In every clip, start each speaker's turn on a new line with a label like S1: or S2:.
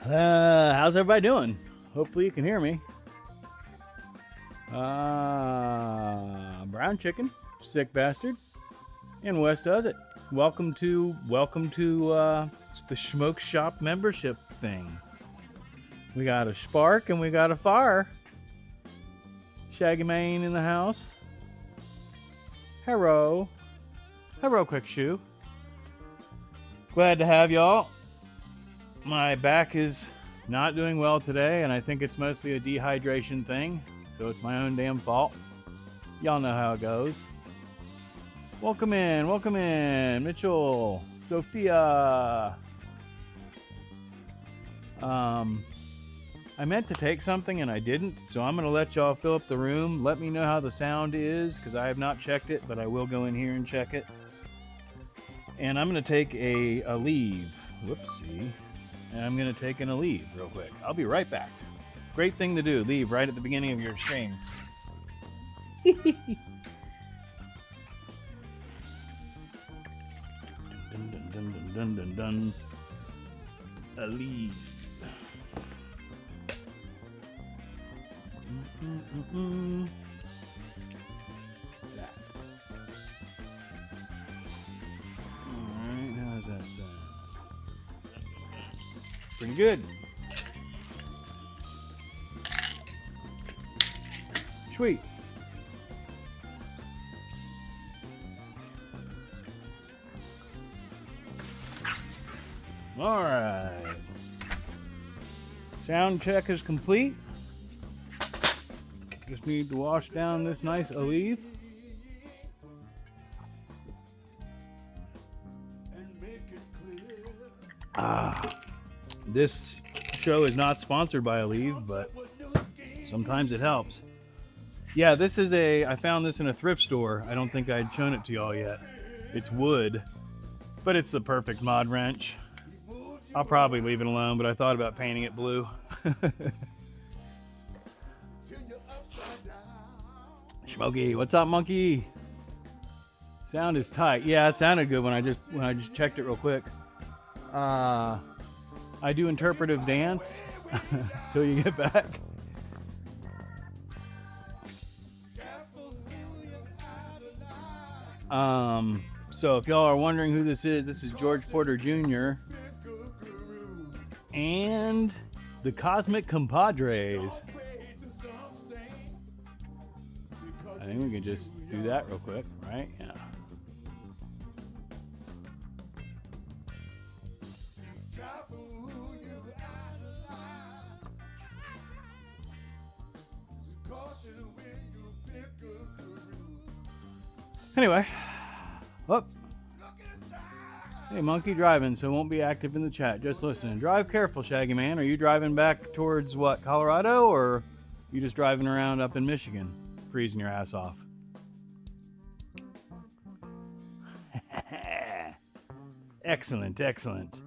S1: How's everybody doing? Hopefully you can hear me. Brown chicken, sick bastard, and Wes does it. Welcome to the Schmoke Shop membership thing. We got a spark and we got a fire. Shaggy Mane in the house. Hello, Quick Shoe. Glad to have y'all. My back is not doing well today, and I think it's mostly a dehydration thing, so it's my own damn fault. Y'all know how it goes. Welcome in, Mitchell, Sophia. I meant to take something and I didn't, so I'm going to let y'all fill up the room. Let me know how the sound is, because I have not checked it, but I will go in here and check it. And I'm going to take a leave. Whoopsie. And I'm going to take a leave real quick. I'll be right back. Great thing to do. Leave right at the beginning of your stream. Dun, dun, dun, dun, dun, dun, dun. A leave. That. Alright, how's that sound? Pretty good. Sweet. All right. Sound check is complete. Just need to wash down this nice olive. This show is not sponsored by Olive, but sometimes it helps. Yeah, this is I found this in a thrift store. I don't think I'd shown it to y'all yet. It's wood, but it's the perfect mod wrench. I'll probably leave it alone, but I thought about painting it blue. Smokey, what's up, monkey? Sound is tight. Yeah, it sounded good when I just checked it real quick. I do interpretive dance till you get back. So if y'all are wondering who this is George Porter Jr. and the Cosmic Compadres. I think we can just do that real quick, right? Yeah. Anyway, oh, hey, monkey driving, so won't be active in the chat, just listening. Drive careful, Shaggy Man. Are you driving back towards what, Colorado, or you just driving around up in Michigan, freezing your ass off? Excellent, excellent.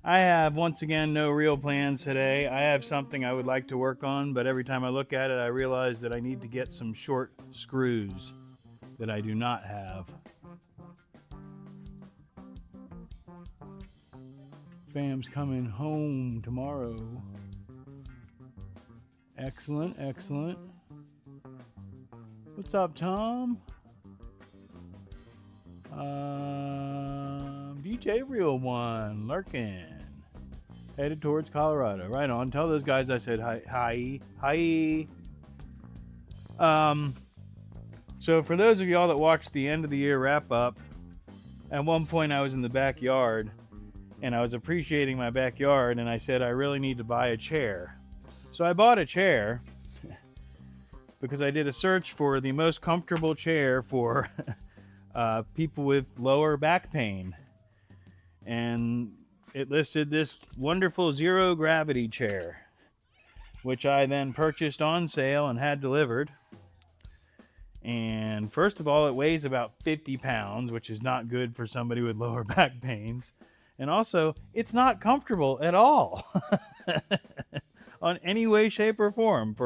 S1: I have, once again, no real plans today. I have something I would like to work on, but every time I look at it, I realize that I need to get some short screws that I do not have. Fam's coming home tomorrow. Excellent, excellent. What's up, Tom? DJ Real One lurking. Headed towards Colorado. Right on. Tell those guys I said hi. So for those of y'all that watched the end of the year wrap up, at one point I was in the backyard and I was appreciating my backyard, and I said I really need to buy a chair. So I bought a chair because I did a search for the most comfortable chair for people with lower back pain. And it listed this wonderful zero gravity chair, which I then purchased on sale and had delivered. And first of all, it weighs about 50 pounds, which is not good for somebody with lower back pains. And also, it's not comfortable at all on any way, shape, or form.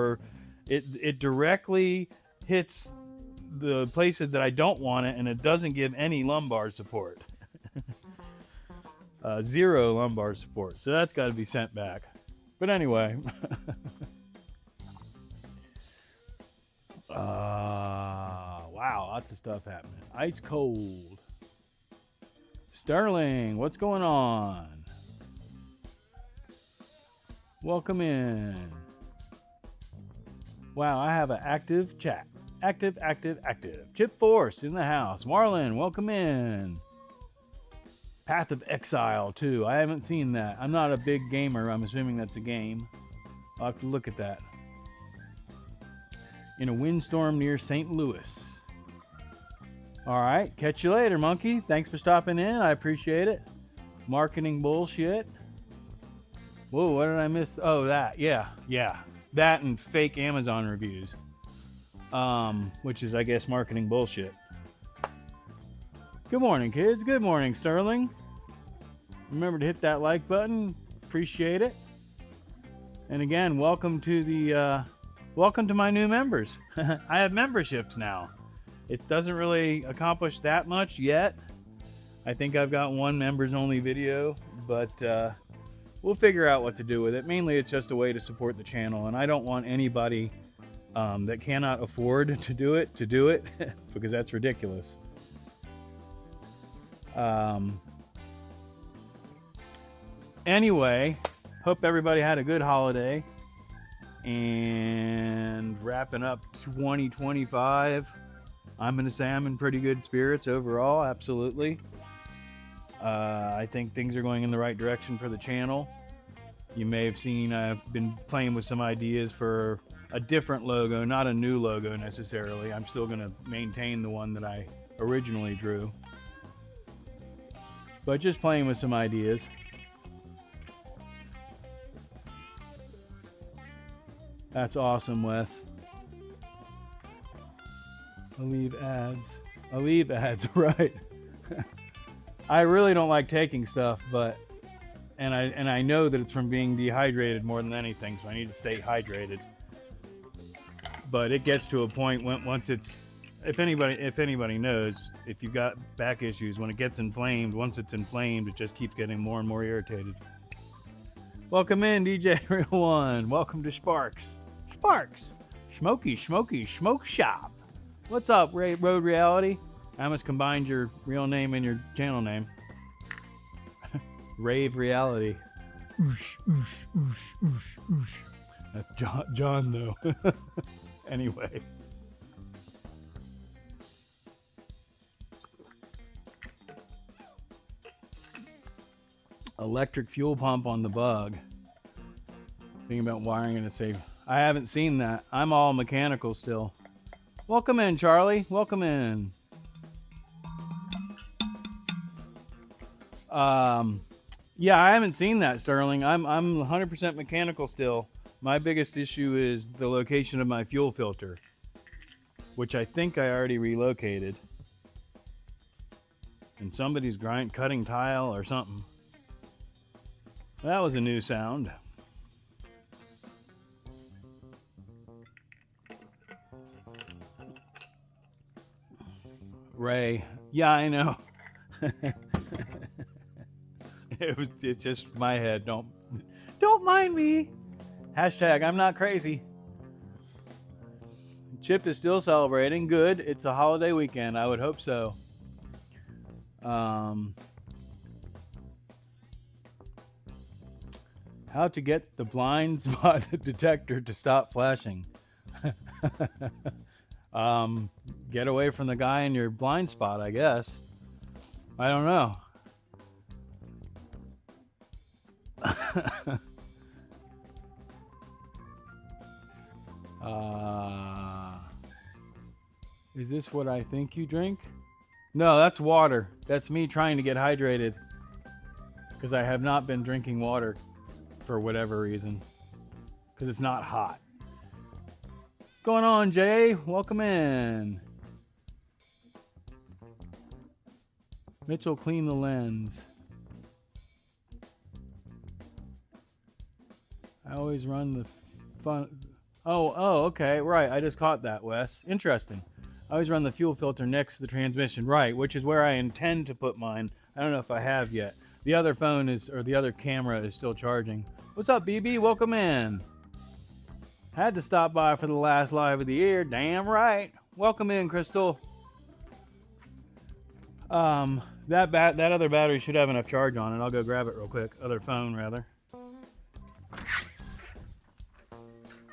S1: It directly hits the places that I don't want it, and it doesn't give any lumbar support. Zero lumbar support. So that's got to be sent back. But anyway. Wow, lots of stuff happening. Ice cold. Sterling, what's going on? Welcome in. Wow, I have an active chat. Active. Chip Force in the house. Marlon, welcome in. Path of Exile, too. I haven't seen that. I'm not a big gamer. I'm assuming that's a game. I'll have to look at that. In a windstorm near St. Louis. All right. Catch you later, monkey. Thanks for stopping in. I appreciate it. Marketing bullshit. Whoa, what did I miss? Oh, that. Yeah. That and fake Amazon reviews. Which is, I guess, marketing bullshit. Good morning, kids. Good morning, Sterling. Remember to hit that like button. Appreciate it. And again, welcome to my new members. I have memberships now. It doesn't really accomplish that much yet. I think I've got one members only video, but we'll figure out what to do with it. Mainly, it's just a way to support the channel, and I don't want anybody that cannot afford to do it because that's ridiculous. Anyway, hope everybody had a good holiday, and wrapping up 2025. I'm going to say I'm in pretty good spirits overall, absolutely. I think things are going in the right direction for the channel. You may have seen I've been playing with some ideas for a different logo, not a new logo necessarily. I'm still going to maintain the one that I originally drew. But just playing with some ideas. That's awesome, Wes. I'll leave ads, right. I really don't like taking stuff, but and I know that it's from being dehydrated more than anything, so I need to stay hydrated. But it gets to a point once it's, if anybody knows, if you've got back issues, when it gets inflamed, once it's inflamed, it just keeps getting more and more irritated. Welcome in, DJ Real One. Welcome to Sparks. Schmoke Shop. What's up, Road Reality? I almost combined your real name and your channel name. Rave Reality. Oosh. That's John though. Anyway. Electric fuel pump on the Bug. Thinking about wiring in a safe. I haven't seen that. I'm all mechanical still. Welcome in, Charlie. Welcome in. Yeah, I haven't seen that, Sterling. I'm 100% mechanical still. My biggest issue is the location of my fuel filter, which I think I already relocated. And somebody's cutting tile or something. That was a new sound. Ray. Yeah, I know. It's just my head. Don't mind me. Hashtag I'm not crazy. Chip is still celebrating. Good. It's a holiday weekend. I would hope so. How to get the blind spot detector to stop flashing. Get away from the guy in your blind spot, I guess. I don't know. Is this what I think you drink? No, that's water. That's me trying to get hydrated. Because I have not been drinking water for whatever reason. Because it's not hot. What's going on, Jay? Welcome in. Mitchell, clean the lens. I always run the fun. Oh, okay, right. I just caught that, Wes. Interesting. I always run the fuel filter next to the transmission, right? Which is where I intend to put mine. I don't know if I have yet. The other phone is, or the other camera is still charging. What's up, BB? Welcome in. Had to stop by for the last live of the year. Damn right. Welcome in, Crystal. That other battery should have enough charge on it. I'll go grab it real quick. Other phone, rather.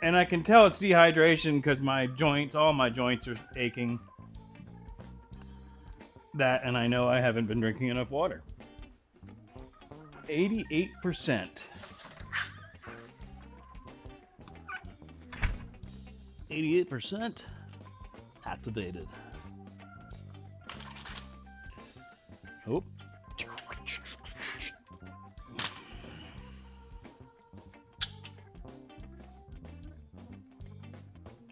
S1: And I can tell it's dehydration because my joints, all my joints are aching. That, and I know I haven't been drinking enough water. 88%. 88% activated. Oh.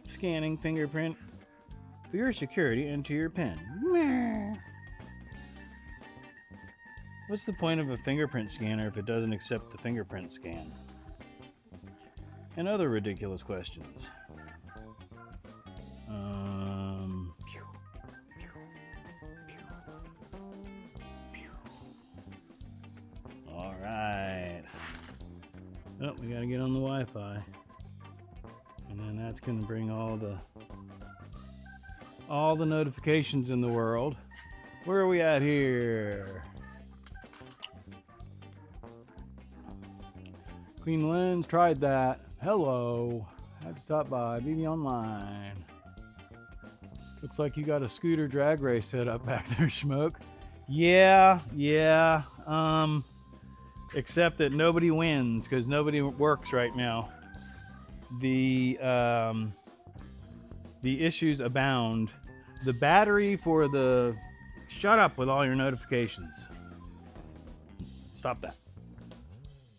S1: Scanning fingerprint for your security into your pen. What's the point of a fingerprint scanner if it doesn't accept the fingerprint scan? And other ridiculous questions. All right. Oh, we gotta get on the Wi-Fi. And then that's gonna bring all the notifications in the world. Where are we at here? Queen Lynn's tried that. Hello. Had to stop by. BB Online. Looks like you got a scooter drag race set up back there, Schmoke. Yeah. Except that nobody wins because nobody works right now. The issues abound. The battery for the... Shut up with all your notifications. Stop that.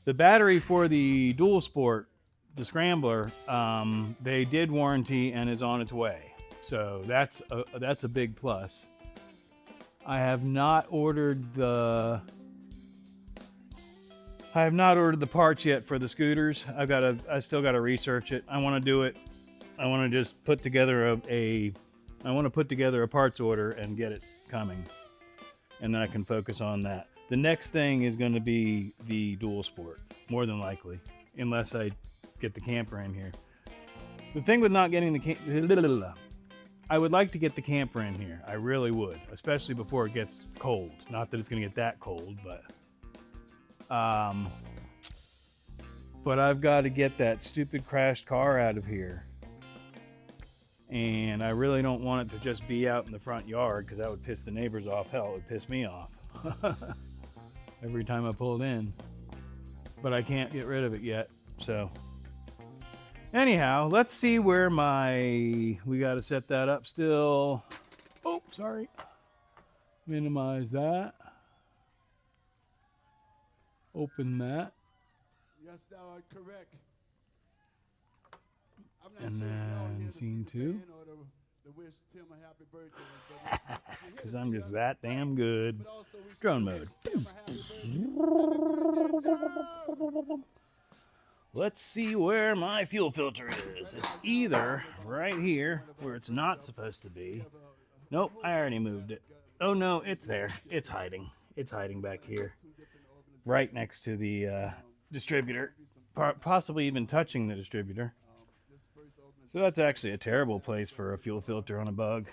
S1: The battery for the Dual Sport, the Scrambler, they did warranty and is on its way. So that's a big plus. I have not ordered the parts yet for the scooters. I still gotta research it. I want to do it. I want to just put together a parts order and get it coming, and then I can focus on that. The next thing is going to be the Dual Sport, more than likely, unless I get the camper in here. The thing with not getting the I would like to get the camper in here. I really would, especially before it gets cold. Not that it's going to get that cold, but I've got to get that stupid crashed car out of here. And I really don't want it to just be out in the front yard because that would piss the neighbors off. Hell, it would piss me off every time I pulled in. But I can't get rid of it yet. So anyhow, let's see where we got to set that up still. Oh, sorry. Minimize that. Open that.
S2: Yes, thou art correct.
S1: And then scene 2. Because I'm just that damn good. Drone mode. Let's see where my fuel filter is. It's either right here where it's not supposed to be. Nope, I already moved it. Oh no, it's there. It's hiding. It's hiding back here. Right next to the distributor. Possibly even touching the distributor. So that's actually a terrible place for a fuel filter on a Bug.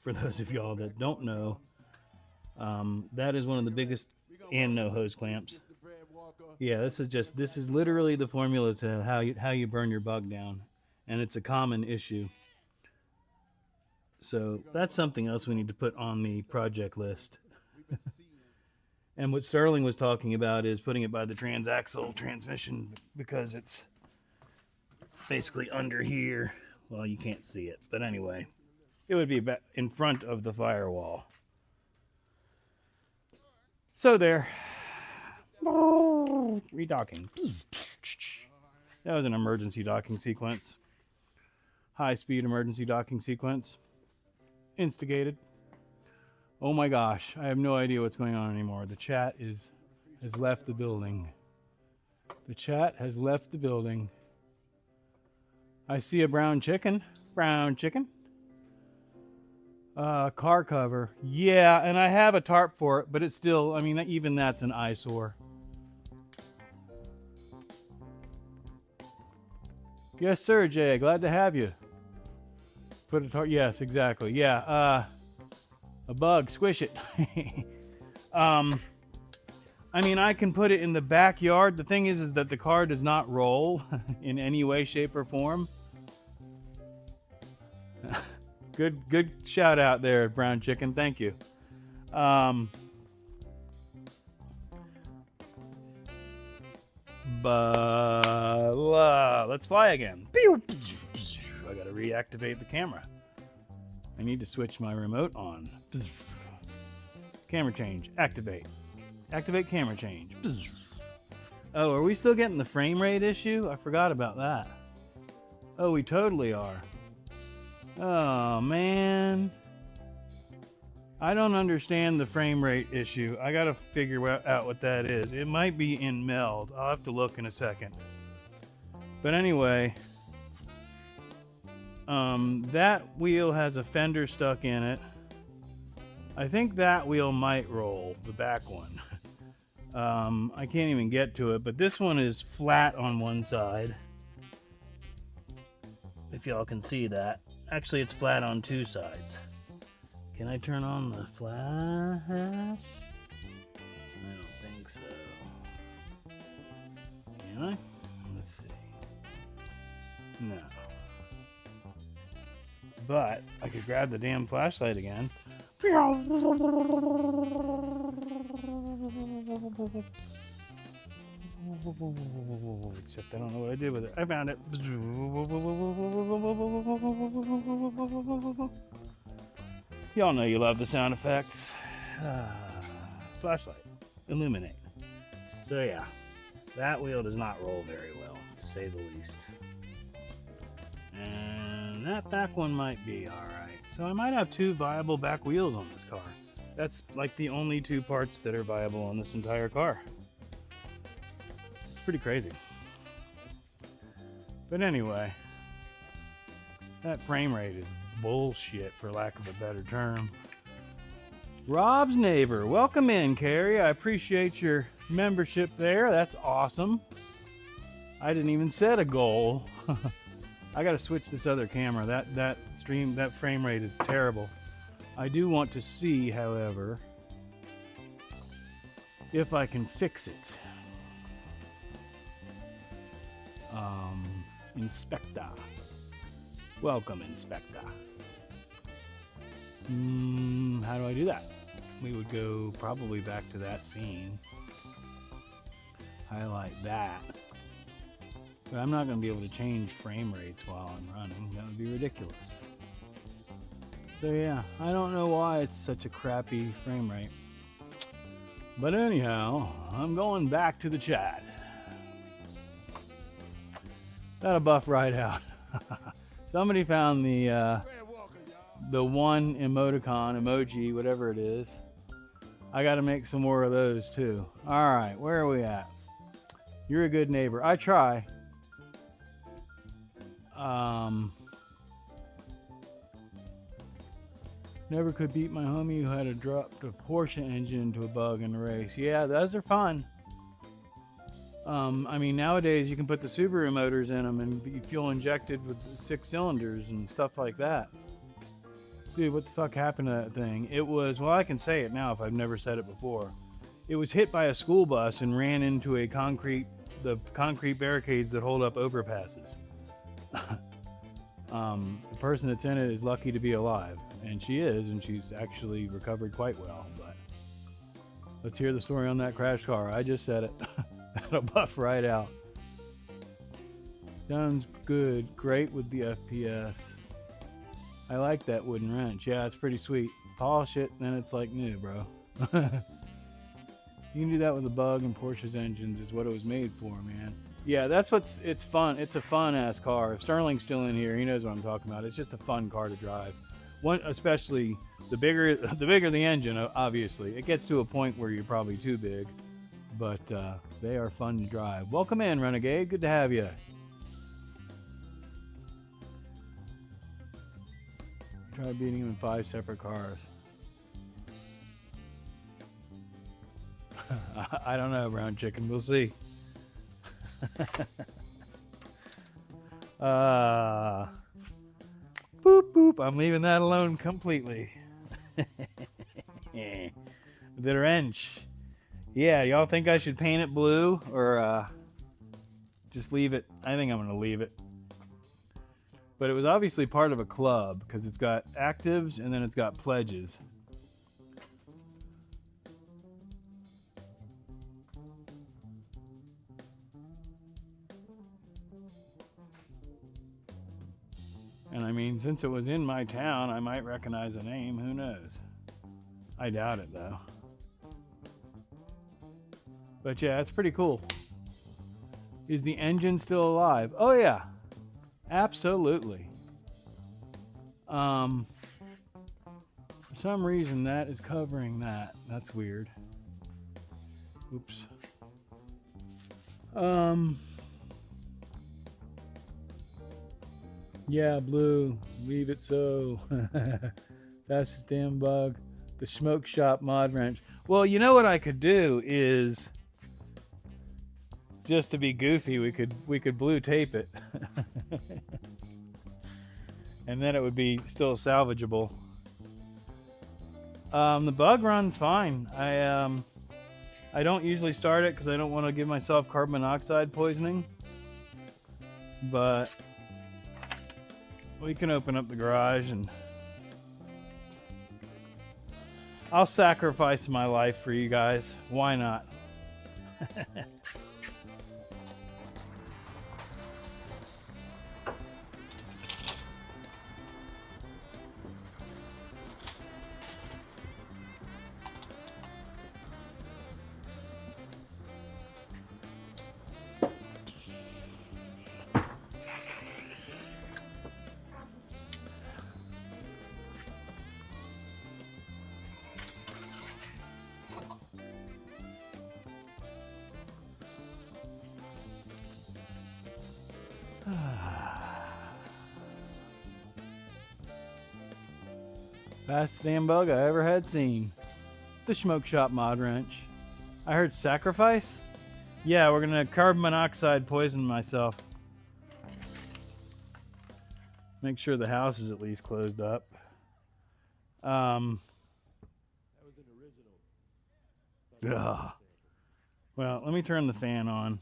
S1: For those of y'all that don't know, that is one of the biggest and no hose clamps. Yeah, this is literally the formula to how you burn your Bug down, and it's a common issue. So that's something else we need to put on the project list. And what Sterling was talking about is putting it by the transaxle transmission because it's basically under here. Well, you can't see it, but anyway, it would be in front of the firewall. So there. Redocking. That was an emergency docking sequence. High-speed emergency docking sequence. Instigated. Oh my gosh, I have no idea what's going on anymore. The chat has left the building. The chat has left the building. I see a brown chicken. Brown chicken. Car cover. Yeah, and I have a tarp for it, but it's still, I mean, even that's an eyesore. Yes, sir, Jay. Glad to have you. Put a tarp. Yes, exactly. Yeah. A bug. Squish it. I mean, I can put it in the backyard. The thing is that the car does not roll in any way, shape, or form. Good shout out there, Brown Chicken. Thank you. Let's fly again. I gotta reactivate the camera. I need to switch my remote on. Camera change. Activate. Activate camera change. Oh, are we still getting the frame rate issue? I forgot about that. Oh, we totally are. Oh, man. I don't understand the frame rate issue. I gotta figure out what that is. It might be in meld. I'll have to look in a second. But anyway, that wheel has a fender stuck in it. I think that wheel might roll, the back one. I can't even get to it, but this one is flat on one side. If y'all can see that. Actually, it's flat on two sides. Can I turn on the flash? I don't think so. Can I? Let's see. No. But I could grab the damn flashlight again. Except I don't know what I did with it. I found it. Y'all know you love the sound effects. Flashlight. Illuminate. So yeah, that wheel does not roll very well, to say the least. And that back one might be alright. So I might have two viable back wheels on this car. That's like the only two parts that are viable on this entire car. It's pretty crazy. But anyway, that frame rate is bullshit, for lack of a better term. Rob's neighbor, welcome in, Carrie. I appreciate your membership there. That's awesome. I didn't even set a goal. I gotta switch this other camera. That frame rate is terrible. I do want to see, however, if I can fix it. Inspector. Welcome, Inspector. How do I do that? We would go probably back to that scene. Highlight that. But I'm not going to be able to change frame rates while I'm running. That would be ridiculous. So yeah, I don't know why it's such a crappy frame rate. But anyhow, I'm going back to the chat. That'll buff right out. Somebody found the one emoji, whatever it is. I got to make some more of those too. All right, where are we at? You're a good neighbor. I try. Never could beat my homie who had dropped a Porsche engine into a bug in the race. Yeah, those are fun. I mean, nowadays you can put the Subaru motors in them and be fuel injected with 6 cylinders and stuff like that. Dude, what the fuck happened to that thing? It was, well, I can say it now if I've never said it before. It was hit by a school bus and ran into the concrete barricades that hold up overpasses. The person that's in it is lucky to be alive, and she is, and she's actually recovered quite well. But let's hear the story on that crash car. I just said it. That'll buff right out. Sounds good. Great with the FPS. I like that wooden wrench. Yeah, it's pretty sweet. Polish it, then it's like new, bro. You can do that with a bug and Porsche's engines is what it was made for, man. Yeah, that's what's, it's fun. It's a fun ass car. If Sterling's still in here, he knows what I'm talking about. It's just a fun car to drive. One, especially the bigger the engine, obviously. It gets to a point where you're probably too big, but they are fun to drive. Welcome in, Renegade. Good to have you. Try beating him in 5 separate cars. I don't know, brown chicken. We'll see. Boop boop. I'm leaving that alone completely. The wrench. Yeah, y'all think I should paint it blue or just leave it? I think I'm gonna leave it. But it was obviously part of a club because it's got actives and then it's got pledges. And I mean, since it was in my town, I might recognize the name. Who knows? I doubt it, though. But yeah, it's pretty cool. Is the engine still alive? Oh, yeah. Absolutely. For some reason, that is covering that. That's weird. Oops. Yeah, blue. Leave it so. Fastest damn bug. The Schmoke shop mod wrench. Well, you know what I could do is, just to be goofy, we could blue tape it. And then it would be still salvageable. The bug runs fine. I don't usually start it because I don't want to give myself carbon monoxide poisoning. But we can open up the garage and I'll sacrifice my life for you guys. Why not? Fastest damn bug I ever had seen. The Schmoke shop mod wrench. I heard sacrifice? Yeah, we're gonna carbon monoxide poison myself. Make sure the house is at least closed up. That was an original. Ugh. Well, let me turn the fan on.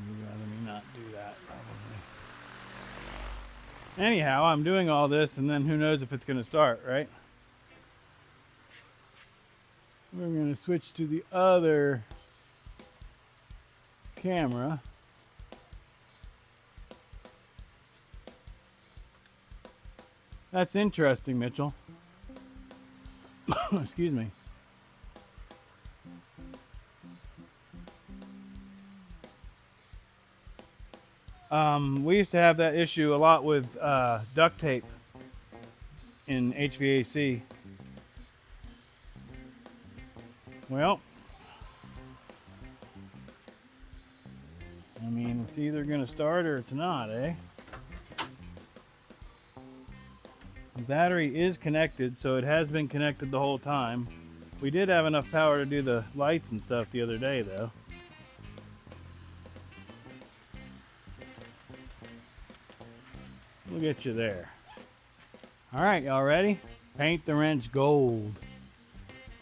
S1: You'd rather me not do that, probably. Anyhow, I'm doing all this, and then who knows if it's going to start, right? We're going to switch to the other camera. That's interesting, Mitchell. Excuse me. We used to have that issue a lot with duct tape in HVAC. Well, I mean, it's either going to start or it's not, eh? The battery is connected, so it has been connected the whole time. We did have enough power to do the lights and stuff the other day, though. We'll get you there. All right, y'all ready? Paint the wrench gold.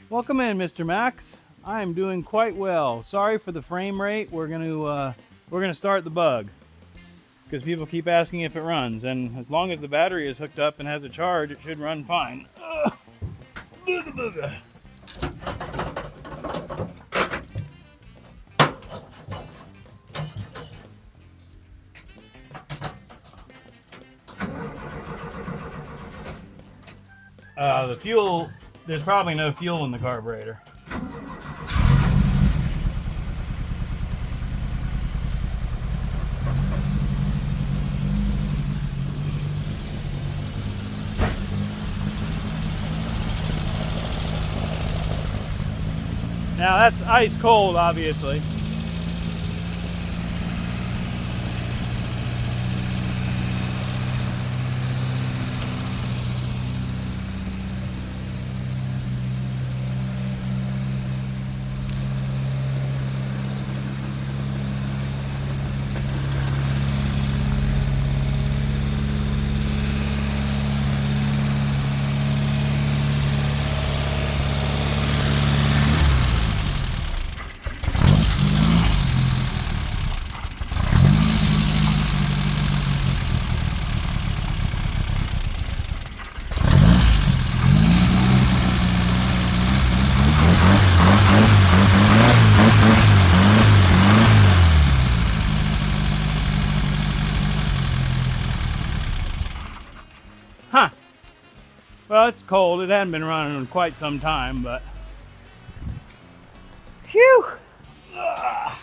S1: Welcome in, Mr. Max. I am doing quite well. Sorry for the frame rate. We're gonna start the bug because people keep asking if it runs, and as long as the battery is hooked up and has a charge, it should run fine. The fuel, there's probably no fuel in the carburetor. Now that's ice cold, obviously. Huh. Well, it's cold. It hadn't been running in quite some time, but... Phew! Ugh.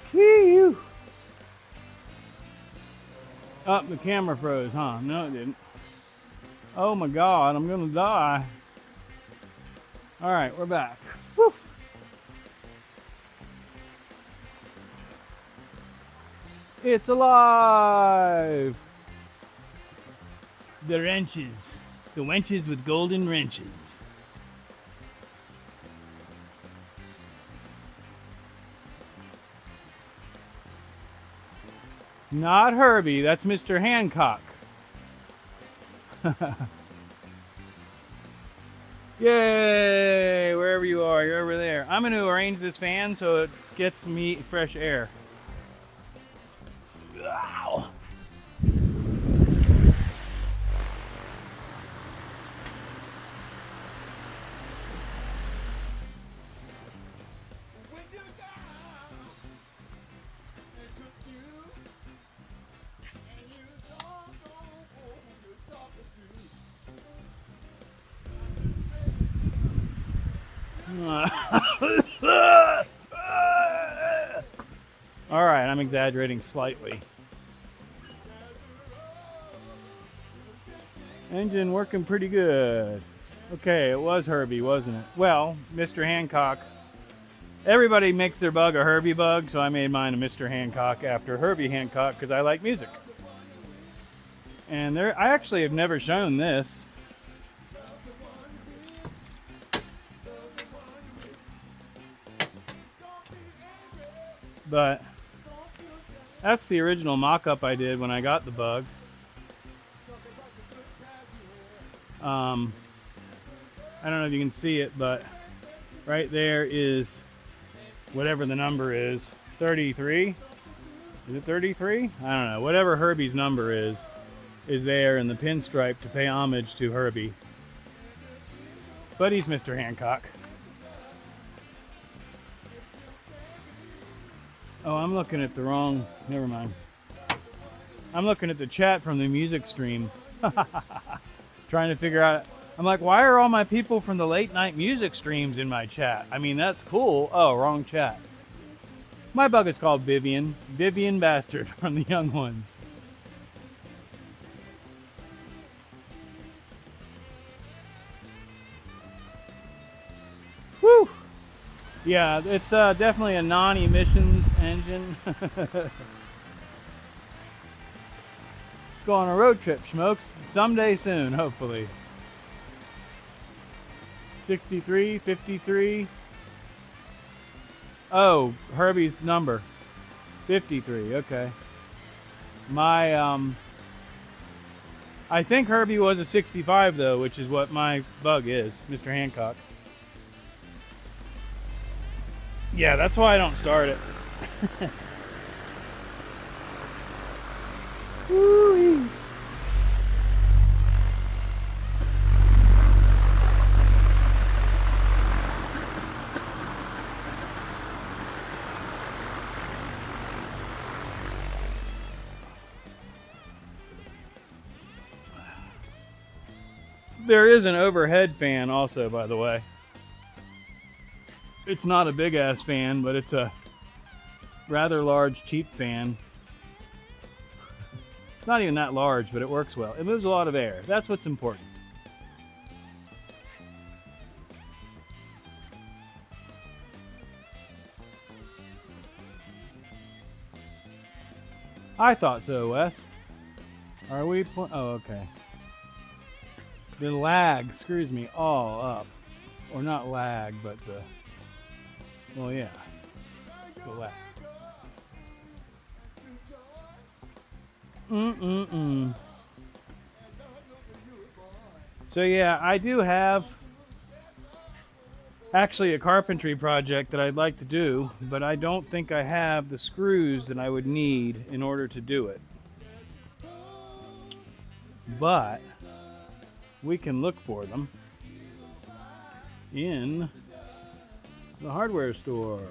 S1: Phew! Oh, the camera froze, huh? No, it didn't. Oh my God, I'm gonna die. All right, we're back. Woo. It's alive! The wrenches. The wenches with golden wrenches. Not Herbie, that's Mr. Hancock. Yay! Wherever you are, you're over there. I'm going to arrange this fan so it gets me fresh air. Ow.
S2: When you're down and confused and you don't know who you're talking
S1: All right, I'm exaggerating slightly. Engine working pretty good. Okay, it was Herbie, wasn't it? Well, Mr. Hancock. Everybody makes their bug a Herbie bug, so I made mine a Mr. Hancock after Herbie Hancock because I like music. And I actually have never shown this. But that's the original mock-up I did when I got the bug. I don't know if you can see it, but right there is whatever the number is, 33. Is it 33? I don't know. Whatever Herbie's number is there in the pinstripe to pay homage to Herbie. But he's Mr. Hancock. Oh, I'm looking at the wrong... Never mind. I'm looking at the chat from the music stream. Trying to figure out... I'm like, why are all my people from the late night music streams in my chat? I mean, that's cool. Oh, wrong chat. My bug is called Vivian. Vivian Bastard from the Young Ones. Whew! Yeah, it's definitely a non-emissions engine. Let's go on a road trip, Schmokes. Someday soon, hopefully. 63, 53. Oh, Herbie's number. 53, okay. I think Herbie was a 65 though, which is what my bug is, Mr. Hancock. Yeah, that's why I don't start it. Woo-wee. There is an overhead fan also, by the way. It's not a big ass fan, but it's a rather large, cheap fan. It's not even that large, but it works well. It moves a lot of air. That's what's important. I thought so, Wes. Are we? Oh, okay. The lag screws me all up. Or not lag, but the... Well, yeah. The lag. So yeah, I do have actually a carpentry project that I'd like to do, but I don't think I have the screws that I would need in order to do it. But we can look for them in the hardware store.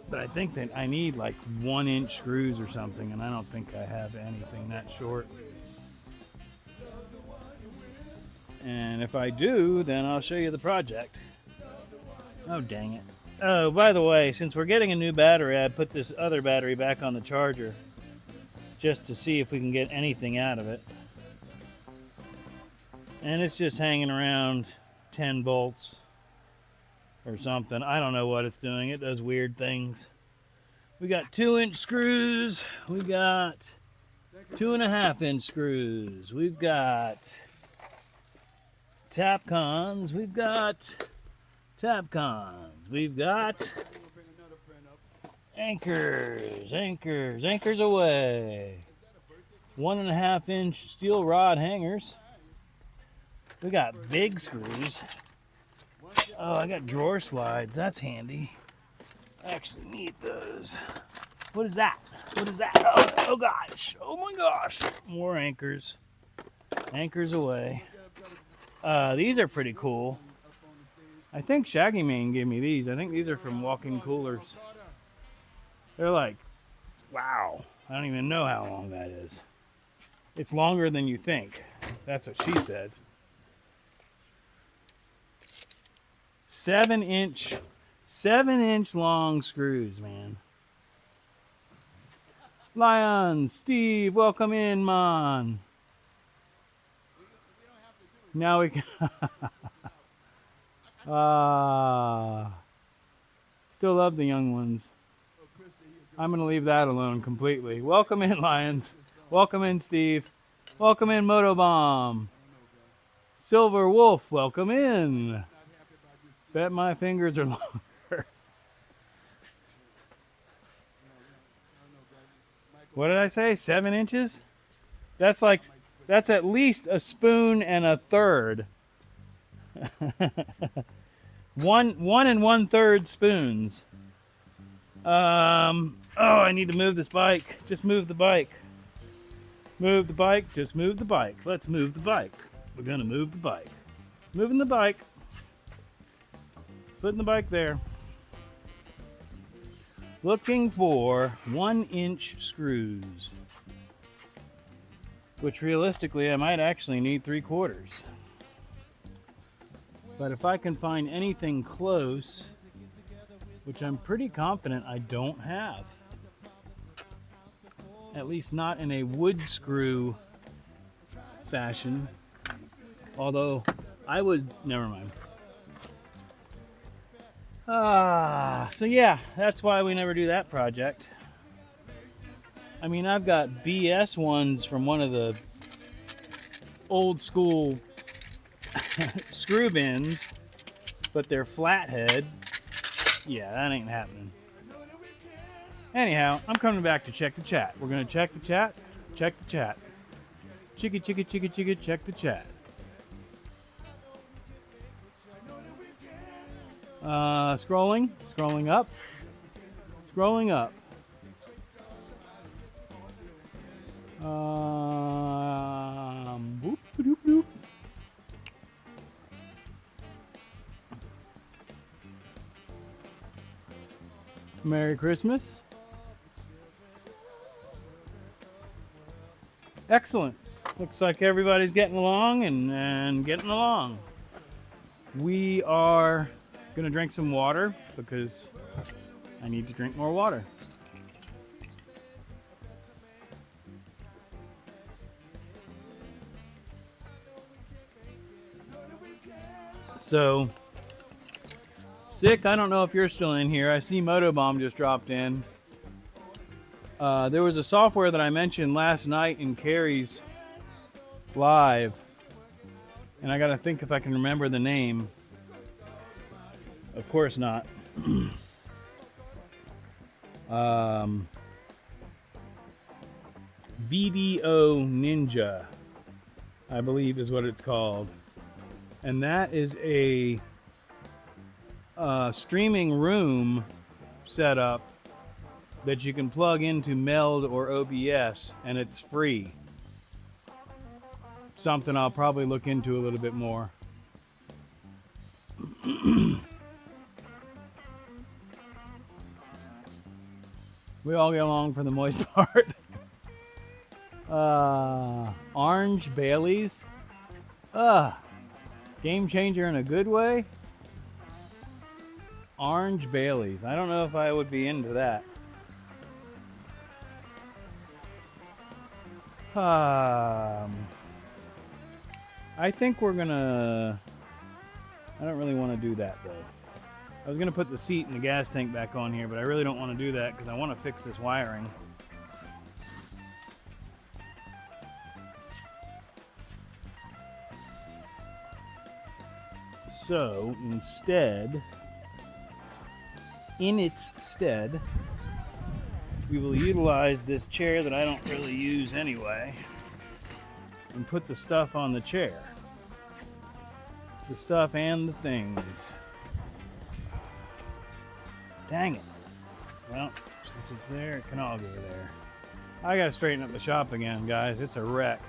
S1: But I think that I need like 1-inch screws or something, and I don't think I have anything that short. And if I do, then I'll show you the project. Oh, dang it. Oh, by the way, since we're getting a new battery, I put this other battery back on the charger just to see if we can get anything out of it. And it's just hanging around 10 volts. Or something. I don't know what it's doing. It does weird things. We got 2-inch screws. We got 2.5-inch screws. We've got Tapcons. We've got Tapcons. We've got anchors. Anchors away. 1.5-inch steel rod hangers. We got big screws. Oh, I got drawer slides. That's handy. I actually need those. What is that? What is that? Oh gosh. Oh my gosh. More anchors. Anchors away. These are pretty cool. I think Shaggy Man gave me these. I think these are from Walking Coolers. They're like, wow. I don't even know how long that is. It's longer than you think. That's what she said. 7-inch long screws, man. Lion, Steve, welcome in, man. Now we can. Still love the young ones. I'm gonna leave that alone completely. Welcome in, Lions. Welcome in, Steve. Welcome in, Motobomb. Silver Wolf, welcome in. Bet my fingers are longer. What did I say? 7 inches? That's at least a spoon and a third. 1 1/3 spoons. Oh, I need to move this bike. Just move the bike. Move the bike. Just move the bike. Let's move the bike. We're gonna move the bike. Moving the bike. Putting the bike there. Looking for 1-inch screws. Which realistically I might actually need 3/4. But if I can find anything close, which I'm pretty confident I don't have, at least not in a wood screw fashion, although I would, never mind. So yeah, that's why we never do that project. I mean, I've got BS ones from one of the old school screw bins, but they're flathead. Yeah, that ain't happening. Anyhow, I'm coming back to check the chat. We're gonna check the chat. Check the chat. Chicka, chicka, chicka, chicka, check the chat. Scrolling up. Boop, boop, boop. Merry Christmas. Excellent. Looks like everybody's getting along and getting along. We are going to drink some water because I need to drink more water. So, Sick, I don't know if you're still in here. I see Motobomb just dropped in. There was a software that I mentioned last night in Carrie's live, and I gotta think if I can remember the name. Of course not. VDO Ninja, I believe is what it's called. And that is a streaming room setup that you can plug into Meld or OBS, and it's free. Something I'll probably look into a little bit more. We all get along for the moist part. Orange Baileys. Game changer in a good way. Orange Baileys. I don't know if I would be into that. I think we're gonna... I don't really want to do that though. I was gonna put the seat and the gas tank back on here, but I really don't want to do that because I want to fix this wiring. So instead, in its stead, we will utilize this chair that I don't really use anyway and put the stuff on the chair. The stuff and the things. Dang it. Well, since it's there, it can all go there. I gotta straighten up the shop again, guys. It's a wreck.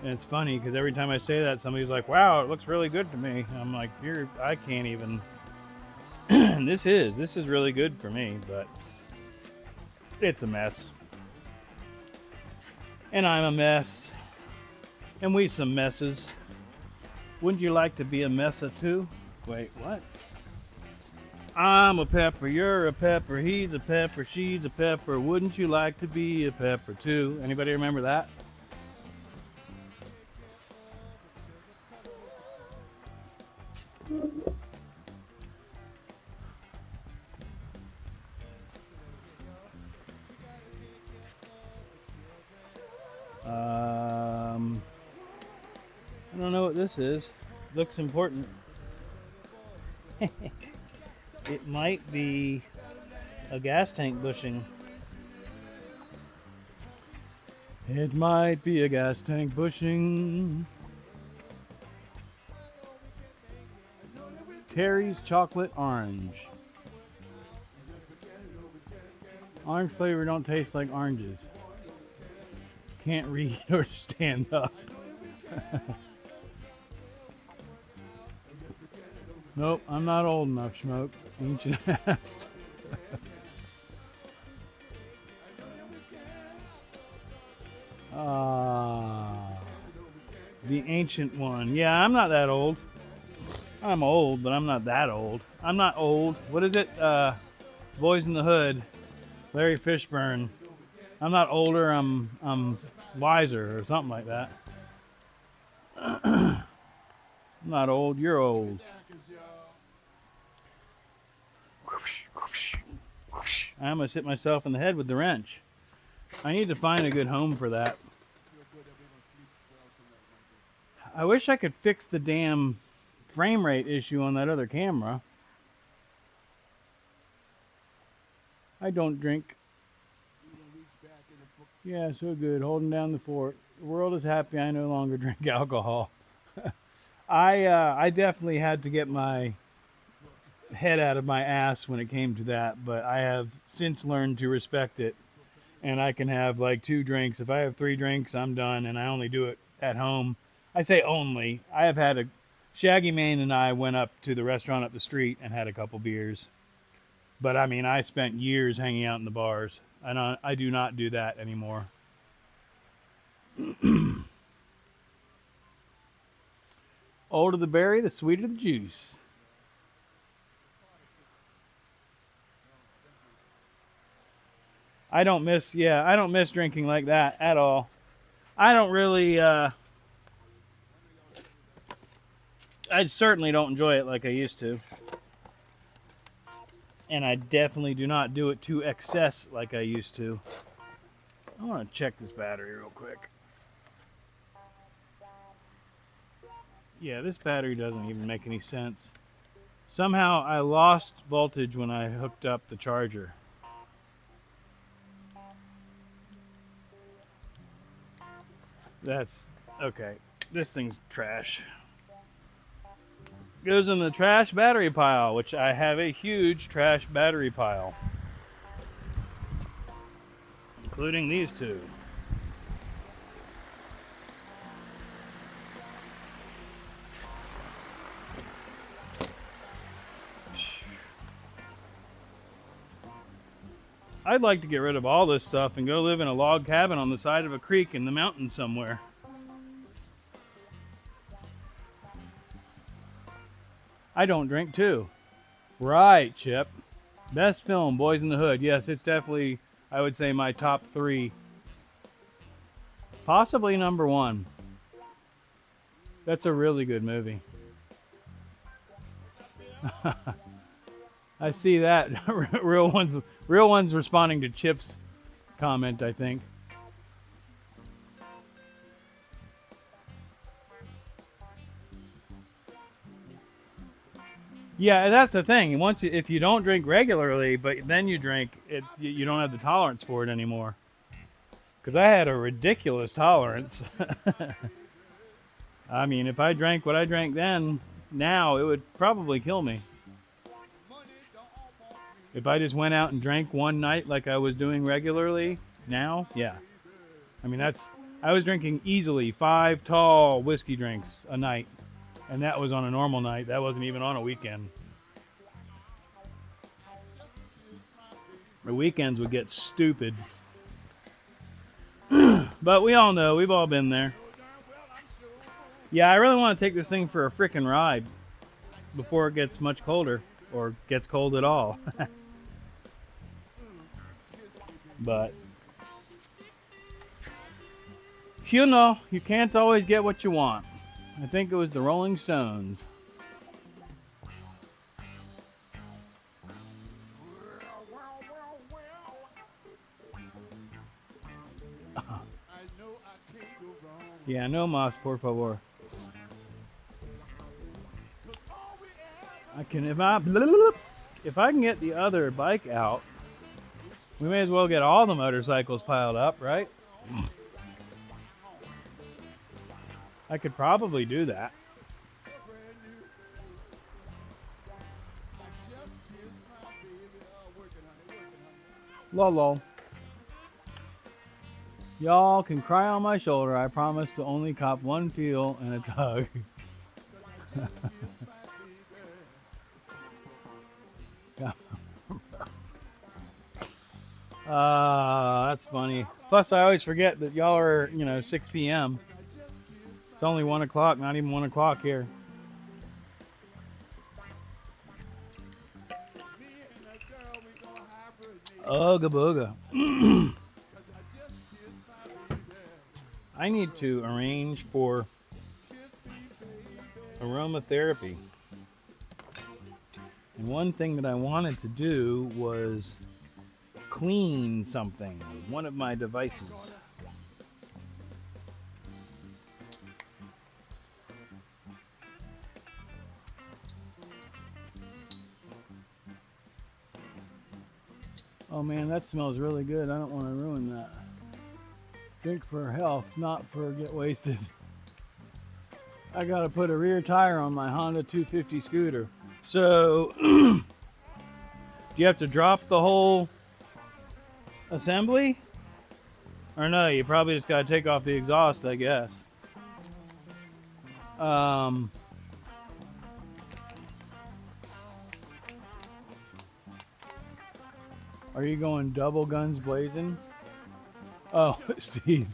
S1: And it's funny because every time I say that, somebody's like, wow, it looks really good to me. And I'm like, I can't even. This is really good for me, but it's a mess. And I'm a mess. And we some messes. Wouldn't you like to be a messa too? Wait, what? I'm a pepper, you're a pepper, he's a pepper, she's a pepper. Wouldn't you like to be a pepper too? Anybody remember that? I don't know what this is. Looks important. It might be a gas tank bushing. It might be a gas tank bushing. Terry's chocolate orange. Orange flavor don't taste like oranges. Can't read or stand up. Nope, I'm not old enough, Schmoke. Ancient ass. The ancient one. Yeah, I'm not that old. I'm old, but I'm not that old. I'm not old. What is it? Boys in the Hood. Larry Fishburne. I'm not older, I'm wiser or something like that. I'm not old, you're old. I almost hit myself in the head with the wrench. I need to find a good home for that. I wish I could fix the damn frame rate issue on that other camera. I don't drink. Yeah, so good. Holding down the fort. The world is happy I no longer drink alcohol. I definitely had to get my head out of my ass when it came to that, but I have since learned to respect it. And I can have like 2 drinks. If I have 3 drinks, I'm done, and I only do it at home. I say only. I have had Shaggy Man and I went up to the restaurant up the street and had a couple beers. But I mean, I spent years hanging out in the bars. I do not do that anymore. Older the berry, the sweeter the juice. I don't miss, yeah, I don't miss drinking like that at all. I don't really, I certainly don't enjoy it like I used to. And I definitely do not do it to excess like I used to. I want to check this battery real quick. Yeah, this battery doesn't even make any sense. Somehow I lost voltage when I hooked up the charger. That's okay. This thing's trash. Goes in the trash battery pile, which I have a huge trash battery pile, including these two. I'd like to get rid of all this stuff and go live in a log cabin on the side of a creek in the mountains somewhere. I don't drink too. Right, Chip. Best film, Boys in the Hood. Yes, it's definitely, I would say, my top 3. Possibly number 1. That's a really good movie. I see that. Real one's responding to Chip's comment, I think. Yeah, that's the thing. If you don't drink regularly, but then you drink it, you don't have the tolerance for it anymore. Because I had a ridiculous tolerance. I mean, if I drank what I drank then, now it would probably kill me. If I just went out and drank one night like I was doing regularly, now, yeah. I mean, I was drinking easily 5 tall whiskey drinks a night. And that was on a normal night. That wasn't even on a weekend. The weekends would get stupid. But we all know, we've all been there. Yeah, I really want to take this thing for a frickin' ride before it gets much colder, or gets cold at all. But, you know, you can't always get what you want. I think it was the Rolling Stones. Yeah, no mas, por favor. If I can get the other bike out, we may as well get all the motorcycles piled up, right? I could probably do that. Lol. Y'all can cry on my shoulder. I promise to only cop one feel and a tug. That's funny. Plus, I always forget that y'all are, 6 p.m. It's only 1 o'clock, not even 1 o'clock here. Ooga booga. I need to arrange for aromatherapy. And one thing that I wanted to do was clean something, one of my devices. Oh man, that smells really good. I don't want to ruin that. Drink for health, not for get wasted. I gotta put a rear tire on my Honda 250 scooter. So, do you have to drop the whole assembly? Or no, you probably just gotta take off the exhaust, I guess. Are you going double guns blazing? Oh, Steve.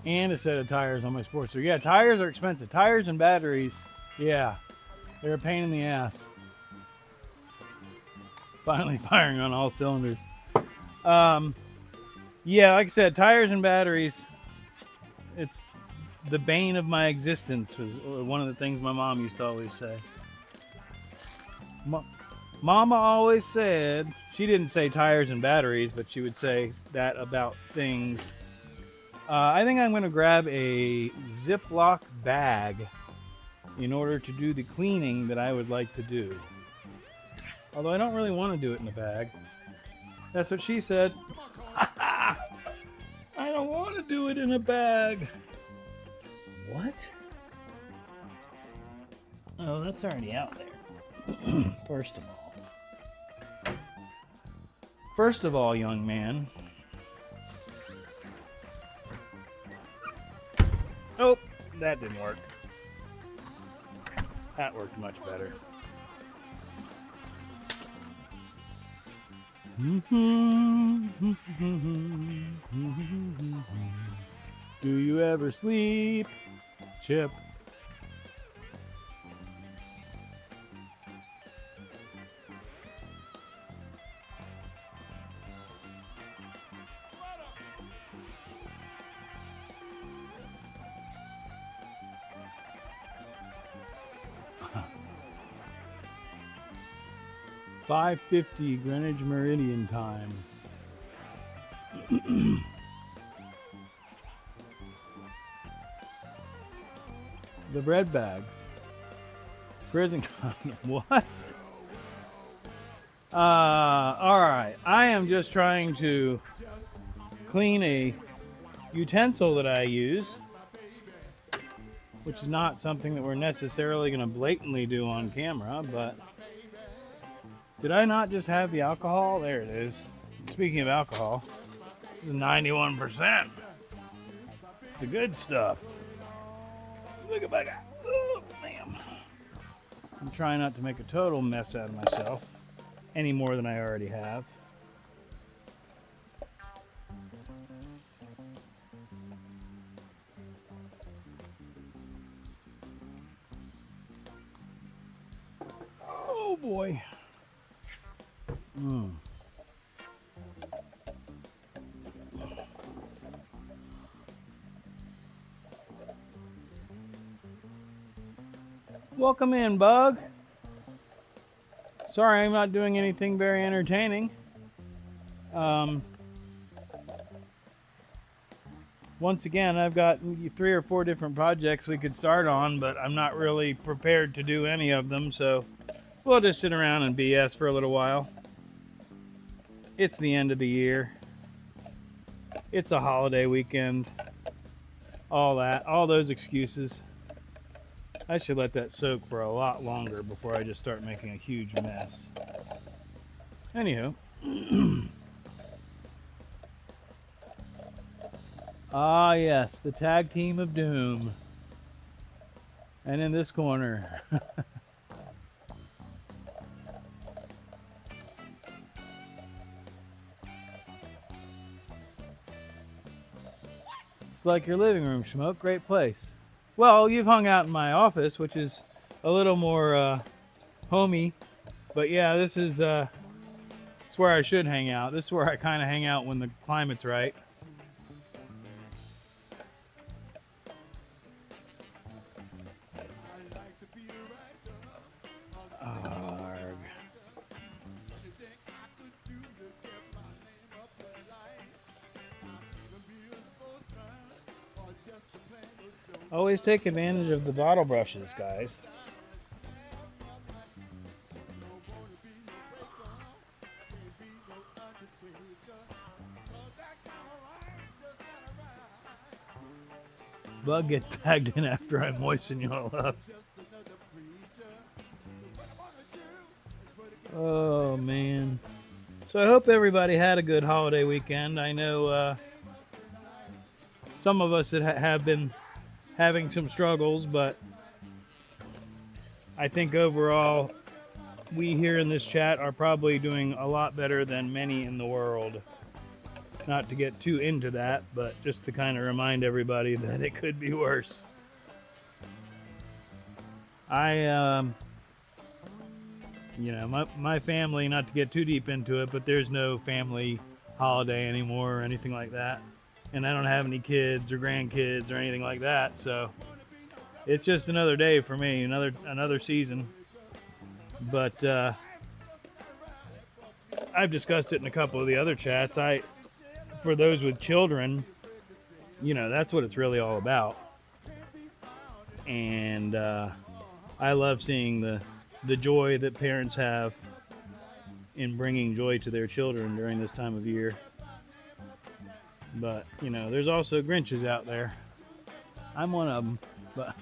S1: And a set of tires on my Sportster. Yeah, tires are expensive. Tires and batteries, yeah, they're a pain in the ass. Finally firing on all cylinders. Yeah, like I said, tires and batteries, it's the bane of my existence, was one of the things my mom used to always say. Mama always said, she didn't say tires and batteries, but she would say that about things. I think I'm going to grab a Ziploc bag in order to do the cleaning that I would like to do. Although I don't really want to do it in a bag. That's what she said. I don't want to do it in a bag. What? Oh, that's already out there. First of all, young man. Oh, that didn't work. That worked much better. Do you ever sleep, Chip? $5:50 Greenwich Meridian time. The bread bags. Prison condom. What? Alright. I am just trying to clean a utensil that I use, which is not something that we're necessarily going to blatantly do on camera, but did I not just have the alcohol? There it is. Speaking of alcohol, this is 91%. It's the good stuff. Look at that. Oh, damn. I'm trying not to make a total mess out of myself any more than I already have. Oh boy. Welcome in, Bug. Sorry, I'm not doing anything very entertaining. Once again, I've got 3 or 4 different projects we could start on, but I'm not really prepared to do any of them, so we'll just sit around and BS for a little while. It's the end of the year. It's a holiday weekend. All that, all those excuses. I should let that soak for a lot longer before I just start making a huge mess. Anywho. Ah, yes, the tag team of doom. And in this corner. It's like your living room, Schmoke. Great place. Well, you've hung out in my office, which is a little more homey. But yeah, this is it's where I should hang out. This is where I kind of hang out when the climate's right. Arg. Always take advantage of the bottle brushes, guys. Bug gets tagged in after I moisten you all up. Oh, man. So I hope everybody had a good holiday weekend. I know some of us that have been having some struggles, but I think overall we here in this chat are probably doing a lot better than many in the world. Not to get too into that, but just to kind of remind everybody that it could be worse. You know, my family, not to get too deep into it, but there's no family holiday anymore or anything like that. And I don't have any kids or grandkids or anything like that, so it's just another day for me, another season. But I've discussed it in a couple of the other chats. For those with children, you know, that's what it's really all about. And I love seeing the joy that parents have in bringing joy to their children during this time of year. But, you know, there's also Grinches out there. I'm one of them. But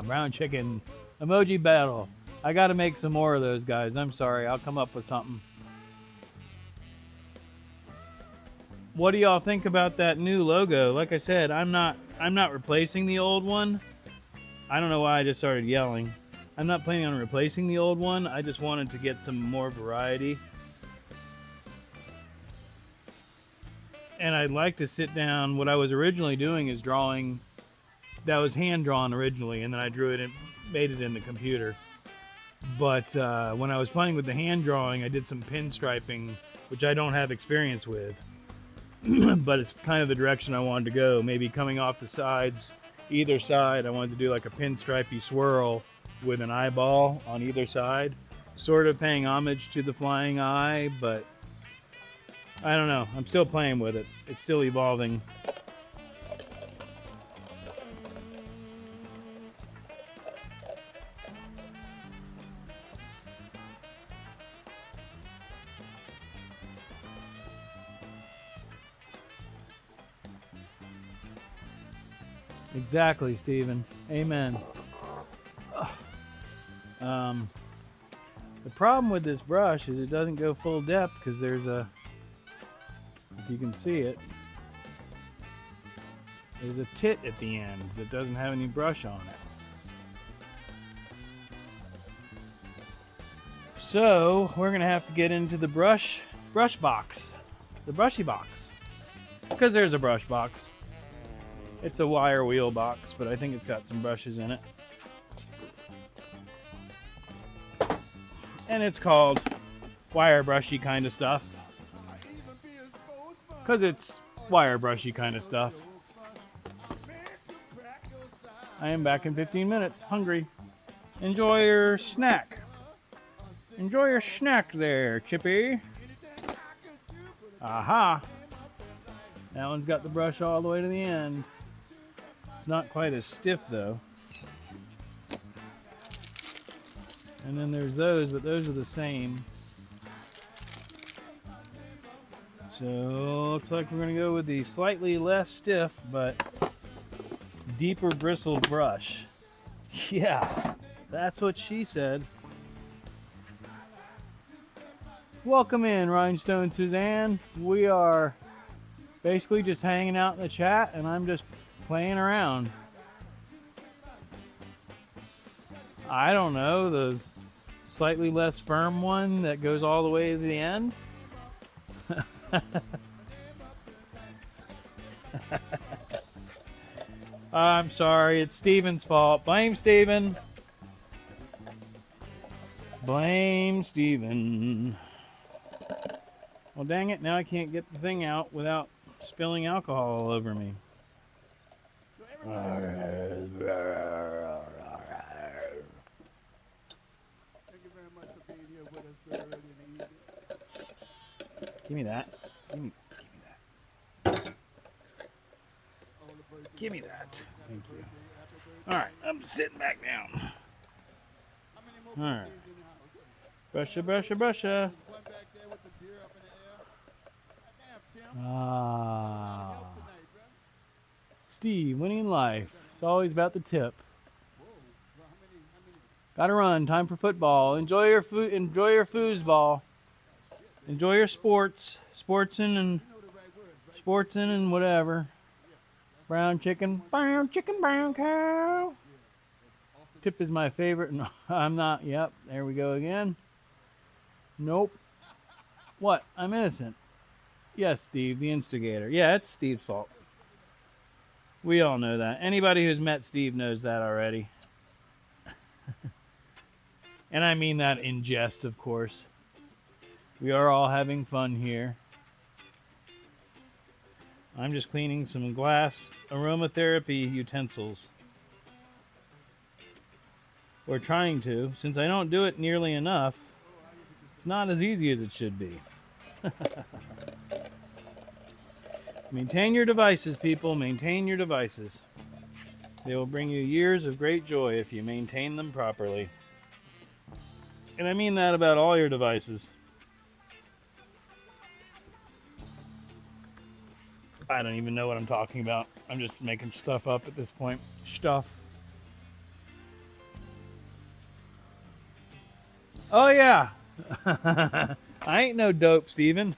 S1: brown chicken emoji battle. I got to make some more of those, guys. I'm sorry. I'll come up with something. What do y'all think about that new logo? Like I said, I'm not replacing the old one. I don't know why I just started yelling. I'm not planning on replacing the old one. I just wanted to get some more variety. And I'd like to sit down. What I was originally doing is drawing. That was hand drawn originally, and then I drew it and made it in the computer. But when I was playing with the hand drawing, I did some pinstriping, which I don't have experience with. But it's kind of the direction I wanted to go. Maybe coming off the sides, either side, I wanted to do like a pinstripey swirl with an eyeball on either side. Sort of paying homage to the flying eye, but I don't know. I'm still playing with it. It's still evolving. Exactly, Stephen. Amen. The problem with this brush is it doesn't go full depth because there's a, if you can see it, there's a tit at the end that doesn't have any brush on it. So we're gonna have to get into the brush box, the brushy box, because there's a brush box. It's a wire wheel box, but I think it's got some brushes in it. And it's called wire brushy kind of stuff. Because it's wire brushy kind of stuff. I am back in 15 minutes, hungry. Enjoy your snack. Enjoy your snack there, Chippy. Aha. That one's got the brush all the way to the end. It's not quite as stiff though. And then there's those, but those are the same. So looks like we're gonna go with the slightly less stiff but deeper bristled brush. Yeah, that's what she said. Welcome in, Rhinestone Suzanne. We are basically just hanging out in the chat and I'm just playing around. I don't know, the slightly less firm one that goes all the way to the end. I'm sorry, it's Steven's fault. Blame Steven. Blame Steven. Well, dang it, now I can't get the thing out without spilling alcohol all over me.
S2: Thank you very much for being here with us so early in the evening.
S1: Give me that. Give me that. Give me that. Thank you. All right, I'm sitting back down. All right. Brusha, brusha, brusha. Ah. Steve, winning in life. It's always about the tip. Gotta run. Time for football. Enjoy your food. Enjoy your foosball. Enjoy your sports. Sportsin' and sportsing and whatever. Brown chicken, brown chicken, brown cow. Tip is my favorite. No, I'm not. Yep, there we go again. Nope. What? I'm innocent. Yes, Steve, the instigator. Yeah, it's Steve's fault. We all know that. Anybody who's met Steve knows that already. And I mean that in jest, of course. We are all having fun here. I'm just cleaning some glass aromatherapy utensils. Or trying to. Since I don't do it nearly enough, it's not as easy as it should be. Maintain your devices, people. Maintain your devices. They will bring you years of great joy if you maintain them properly. And I mean that about all your devices. I don't even know what I'm talking about. I'm just making stuff up at this point. Stuff. Oh, yeah. I ain't no dope, Steven.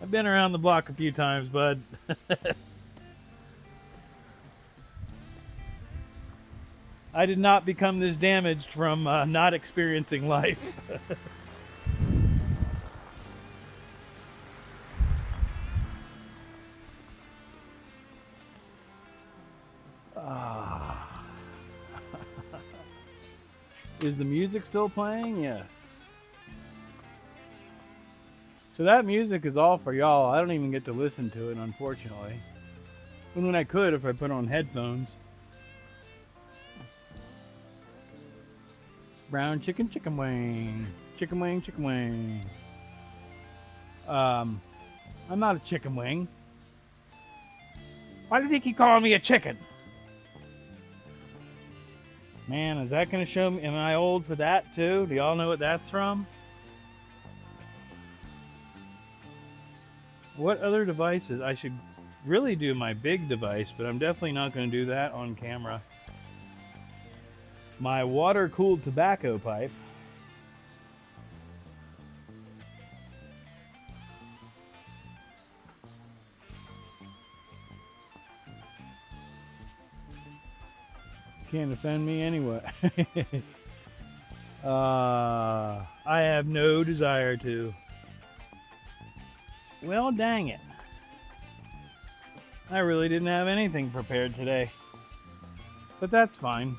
S1: I've been around the block a few times, bud. I did not become this damaged from not experiencing life. Is the music still playing? Yes. So that music is all for y'all. I don't even get to listen to it, unfortunately. When I could, if I put on headphones. Brown chicken, chicken wing. Chicken wing, chicken wing. I'm not a chicken wing. Why does he keep calling me a chicken? Man, is that going to show me? Am I old for that too? Do y'all know what that's from? What other devices? I should really do my big device, but I'm definitely not going to do that on camera. My water-cooled tobacco pipe. Can't offend me anyway. I have no desire to. Well, dang it. I really didn't have anything prepared today. But that's fine.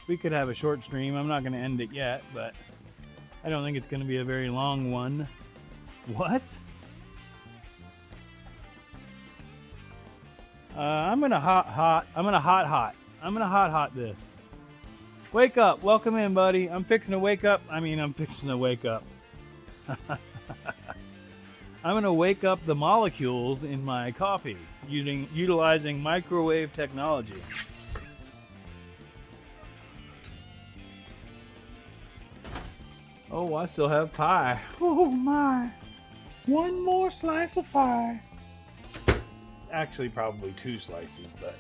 S1: We could have a short stream. I'm not going to end it yet, but I don't think it's going to be a very long one. What? I'm going to hot this. Wake up. Welcome in, buddy. I'm fixing to wake up. I'm going to wake up the molecules in my coffee utilizing microwave technology. Oh, I still have pie. Oh my. One more slice of pie. It's actually probably 2 slices, but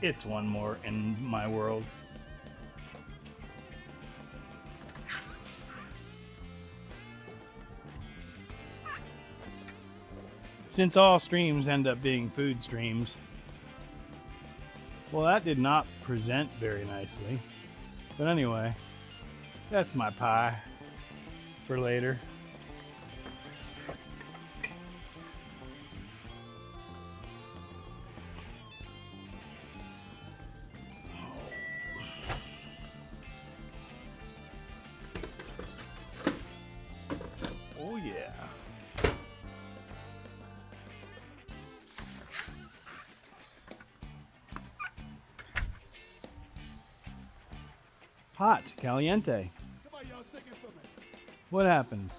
S1: it's one more in my world. Since all streams end up being food streams. Well, that did not present very nicely. But anyway, that's my pie for later. Oh yeah. Hot, caliente.
S2: Come on, y'all singing for me.
S1: What happened?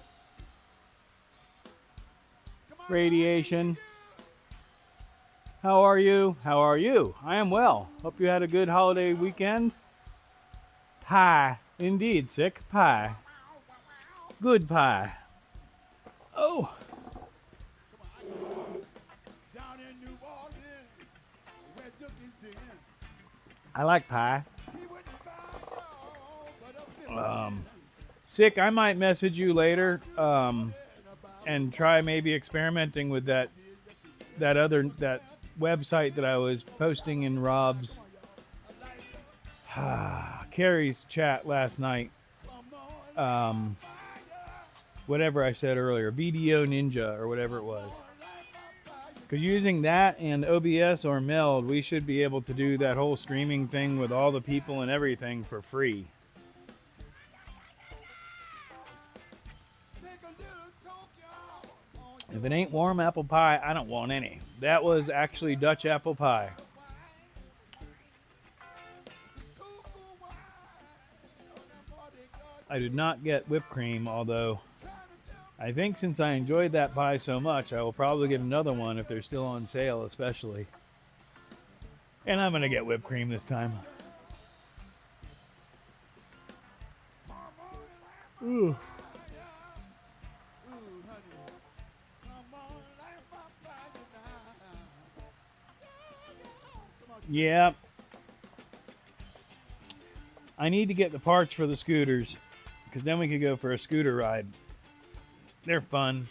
S2: Come on,
S1: Radiation. How are you? How are you? I am well. Hope you had a good holiday weekend. Pie. Indeed, sick. Pie. Good pie. Oh.
S2: down in New Orleans, where Dookie's den.
S1: I like pie.
S2: He wouldn't find y'all but a
S1: Sick, I might message you later. and try maybe experimenting with that website that I was posting in Rob's Carrie's chat last night. Whatever I said earlier, VDO Ninja or whatever it was. Because using that and OBS or Meld, we should be able to do that whole streaming thing with all the people and everything for free. If it ain't warm apple pie, I don't want any. That was actually Dutch apple pie. I did not get whipped cream, although I think since I enjoyed that pie so much, I will probably get another one if they're still on sale, especially. And I'm going to get whipped cream this time. Ooh. Yeah. I need to get the parts for the scooters, because then we could go for a scooter ride. They're fun.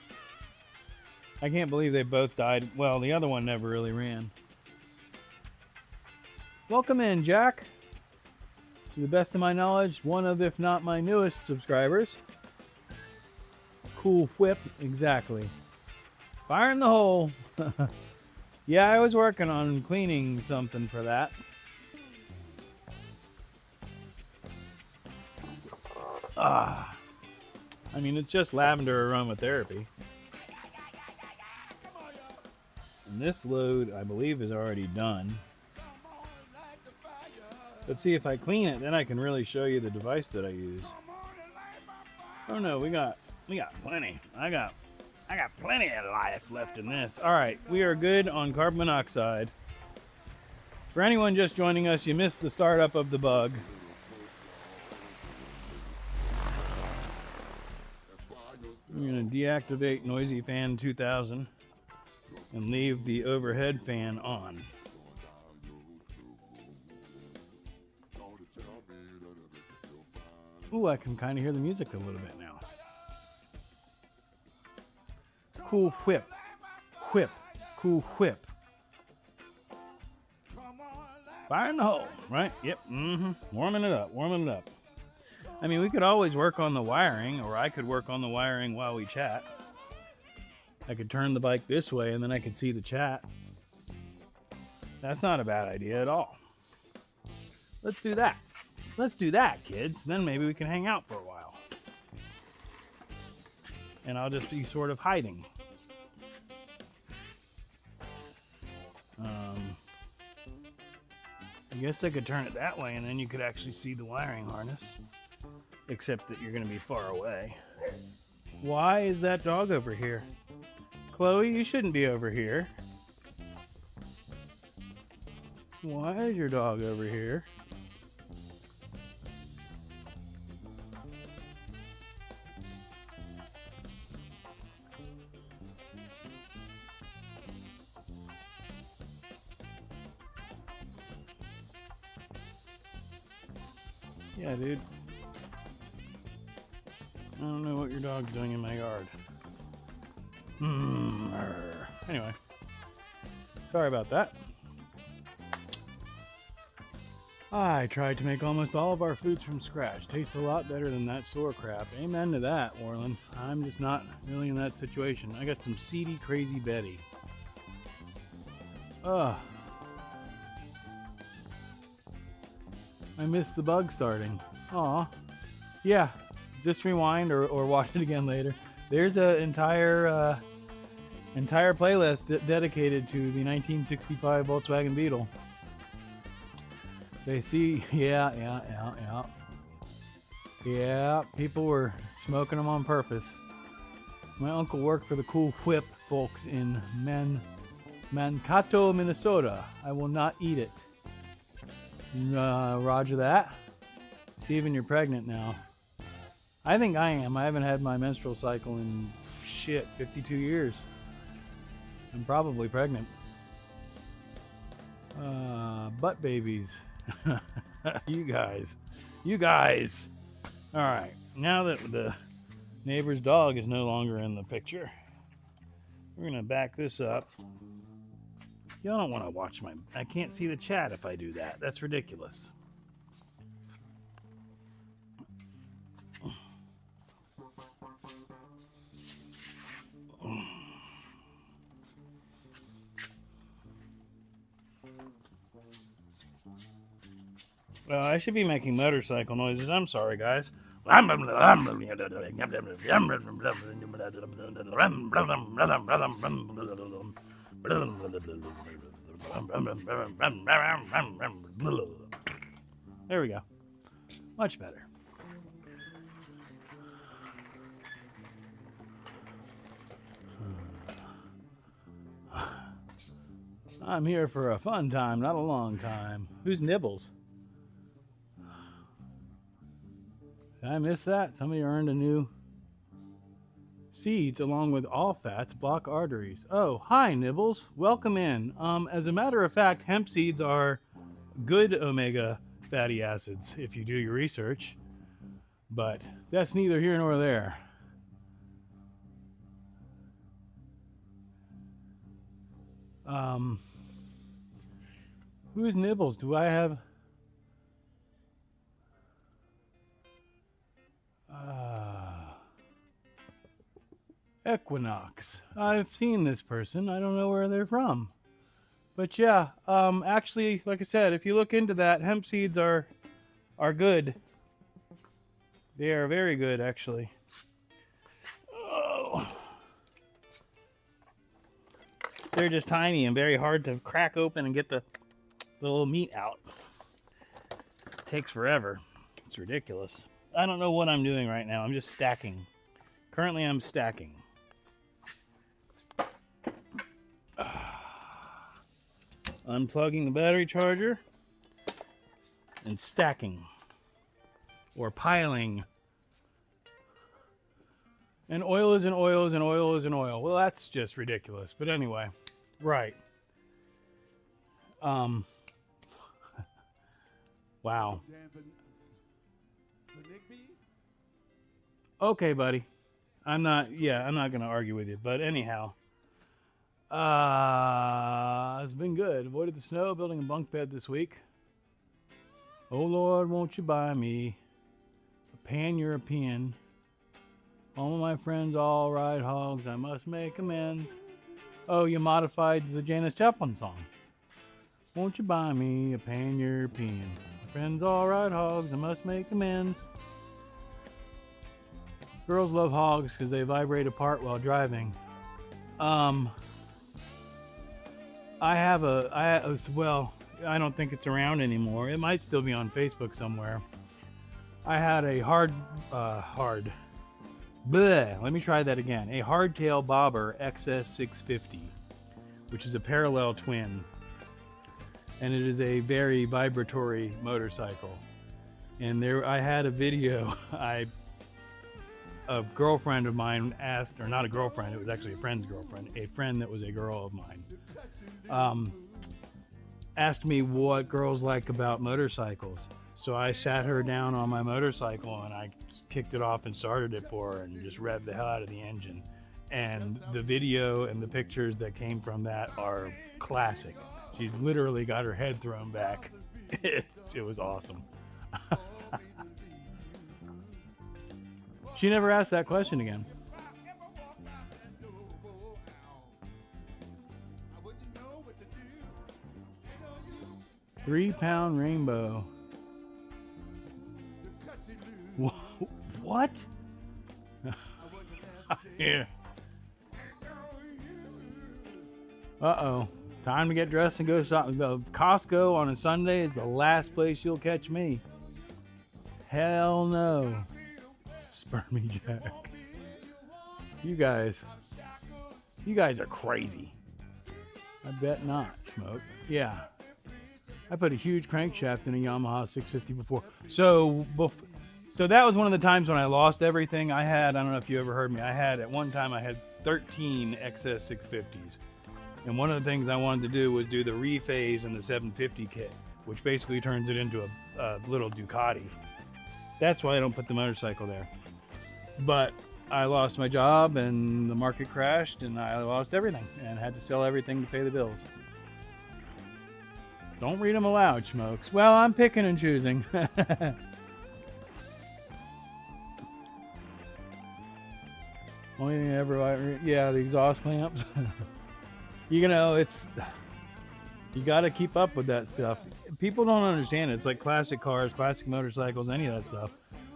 S1: I can't believe they both died. Well, the other one never really ran. Welcome in, Jack. To the best of my knowledge, one of, if not my newest subscribers. Cool whip, exactly. Fire in the hole. Yeah, I was working on cleaning something for that. I mean, it's just lavender aromatherapy. And this load, I believe, is already done. Let's see if I clean it, then I can really show you the device that I use. Oh no, we got plenty. I got plenty of life left in this. All right, we are good on carbon monoxide. For anyone just joining us, you missed the startup of the bug. I'm going to deactivate Noisy Fan 2000 and leave the overhead fan on. Ooh, I can kind of hear the music a little bit now. Cool whip. Whip. Cool whip. Fire in the hole, right? Yep. Warming it up. Warming it up. I mean, we could always work on the wiring, or I could work on the wiring while we chat. I could turn the bike this way, and then I could see the chat. That's not a bad idea at all. Let's do that. Let's do that, kids. Then maybe we can hang out for a while. And I'll just be sort of hiding. I guess I could turn it that way, and then you could actually see the wiring harness. Except that you're going to be far away. Why is that dog over here? Chloe, you shouldn't be over here. Why is your dog over here? Yeah, dude. I don't know what your dog's doing in my yard. Anyway. Sorry about that. I tried to make almost all of our foods from scratch. Tastes a lot better than that sour crap. Amen to that, Orland. I'm just not really in that situation. I got some seedy, crazy Betty. Ugh. I missed the bug starting. Aw. Yeah. Just rewind or watch it again later. There's an entire playlist dedicated to the 1965 Volkswagen Beetle. They see, yeah. Yeah, people were smoking them on purpose. My uncle worked for the Cool Whip folks in Mankato, Minnesota. I will not eat it. Roger that. Steven, you're pregnant now. I think I am. I haven't had my menstrual cycle in 52 years. I'm probably pregnant. Butt babies. You guys. All right. Now that the neighbor's dog is no longer in the picture, We're gonna back this up. Y'all don't want to watch my... I can't see the chat if I do that. That's ridiculous. Well, I should be making motorcycle noises. I'm sorry, guys. There we go. Much better. I'm here for a fun time, not a long time. Who's Nibbles? Did I miss that? Somebody earned a new seeds along with all fats block arteries. Oh, hi Nibbles. Welcome in. As a matter of fact, hemp seeds are good omega fatty acids if you do your research. But that's neither here nor there. Who is Nibbles? Do I have... Equinox. I've seen this person. I don't know where they're from. But yeah, actually, like I said, if you look into that, hemp seeds are good. They are very good, actually. Oh. They're just tiny and very hard to crack open and get the little meat out. It takes forever. It's ridiculous. I don't know what I'm doing right now. I'm just stacking. Currently, I'm stacking. Unplugging the battery charger and stacking or piling. And oil is in oils and oil is in oil. Well, that's just ridiculous. But anyway, right. Wow. Okay, buddy. I'm not going to argue with you. But anyhow. It's been good. Avoided the snow, building a bunk bed this week. Oh Lord, won't you buy me a pan-European? All of my friends all ride hogs, I must make amends. Oh, you modified the Janis Joplin song. Won't you buy me a pan-European? My friends all ride hogs, I must make amends. Girls love hogs because they vibrate apart while driving. Well, I don't think it's around anymore. It might still be on Facebook somewhere. I had a let me try that again. A hardtail bobber XS650, which is a parallel twin. And it is a very vibratory motorcycle. And there, I had a video, a girlfriend of mine asked, or not a girlfriend, it was actually a friend's girlfriend, a friend that was a girl of mine, asked me what girls like about motorcycles. So I sat her down on my motorcycle and I kicked it off and started it for her and just revved the hell out of the engine. And the video and the pictures that came from that are classic. She's literally got her head thrown back. It was awesome. She never asked that question again. 3-pound rainbow. What? Yeah. Uh-oh. Time to get dressed and go shopping. Costco on a Sunday is the last place you'll catch me. Hell no. Spermy Jack. You guys are crazy. I bet not, Schmoke. Yeah. I put a huge crankshaft in a Yamaha 650 before. So that was one of the times when I lost everything. I don't know if you ever heard me, at one time I had 13 XS 650s. And one of the things I wanted to do was do the rephase in the 750 kit, which basically turns it into a little Ducati. That's why I don't put the motorcycle there. But I lost my job and the market crashed and I lost everything and had to sell everything to pay the bills. Don't read them aloud, Schmokes. Well, I'm picking and choosing. Only thing I ever, yeah, the exhaust clamps. You know, it's, you got to keep up with that stuff. People don't understand it. It's like classic cars, classic motorcycles, any of that stuff.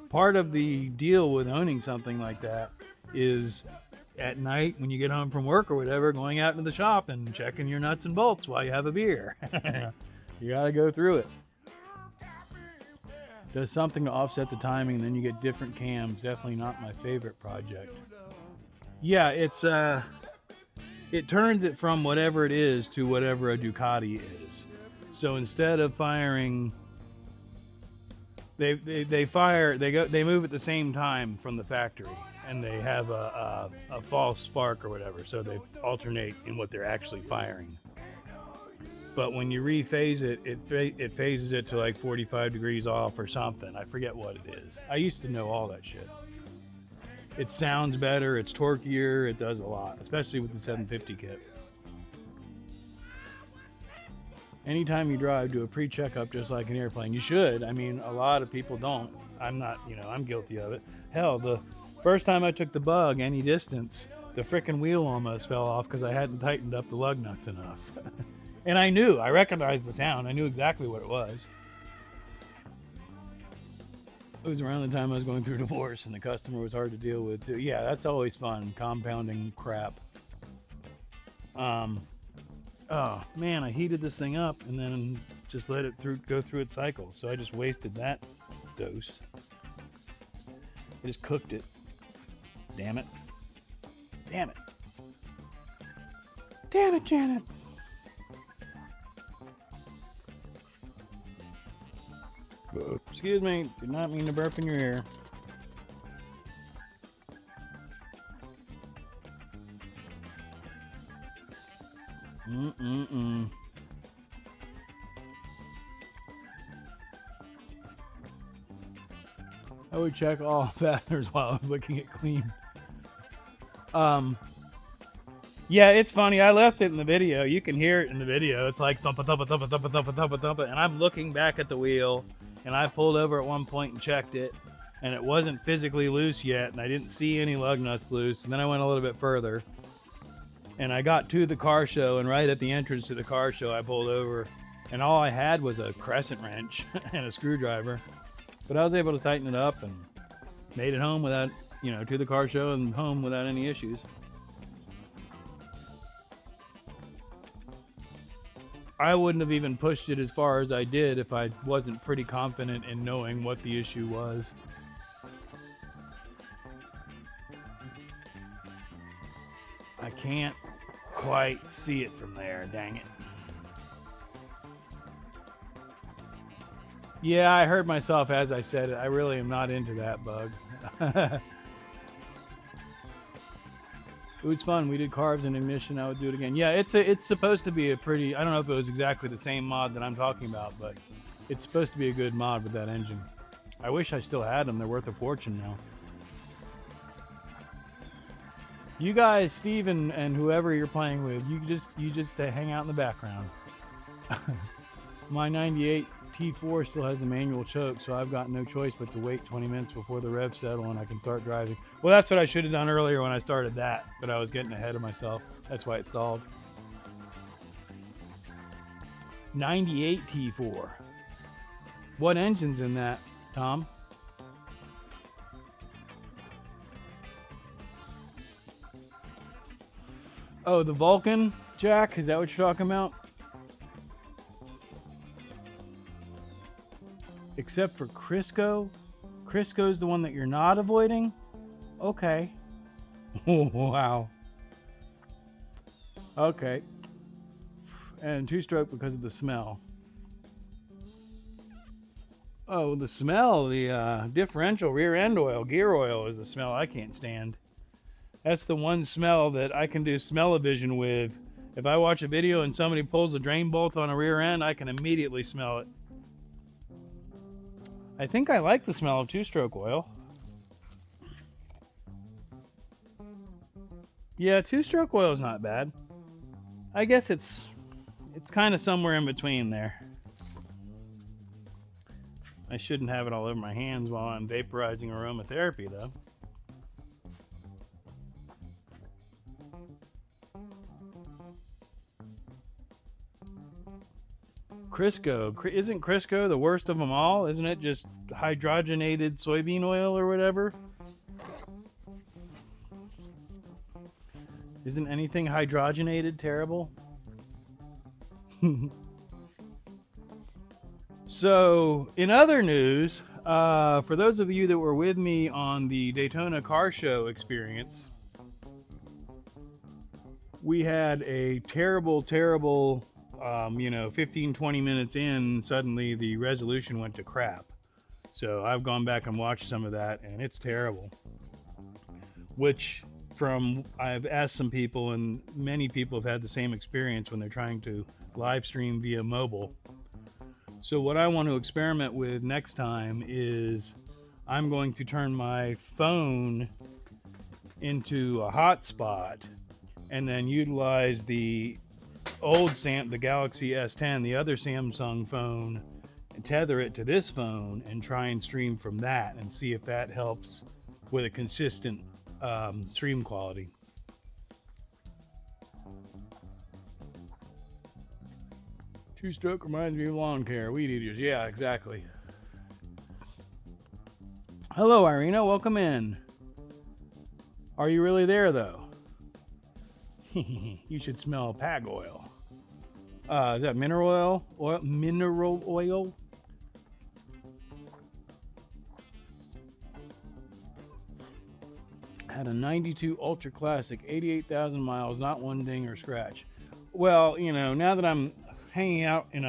S1: Part of the deal with owning something like that is at night when you get home from work or whatever, going out into the shop and checking your nuts and bolts while you have a beer. You got to go through it. Does something to offset the timing, and then you get different cams. Definitely not my favorite project. Yeah, it's it turns it from whatever it is to whatever a Ducati is. So instead of firing, they move at the same time from the factory, and they have a false spark or whatever. So they alternate in what they're actually firing. But when you rephase it, it phases it to like 45 degrees off or something. I forget what it is. I used to know all that shit. It sounds better, it's torquier, it does a lot, especially with the 750 kit. Anytime you drive, do a pre-checkup just like an airplane. You should. I mean, a lot of people don't. I'm not, you know, I'm guilty of it. Hell, the first time I took the Bug any distance, the frickin' wheel almost fell off because I hadn't tightened up the lug nuts enough. And I recognized the sound. I knew exactly what it was. It was around the time I was going through a divorce and the customer was hard to deal with too. Yeah, that's always fun, compounding crap. Oh man, I heated this thing up and then just let it go through its cycle. So I just wasted that dose. I just cooked it. Damn it. Damn it. Damn it, Janet. Excuse me, did not mean to burp in your ear. I would check all fasteners while I was looking at clean. Yeah, it's funny. I left it in the video. You can hear it in the video. It's like thumpa thumpa thumpa thumpa thumpa thumpa thumpa, and I'm looking back at the wheel. And I pulled over at one point and checked it, and it wasn't physically loose yet, and I didn't see any lug nuts loose. And then I went a little bit further, and I got to the car show, and right at the entrance to the car show, I pulled over, and all I had was a crescent wrench and a screwdriver. But I was able to tighten it up and made it home without, you know, to the car show and home without any issues. I wouldn't have even pushed it as far as I did if I wasn't pretty confident in knowing what the issue was. I can't quite see it from there, dang it. Yeah, I heard myself as I said it. I really am not into that Bug. It was fun. We did carbs and ignition. I would do it again. Yeah, it's supposed to be a pretty, I don't know if it was exactly the same mod that I'm talking about, but it's supposed to be a good mod with that engine. I wish I still had them. They're worth a fortune now. You guys, Steve and whoever you're playing with, you just hang out in the background. My 98 T4 still has the manual choke, so I've got no choice but to wait 20 minutes before the revs settle and I can start driving. Well, that's what I should have done earlier when I started that, but I was getting ahead of myself. That's why it stalled. 98 T4. What engine's in that, Tom? Oh, the Vulcan, Jack? Is that what you're talking about? Except for Crisco? Crisco's the one that you're not avoiding? Okay. Wow. Okay. And two-stroke because of the smell. Oh, the smell, the differential rear end oil, gear oil is the smell I can't stand. That's the one smell that I can do smell-o-vision with. If I watch a video and somebody pulls a drain bolt on a rear end, I can immediately smell it. I think I like the smell of two-stroke oil. Yeah, two-stroke oil is not bad. I guess it's kind of somewhere in between there. I shouldn't have it all over my hands while I'm vaporizing aromatherapy, though. Crisco. Isn't Crisco the worst of them all? Isn't it just hydrogenated soybean oil or whatever? Isn't anything hydrogenated terrible? So, in other news, for those of you that were with me on the Daytona car show experience, we had a terrible 15, 20 minutes in, suddenly the resolution went to crap. So I've gone back and watched some of that, and it's terrible. Which, I've asked some people, and many people have had the same experience when they're trying to live stream via mobile. So what I want to experiment with next time is I'm going to turn my phone into a hotspot and then utilize the the Galaxy S10, the other Samsung phone, and tether it to this phone and try and stream from that and see if that helps with a consistent stream quality. Two-stroke reminds me of lawn care, weed eaters. Yeah, exactly. Hello, Irina. Welcome in. Are you really there, though? You should smell pag oil. Is that mineral oil? Mineral oil? Had a 92 Ultra Classic, 88,000 miles, not one ding or scratch. Well, now that I'm hanging out in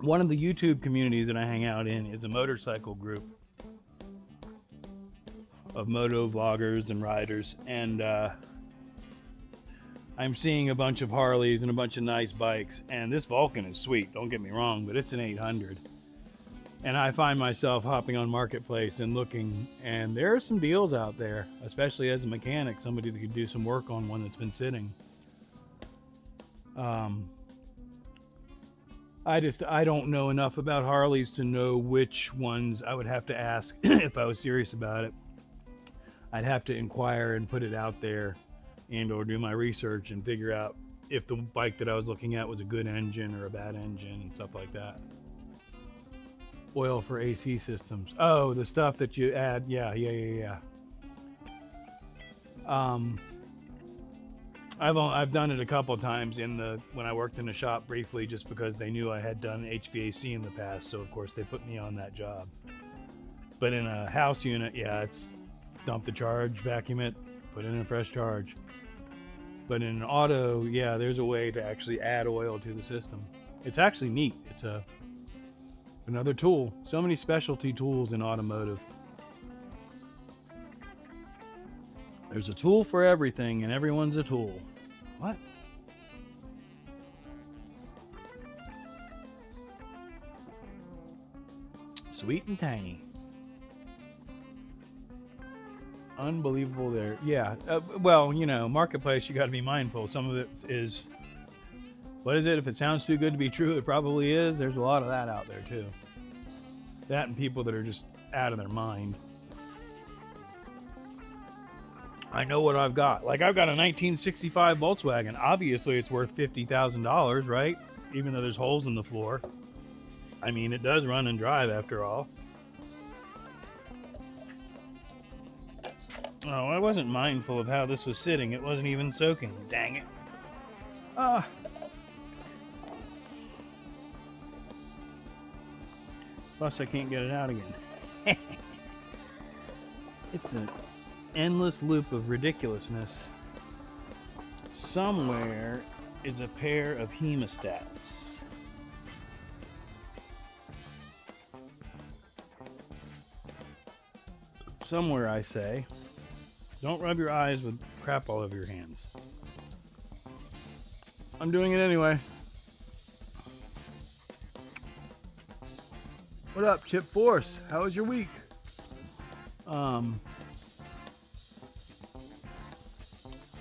S1: one of the YouTube communities that I hang out in is a motorcycle group of moto vloggers and riders, and I'm seeing a bunch of Harleys and a bunch of nice bikes, and this Vulcan is sweet, don't get me wrong, but it's an 800. And I find myself hopping on Marketplace and looking, and there are some deals out there, especially as a mechanic, somebody that could do some work on one that's been sitting. I don't know enough about Harleys to know which ones I would have to ask if I was serious about it. I'd have to inquire and put it out there and or do my research and figure out if the bike that I was looking at was a good engine or a bad engine and stuff like that. Oil for AC systems. Oh, the stuff that you add. Yeah. I've done it a couple times when I worked in a shop briefly, just because they knew I had done HVAC in the past, so of course they put me on that job. But in a house unit, yeah, it's dump the charge, vacuum it, put in a fresh charge. But in an auto, yeah, there's a way to actually add oil to the system. It's actually neat. It's another tool. So many specialty tools in automotive. There's a tool for everything, and everyone's a tool. What? Sweet and tangy. Unbelievable there. Yeah. Well, Marketplace, you got to be mindful. Some of it is, what is it? If it sounds too good to be true, it probably is. There's a lot of that out there, too. That and people that are just out of their mind. I know what I've got. Like, I've got a 1965 Volkswagen. Obviously, it's worth $50,000, right? Even though there's holes in the floor. I mean, it does run and drive after all. Oh, I wasn't mindful of how this was sitting. It wasn't even soaking. Dang it. Plus, I can't get it out again. It's an endless loop of ridiculousness. Somewhere is a pair of hemostats. Somewhere, I say. Don't rub your eyes with crap all over your hands. I'm doing it anyway. What up, Chip Force? How was your week?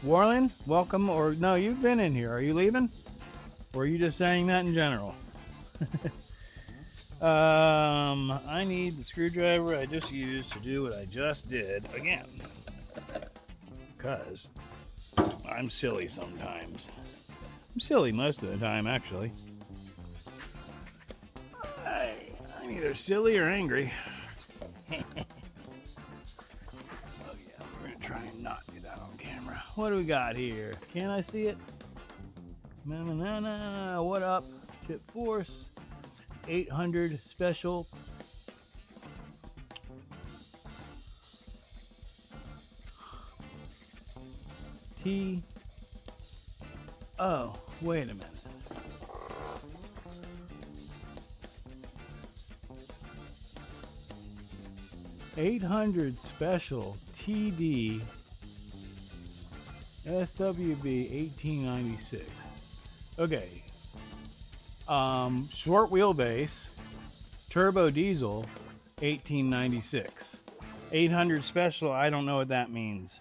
S1: Warland, welcome. Or no, you've been in here. Are you leaving? Or are you just saying that in general? I need the screwdriver I just used to do what I just did again. Because I'm silly sometimes. I'm silly most of the time, actually. I'm either silly or angry. Oh yeah, we're gonna try and not do that on camera. What do we got here? Can I see it? What up? Chip Force 800 special. T. Oh, wait a minute. $800 special TD SWB 1896. Okay. Short wheelbase, turbo diesel, 1896. 800 special, I don't know what that means.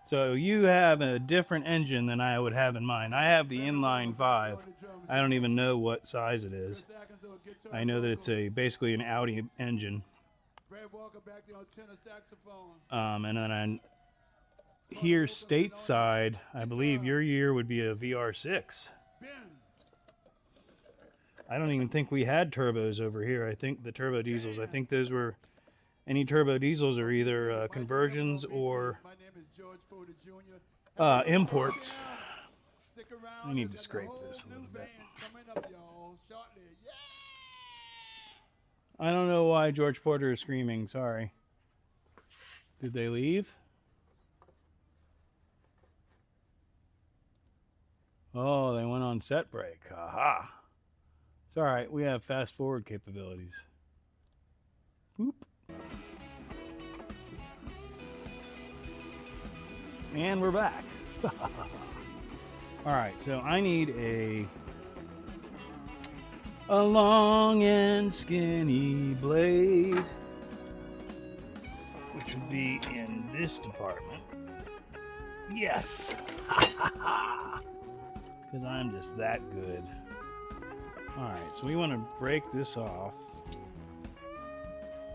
S1: So you have a different engine than I would have in mine. I have the inline 5. I don't even know what size it is. I know that it's basically an Audi engine. And then here stateside, I believe your year would be a VR6. I don't even think we had turbos over here. I think the turbo diesels, I think those were, any turbo diesels are either conversions or imports. I need to scrape this a little bit. I don't know why George Porter is screaming, sorry. Did they leave? Oh, they went on set break. Aha. It's all right. We have fast forward capabilities. Boop. And we're back. All right, so I need a long and skinny blade, which would be in this department. Yes. Because I'm just that good. Alright, so we want to break this off.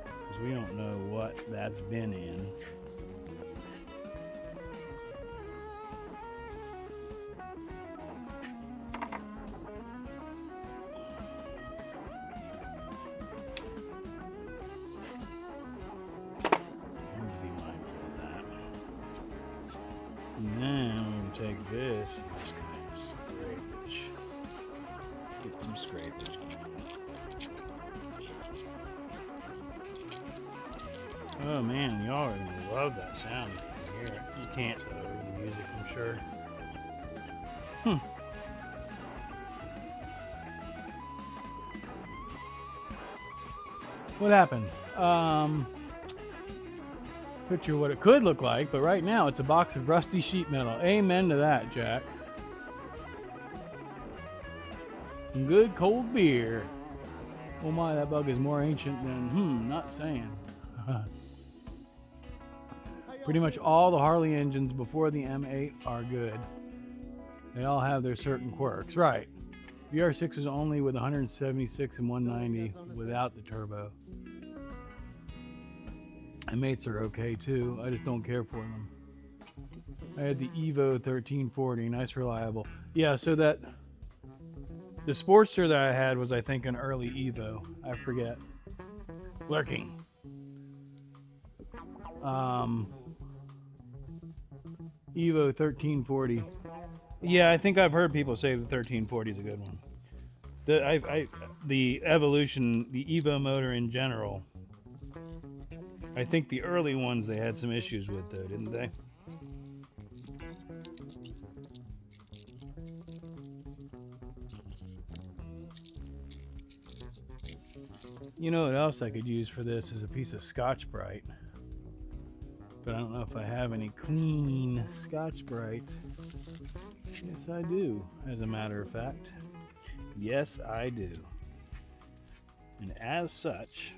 S1: Because we don't know what that's been in. And then we're going to take this and just kind of scrapage. Get some scrapage going. Oh man, y'all are going to love that sound if you hear it. You can't though in the music, I'm sure. What happened? Picture what it could look like, but right now it's a box of rusty sheet metal. Amen to that, Jack. Some good cold beer. Oh my, that bug is more ancient than, not saying. Pretty much all the Harley engines before the M8 are good. They all have their certain quirks. Right. VR6 is only with 176 and 190 without the turbo. M8s are okay too. I just don't care for them. I had the Evo 1340, nice reliable. Yeah, so that the Sportster that I had was, I think, an early Evo. I forget. Lurking. Evo 1340. Yeah, I think I've heard people say the 1340 is a good one. The Evolution, the Evo motor in general. I think the early ones they had some issues with though, didn't they? You know what else I could use for this is a piece of Scotch-Brite. But I don't know if I have any clean Scotch-Brite. Yes, I do, as a matter of fact. Yes, I do. And as such,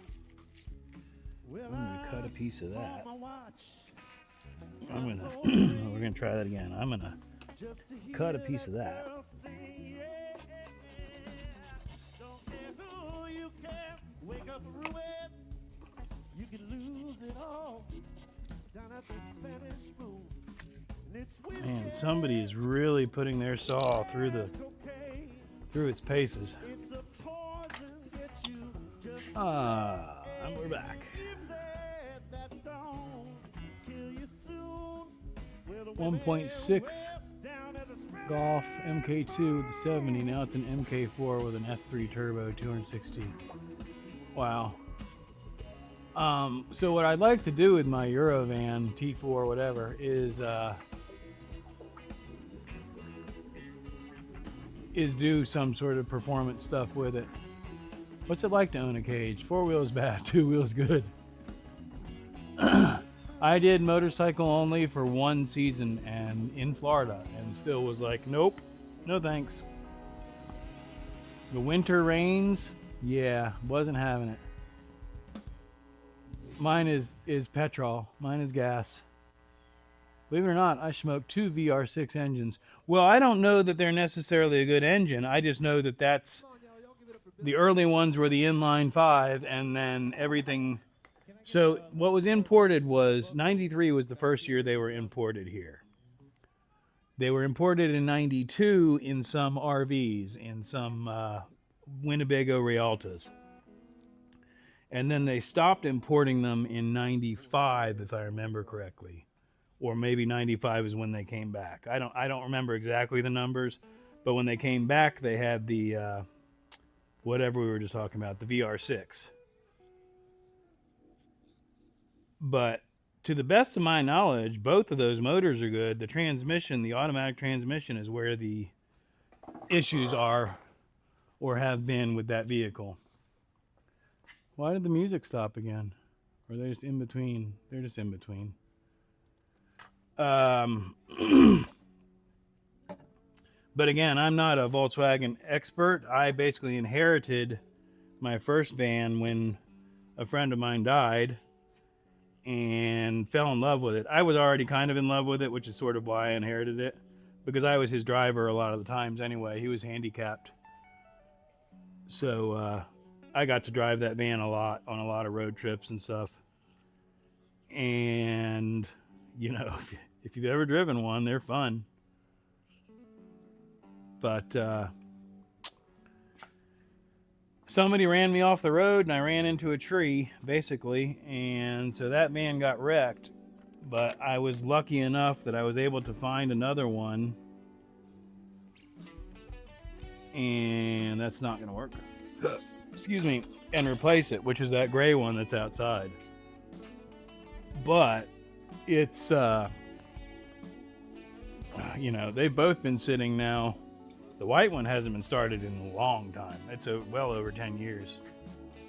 S1: I'm going to cut a piece of that. We're gonna try that again. I'm gonna cut a piece of that. Man, somebody is really putting their saw through its paces. And we're back. 1.6 Golf MK2 with the 70. Now it's an MK4 with an S3 turbo, 260. Wow. So what I'd like to do with my Eurovan T4 whatever is do some sort of performance stuff with it. What's it like to own a cage? 4 wheels bad, 2 wheels good. I did motorcycle only for 1 season and in Florida and still was like, nope, no thanks. The winter rains, yeah, wasn't having it. Mine is petrol, mine is gas. Believe it or not, I smoked 2 VR6 engines. Well, I don't know that they're necessarily a good engine. I just know that that's the early ones were the inline 5 and then everything. So what was imported was 93 was the first year they were imported here. They were imported in 92 in some RVs, in some Winnebago Rialtas. And then they stopped importing them in 95, if I remember correctly. Or maybe 95 is when they came back. I don't remember exactly the numbers, but when they came back, they had the whatever we were just talking about, the VR6. But to the best of my knowledge, both of those motors are good. The transmission, the automatic transmission, is where the issues are or have been with that vehicle. Why did the music stop again? Or they're just in between? They're just in between. But again, I'm not a Volkswagen expert. I basically inherited my first van when a friend of mine died and fell in love with it. I was already kind of in love with it, which is sort of why I inherited it, because I was his driver a lot of the times anyway. He was handicapped. So I got to drive that van a lot on a lot of road trips and stuff. And, you know, if you've ever driven one, they're fun. But somebody ran me off the road and I ran into a tree, basically. And so that van got wrecked. But I was lucky enough that I was able to find another one. And that's not going to work. Excuse me. And replace it, which is that gray one that's outside. But it's, you know, they've both been sitting now. The white one hasn't been started in a long time. It's well over 10 years.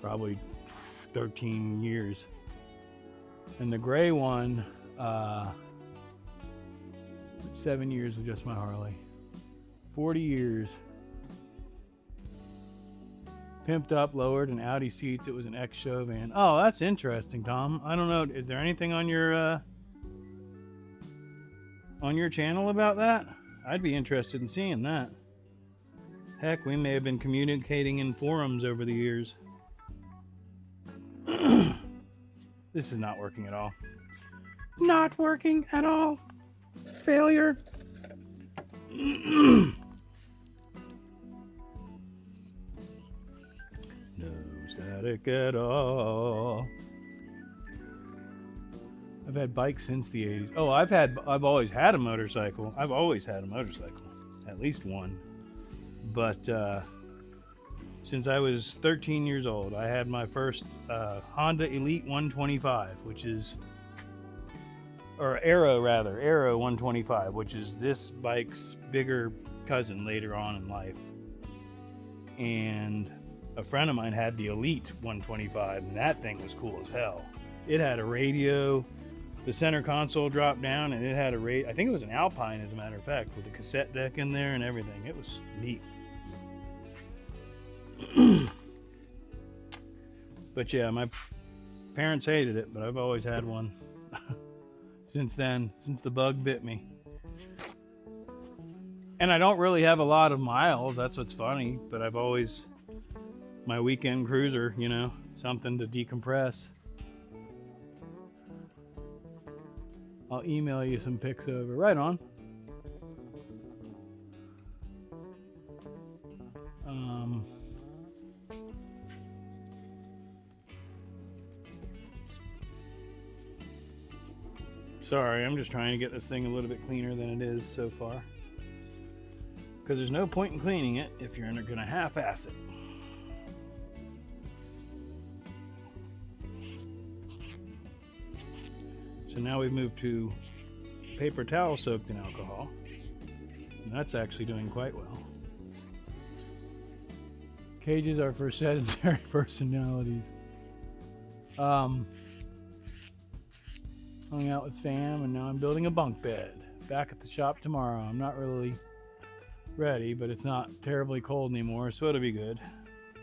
S1: Probably 13 years. And the gray one, 7 years with just my Harley. 40 years. Pimped up, lowered, and Audi seats. It was an ex-show van. Oh, that's interesting, Tom. I don't know. Is there anything on your channel about that? I'd be interested in seeing that. Heck, we may have been communicating in forums over the years. This is not working at all. Not working at all. Failure. No static at all. I've had bikes since the 80s. Oh, I've always had a motorcycle. I've always had a motorcycle. At least one. But since I was 13 years old, I had my first Honda Elite 125, which is, or Aero 125, which is this bike's bigger cousin later on in life. And a friend of mine had the Elite 125, and that thing was cool as hell. It had a radio, the center console dropped down, and it had a I think it was an Alpine, as a matter of fact, with a cassette deck in there and everything. It was neat. But yeah, my parents hated it, but I've always had one. since then, since the bug bit me. And I don't really have a lot of miles, that's what's funny, but I've always, my weekend cruiser, you know, something to decompress. I'll email you some pics over. Right on. Sorry, I'm just trying to get this thing a little bit cleaner than it is so far. Because there's no point in cleaning it if you're going to half-ass it. So now we've moved to paper towel soaked in alcohol. And that's actually doing quite well. Cages are for sedentary personalities. Hung out with fam, and now I'm building a bunk bed. Back at the shop tomorrow. I'm not really ready, but it's not terribly cold anymore, so it'll be good.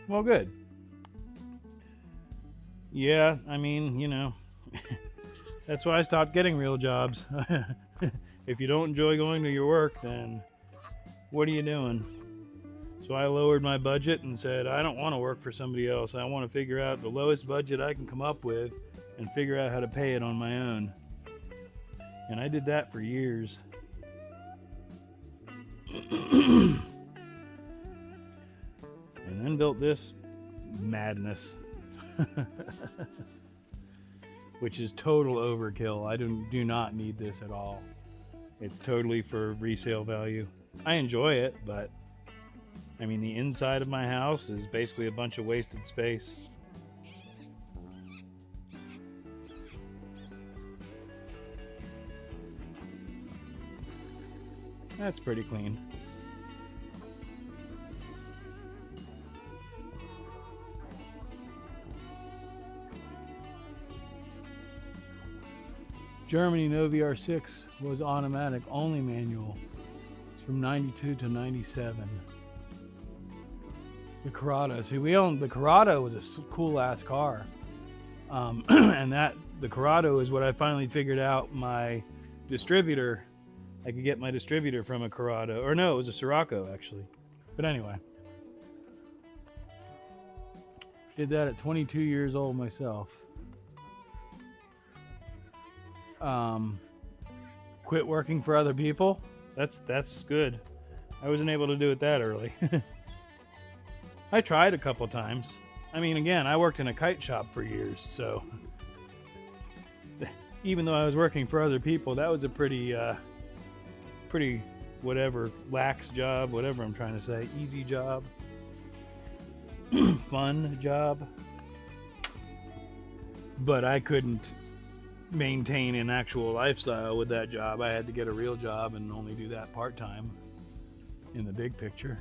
S1: Well, good. Yeah, I mean, you know, that's why I stopped getting real jobs. If you don't enjoy going to your work, then what are you doing? So I lowered my budget and said, I don't want to work for somebody else. I want to figure out the lowest budget I can come up with and figure out how to pay it on my own. And I did that for years. And then built this madness. Which is total overkill. I do not need this at all. It's totally for resale value. I enjoy it, but I mean, the inside of my house is basically a bunch of wasted space. That's pretty clean. Germany, no VR6 was automatic, only manual. It's from 92 to 97. The Corrado. See, we owned the Corrado. Was a cool ass car, and the Corrado is what I finally figured out. My distributor, I could get my distributor from a Corrado, or no, it was a Sirocco actually. But anyway, did that at 22 years old myself. Quit working for other people. That's good. I wasn't able to do it that early. I tried a couple times. I mean, again, I worked in a kite shop for years, so even though I was working for other people, that was a pretty whatever, lax job, whatever I'm trying to say, easy job, fun job. But I couldn't maintain an actual lifestyle with that job. I had to get a real job and only do that part-time in the big picture.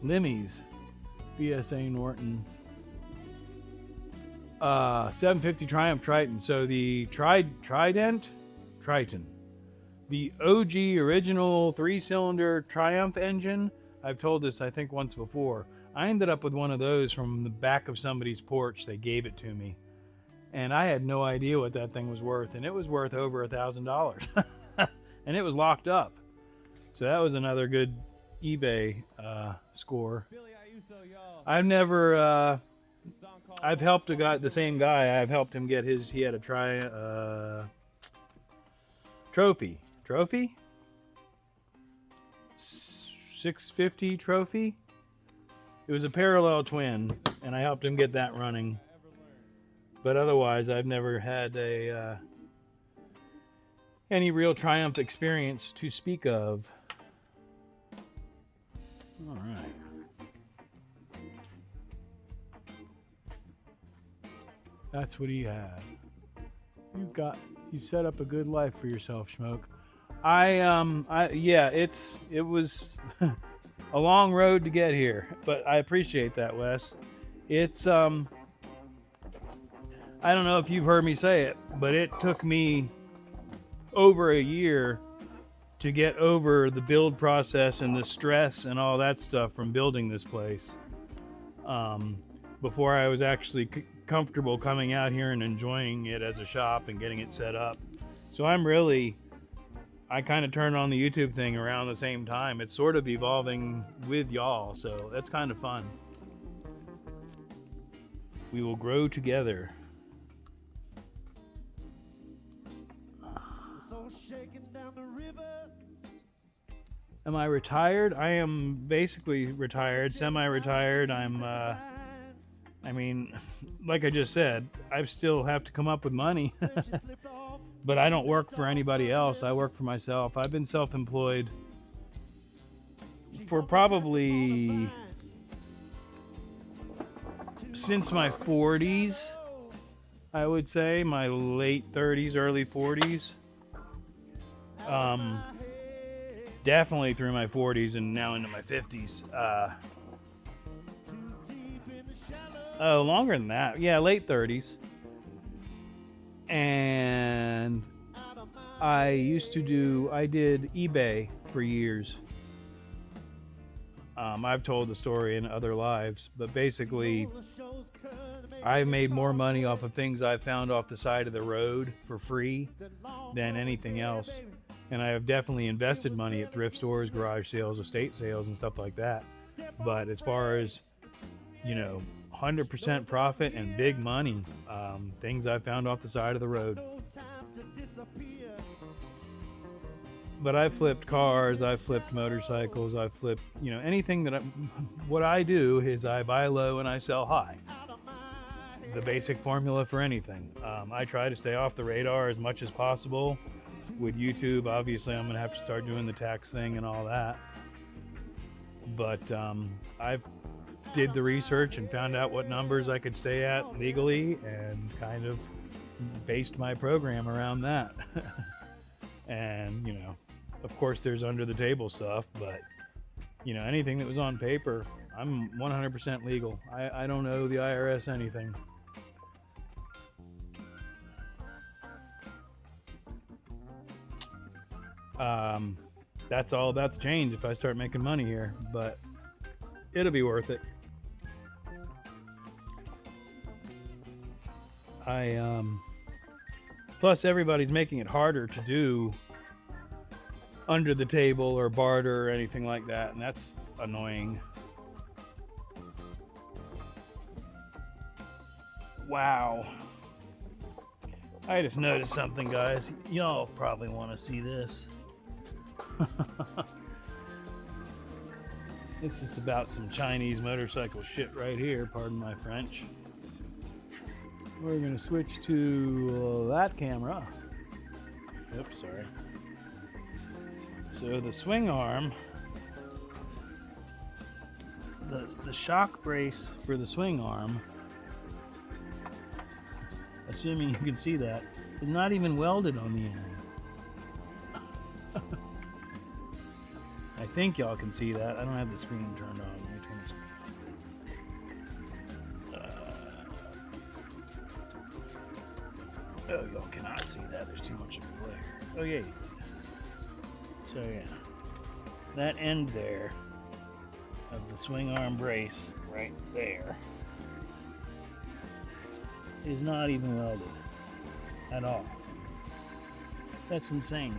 S1: Limmy's BSA Norton 750 Triumph Triton. So the Triton, the OG original 3-cylinder Triumph engine. I've told this I think once before. I ended up with one of those from the back of somebody's porch. They gave it to me, and I had no idea what that thing was worth, and it was worth over $1,000. And it was locked up. So that was another good eBay score. I've never I've helped a guy, the same guy, I've helped him get his, he had a trophy 650 trophy. It was a parallel twin, and I helped him get that running. But otherwise, I've never had any real Triumph experience to speak of. All right. That's what he had. You set up a good life for yourself, Schmoke. Yeah, it was a long road to get here, but I appreciate that, Wes. It's I don't know if you've heard me say it, but it took me over a year to get over the build process and the stress and all that stuff from building this place, before I was actually comfortable coming out here and enjoying it as a shop and getting it set up. So I kind of turned on the YouTube thing around the same time. It's sort of evolving with y'all, so that's kind of fun. We will grow together. Am I retired? I am basically retired, semi-retired. I mean, like I just said, I still have to come up with money. But I don't work for anybody else. I work for myself. I've been self-employed for probably since my 40s, I would say, my late 30s, early 40s. Definitely through my 40s and now into my 50s. Oh, longer than that. Yeah, late 30s. And I did eBay for years. I've told the story in other lives, but basically I made more money off of things I found off the side of the road for free than anything else. And I have definitely invested money at thrift stores, garage sales, estate sales, and stuff like that. But as far as, 100% profit and big money, things I found off the side of the road. But I flipped cars, I flipped motorcycles, I flipped, anything what I do is I buy low and I sell high. The basic formula for anything. I try to stay off the radar as much as possible. With YouTube, obviously, I'm going to have to start doing the tax thing and all that. But I did the research and found out what numbers I could stay at legally and kind of based my program around that. And, of course, there's under the table stuff, but, anything that was on paper, I'm 100% legal. I don't owe the IRS anything. That's all about to change if I start making money here, but it'll be worth it. Plus everybody's making it harder to do under the table or barter or anything like that, and that's annoying. Wow. I just noticed something, guys. Y'all probably want to see this. This is about some Chinese motorcycle shit right here, pardon my French. We're going to switch to that camera. Oops, sorry. So the swing arm, the shock brace for the swing arm, assuming you can see that, is not even welded on the end. I think y'all can see that. I don't have the screen turned on. Let me turn the screen on. Oh, y'all cannot see that. There's too much of a glare. Oh, yeah. So, yeah. That end there of the swing arm brace right there is not even welded at all. That's insane.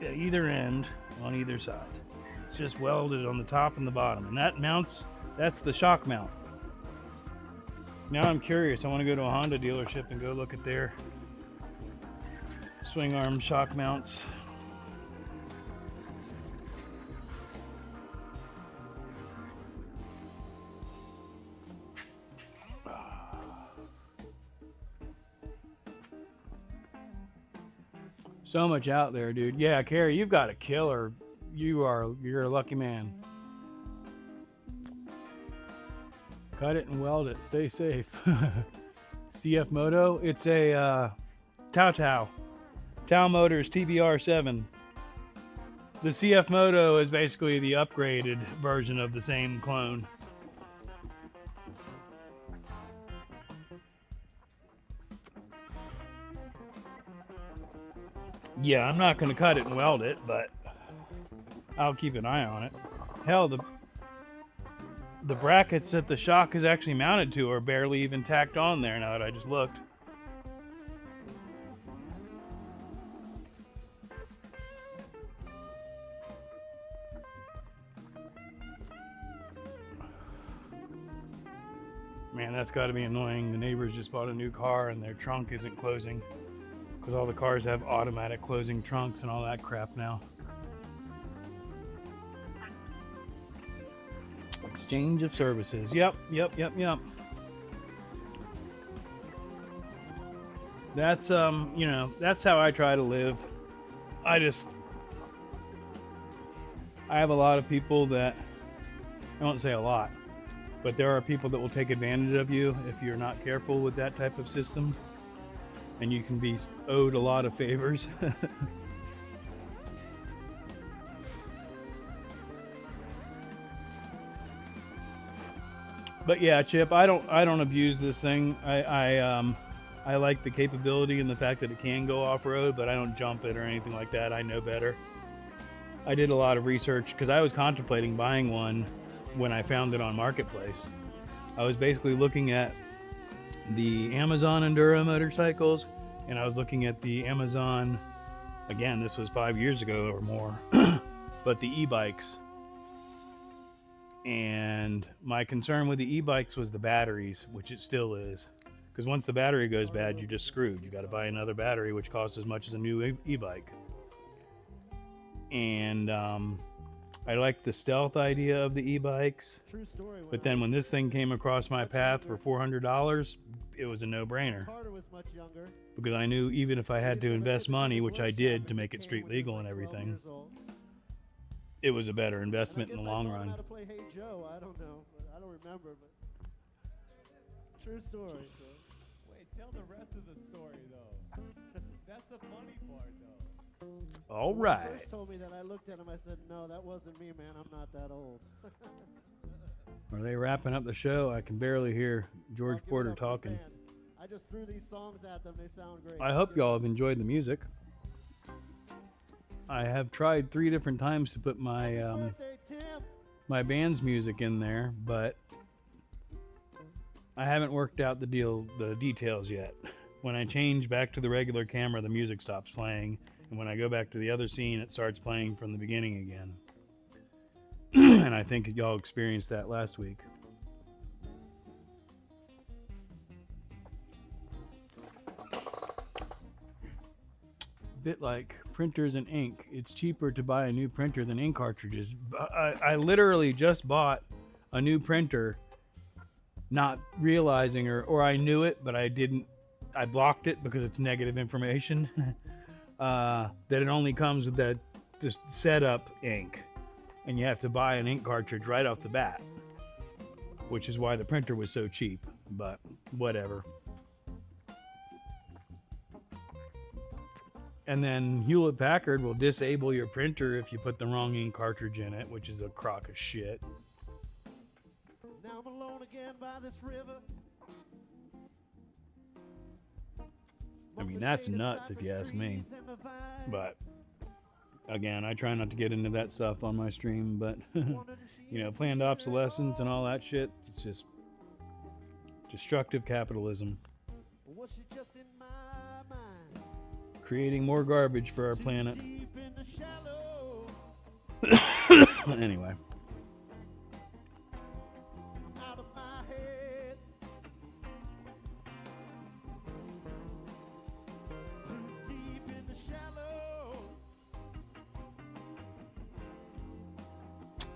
S1: At either end, on either side. It's just welded on the top and the bottom. And that mounts, that's the shock mount. Now I'm curious. I want to go to a Honda dealership and go look at their swing arm shock mounts. So much out there, dude. Yeah, Carrie, you've got a killer. You're a lucky man. Cut it and weld it. Stay safe. CF Moto. It's a Tao Motors TBR7. The CF Moto is basically the upgraded version of the same clone. Yeah, I'm not going to cut it and weld it, but I'll keep an eye on it. Hell, The brackets that the shock is actually mounted to are barely even tacked on there now that I just looked. Man, that's got to be annoying. The neighbors just bought a new car and their trunk isn't closing because all the cars have automatic closing trunks and all that crap now. Exchange of services. Yep. That's that's how I try to live. I have a lot of people that, I won't say a lot, but there are people that will take advantage of you if you're not careful with that type of system, and you can be owed a lot of favors. But yeah, Chip, I don't abuse this thing. I like the capability and the fact that it can go off-road, but I don't jump it or anything like that. I know better. I did a lot of research because I was contemplating buying one when I found it on Marketplace. I was basically looking at the Amazon Enduro motorcycles, and I was looking at the Amazon, again, this was 5 years ago or more, but the e-bikes. And my concern with the e-bikes was the batteries, which it still is. Because once the battery goes bad, you're just screwed. You got to buy another battery, which costs as much as a new e-bike. And I liked the stealth idea of the e-bikes. But then when this thing came across my path for $400, it was a no-brainer. Because I knew even if I had to invest money, which I did to make it street legal and everything, it was a better investment in the long run.
S2: How to play Hey Joe, I don't know. I don't remember, but true story. So.
S3: Wait, tell the rest of the story though. That's the funny part though.
S1: All
S2: When
S1: right.
S2: he first told me that, I looked at him, I said, no, that wasn't me, man. I'm not that old.
S1: Are they wrapping up the show? I can barely hear George
S2: I'll give it
S1: Porter
S2: up for the
S1: talking.
S2: band. I just threw these songs at them. They sound great.
S1: I hope y'all have enjoyed the music. I have tried 3 different times to put my
S2: Happy birthday, Tim.
S1: my band's music in there, but I haven't worked out the details yet. When I change back to the regular camera, the music stops playing, and when I go back to the other scene, it starts playing from the beginning again. And I think y'all experienced that last week. Bit like printers and ink. It's cheaper to buy a new printer than ink cartridges. I literally just bought a new printer, not realizing, or I knew it, but I didn't. I blocked it because it's negative information. That it only comes with that just setup ink, and you have to buy an ink cartridge right off the bat, which is why the printer was so cheap. But whatever. And then Hewlett Packard will disable your printer if you put the wrong ink cartridge in it, which is a crock of shit.
S2: Now I'm alone again by this river.
S1: I mean, that's nuts if you ask me. But again, I try not to get into that stuff on my stream, but you know, planned obsolescence and all that shit, it's just destructive capitalism.
S2: Was she just in my mind?
S1: Creating more garbage for our planet.
S2: Deep in the shallow,
S1: Anyway.
S2: out of my head. Too deep in the shallow.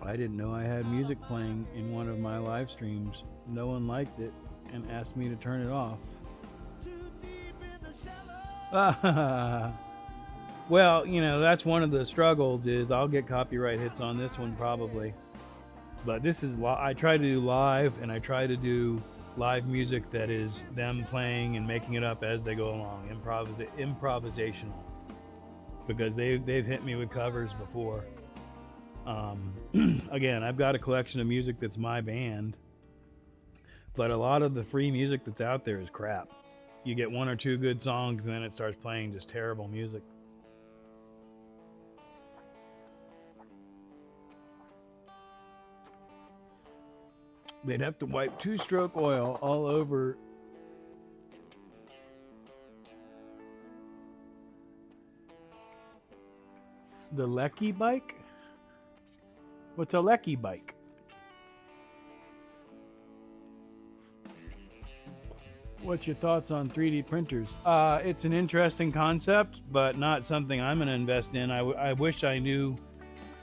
S1: I didn't know I had music playing in one of my live streams. No one liked it and asked me to turn it off.
S2: Too deep in the shallow.
S1: Well, you know, that's one of the struggles is I'll get copyright hits on this one probably. But this is, I try to do live, and I try to do live music that is them playing and making it up as they go along, improvisational. Because they've hit me with covers before. Again, I've got a collection of music that's my band, but a lot of the free music that's out there is crap. You get 1 or 2 good songs, and then it starts playing just terrible music. They'd have to wipe two-stroke oil all over the Lecky bike. What's a Lecky bike? What's your thoughts on 3D printers? It's an interesting concept, but not something I'm going to invest in. I wish I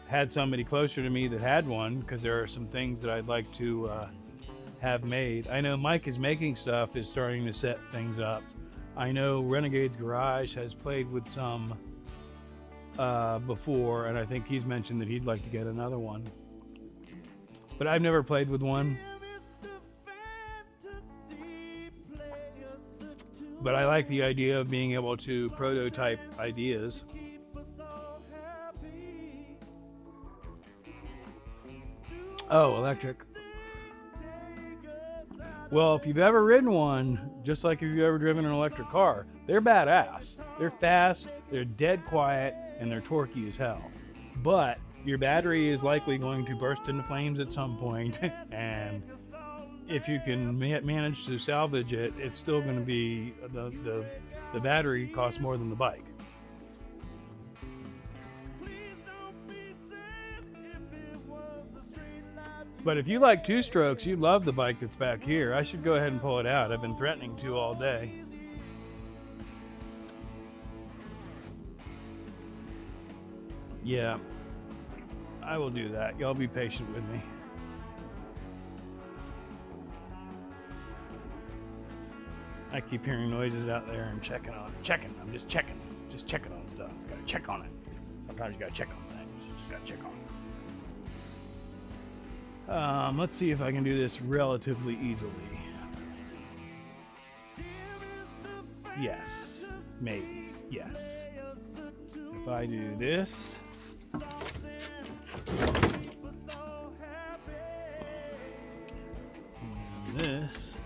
S1: had somebody closer to me that had one, because there are some things that I'd like to have made. I know Mike is making stuff, is starting to set things up. I know Renegade's Garage has played with some before, and I think he's mentioned that he'd like to get another one. But I've never played with one. But I like the idea of being able to prototype ideas. Oh, electric. Well, if you've ever ridden one, just like if you've ever driven an electric car, they're badass. They're fast, they're dead quiet, and they're torquey as hell. But your battery is likely going to burst into flames at some point, and if you can manage to salvage it, it's still going to be the battery costs more than the bike. But if you like two strokes, you love the bike that's back here. I should go ahead and pull it out. I've been threatening to all day. Yeah, I will do that. Y'all be patient with me. I keep hearing noises out there and I'm just checking on stuff. Gotta check on it. Sometimes you gotta check on things. You just gotta check on it. Let's see if I can do this relatively easily. Yes, maybe, yes. If I do this. And this.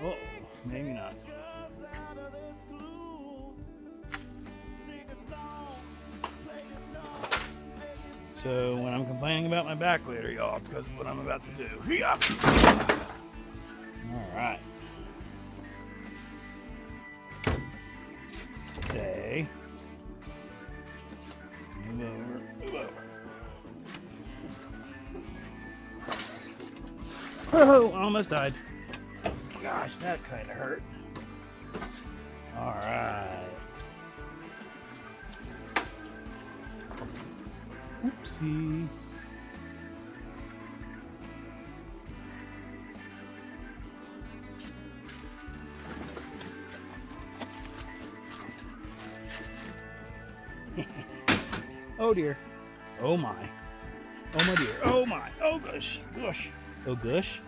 S1: Oh, maybe not. So when I'm complaining about my back later, y'all, it's because of what I'm about to do. Yeah. All right. Stay. Move over. Move over. Oh, almost died. Gosh, that kind of hurt. All right. Oopsie. Oh dear. Oh my. Oh my dear. Oh my. Oh gosh. Gosh. Oh gosh.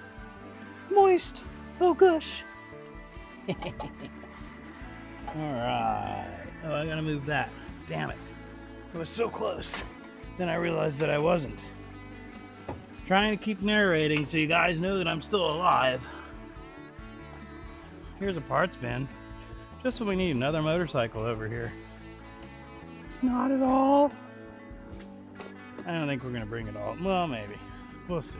S1: Moist. Oh gosh. Alright. Oh, I gotta move that. Damn it. It was so close. Then I realized that I wasn't. Trying to keep narrating so you guys know that I'm still alive. Here's a parts bin. Just when we need another motorcycle over here. Not at all. I don't think we're gonna bring it all. Well, maybe. We'll see.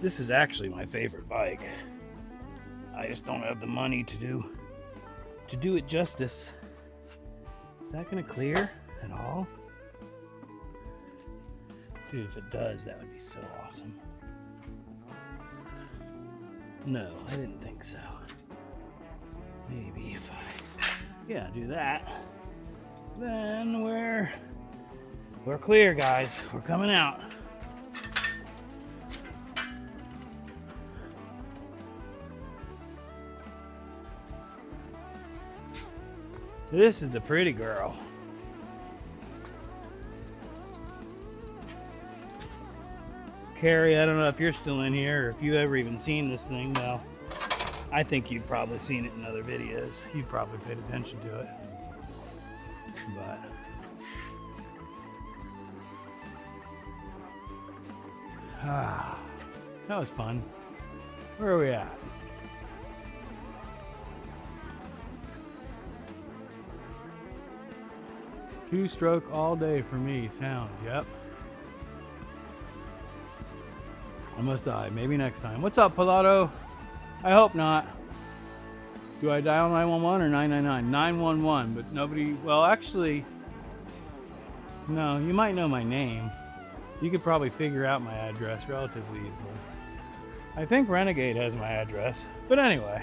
S1: This is actually my favorite bike. I just don't have the money to do it justice. Is that gonna clear at all? Dude, if it does, that would be so awesome. No, I didn't think so. Maybe if I do that, then we're clear, guys. We're coming out. This is the pretty girl. Carrie, I don't know if you're still in here or if you've ever even seen this thing. Well, I think you've probably seen it in other videos. You've probably paid attention to it. But that was fun. Where are we at? Two-stroke all day for me. Sounds. Yep. I must die. Maybe next time. What's up, Pilato? I hope not. Do I dial 911 or 999? 911, but nobody... Well, actually... No, you might know my name. You could probably figure out my address relatively easily. I think Renegade has my address. But anyway,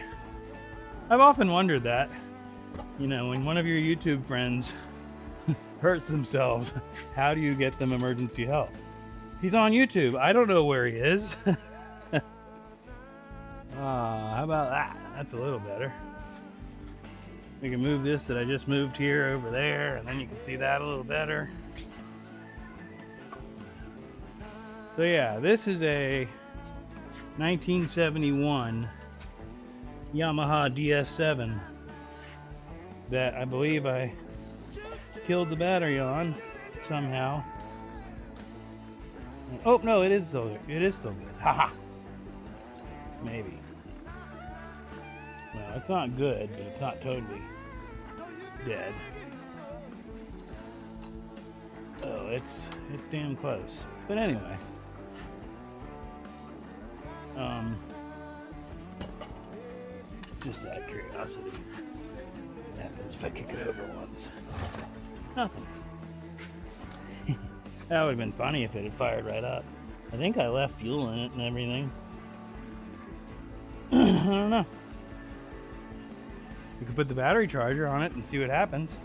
S1: I've often wondered that. You know, when one of your YouTube friends hurts themselves, how do you get them emergency help? He's on YouTube. I don't know where he is. How about that? That's a little better. We can move this that I just moved here over there, and then you can see that a little better. So yeah, this is a 1971 Yamaha DS7 that I believe I killed the battery on somehow. Oh no, it is still good. Haha. Maybe. Well, it's not good, but it's not totally dead. Oh, it's damn close. But anyway. Just out of curiosity. What happens if I kick it over once? Nothing. That would have been funny if it had fired right up. I think I left fuel in it and everything. I don't know. We could put the battery charger on it and see what happens.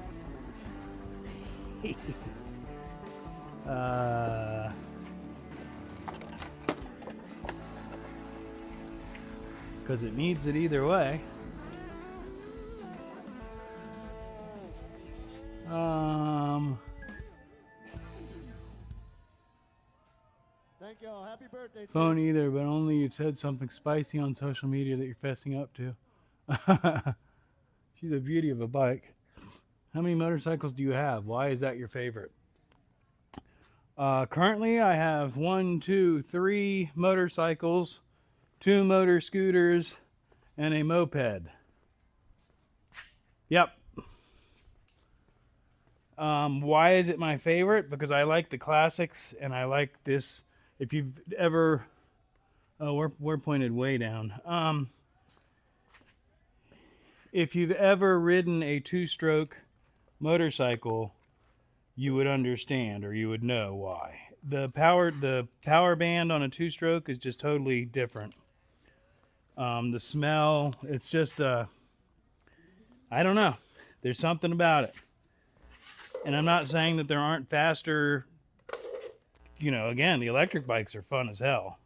S1: Because it needs it either way.
S2: Thank y'all. Happy birthday.
S1: Phone either, but only you've said something spicy on social media that you're fessing up to. She's a beauty of a bike. How many motorcycles do you have? Why is that your favorite? Currently, I have 3 motorcycles, 2 motor scooters, and a moped. Yep. Why is it my favorite? Because I like the classics, and I like this. If you've ever... Oh, we're pointed way down. If you've ever ridden a 2-stroke motorcycle, you would understand, or you would know why. The power band on a 2-stroke is just totally different. The smell, it's just I don't know. There's something about it. And I'm not saying that there aren't faster, you know, again, the electric bikes are fun as hell.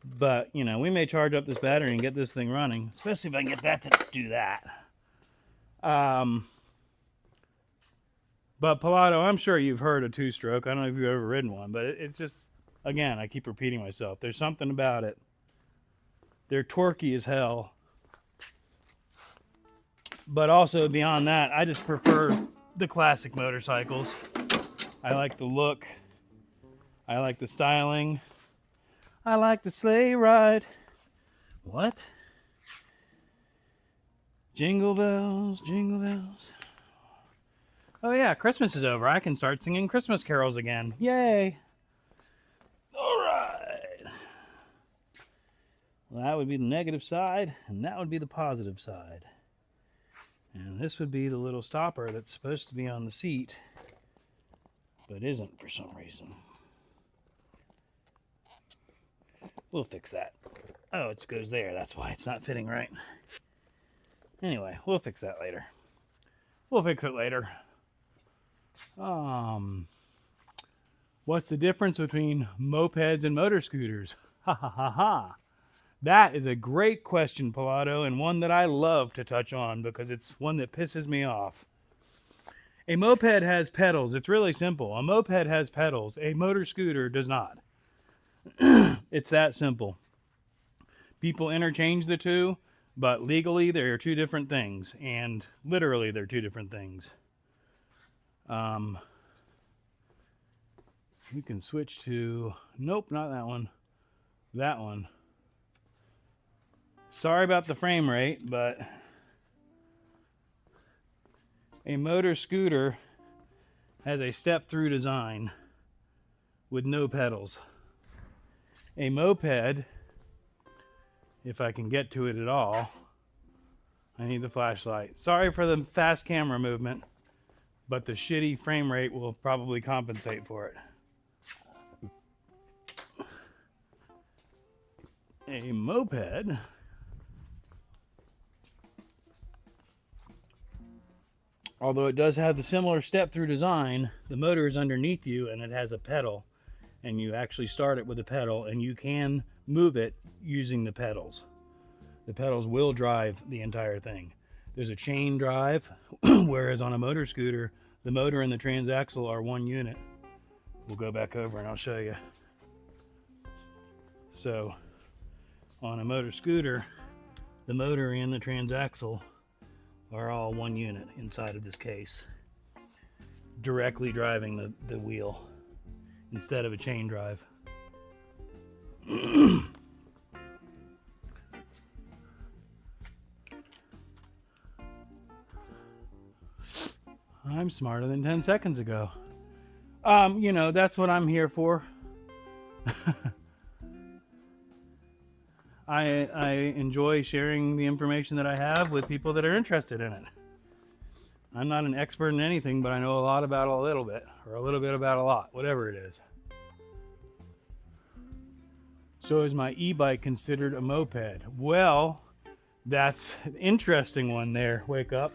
S1: But, you know, we may charge up this battery and get this thing running, especially if I can get that to do that. But Pilato, I'm sure you've heard a 2-stroke. I don't know if you've ever ridden one, but it's just, again, I keep repeating myself. There's something about it. They're torquey as hell. But also beyond that, I just prefer the classic motorcycles. I like the look. I like the styling. I like the sleigh ride. What? Jingle bells, jingle bells. Oh yeah, Christmas is over. I can start singing Christmas carols again. Yay! Alright. Well, that would be the negative side, and that would be the positive side. And this would be the little stopper that's supposed to be on the seat, but isn't for some reason. We'll fix that. Oh, it goes there. That's why it's not fitting right. Anyway, we'll fix that later. We'll fix it later. What's the difference between mopeds and motor scooters? Ha ha ha ha. That is a great question, Pilato, and one that I love to touch on because it's one that pisses me off. A moped has pedals. It's really simple. A moped has pedals. A motor scooter does not. It's that simple. People interchange the two, but legally they are 2 different things, and literally they're 2 different things. We can switch to... Nope, not that one. That one. Sorry about the frame rate, but A motor scooter has a step-through design with no pedals. A moped, if I can get to it at all, I need the flashlight. Sorry for the fast camera movement, but the shitty frame rate will probably compensate for it. A moped although it does have the similar step-through design, the motor is underneath you and it has a pedal, and you actually start it with a pedal, and you can move it using the pedals. The pedals will drive the entire thing. There's a chain drive, whereas on a motor scooter, the motor and the transaxle are one unit. We'll go back over and I'll show you. So, on a motor scooter, the motor and the transaxle are all one unit inside of this case, directly driving the wheel instead of a chain drive. I'm smarter than 10 seconds ago. You know, that's what I'm here for. I enjoy sharing the information that I have with people that are interested in it. I'm not an expert in anything, but I know a lot about a little bit, or a little bit about a lot, whatever it is. So is my e-bike considered a moped? Well, that's an interesting one there, Wake Up.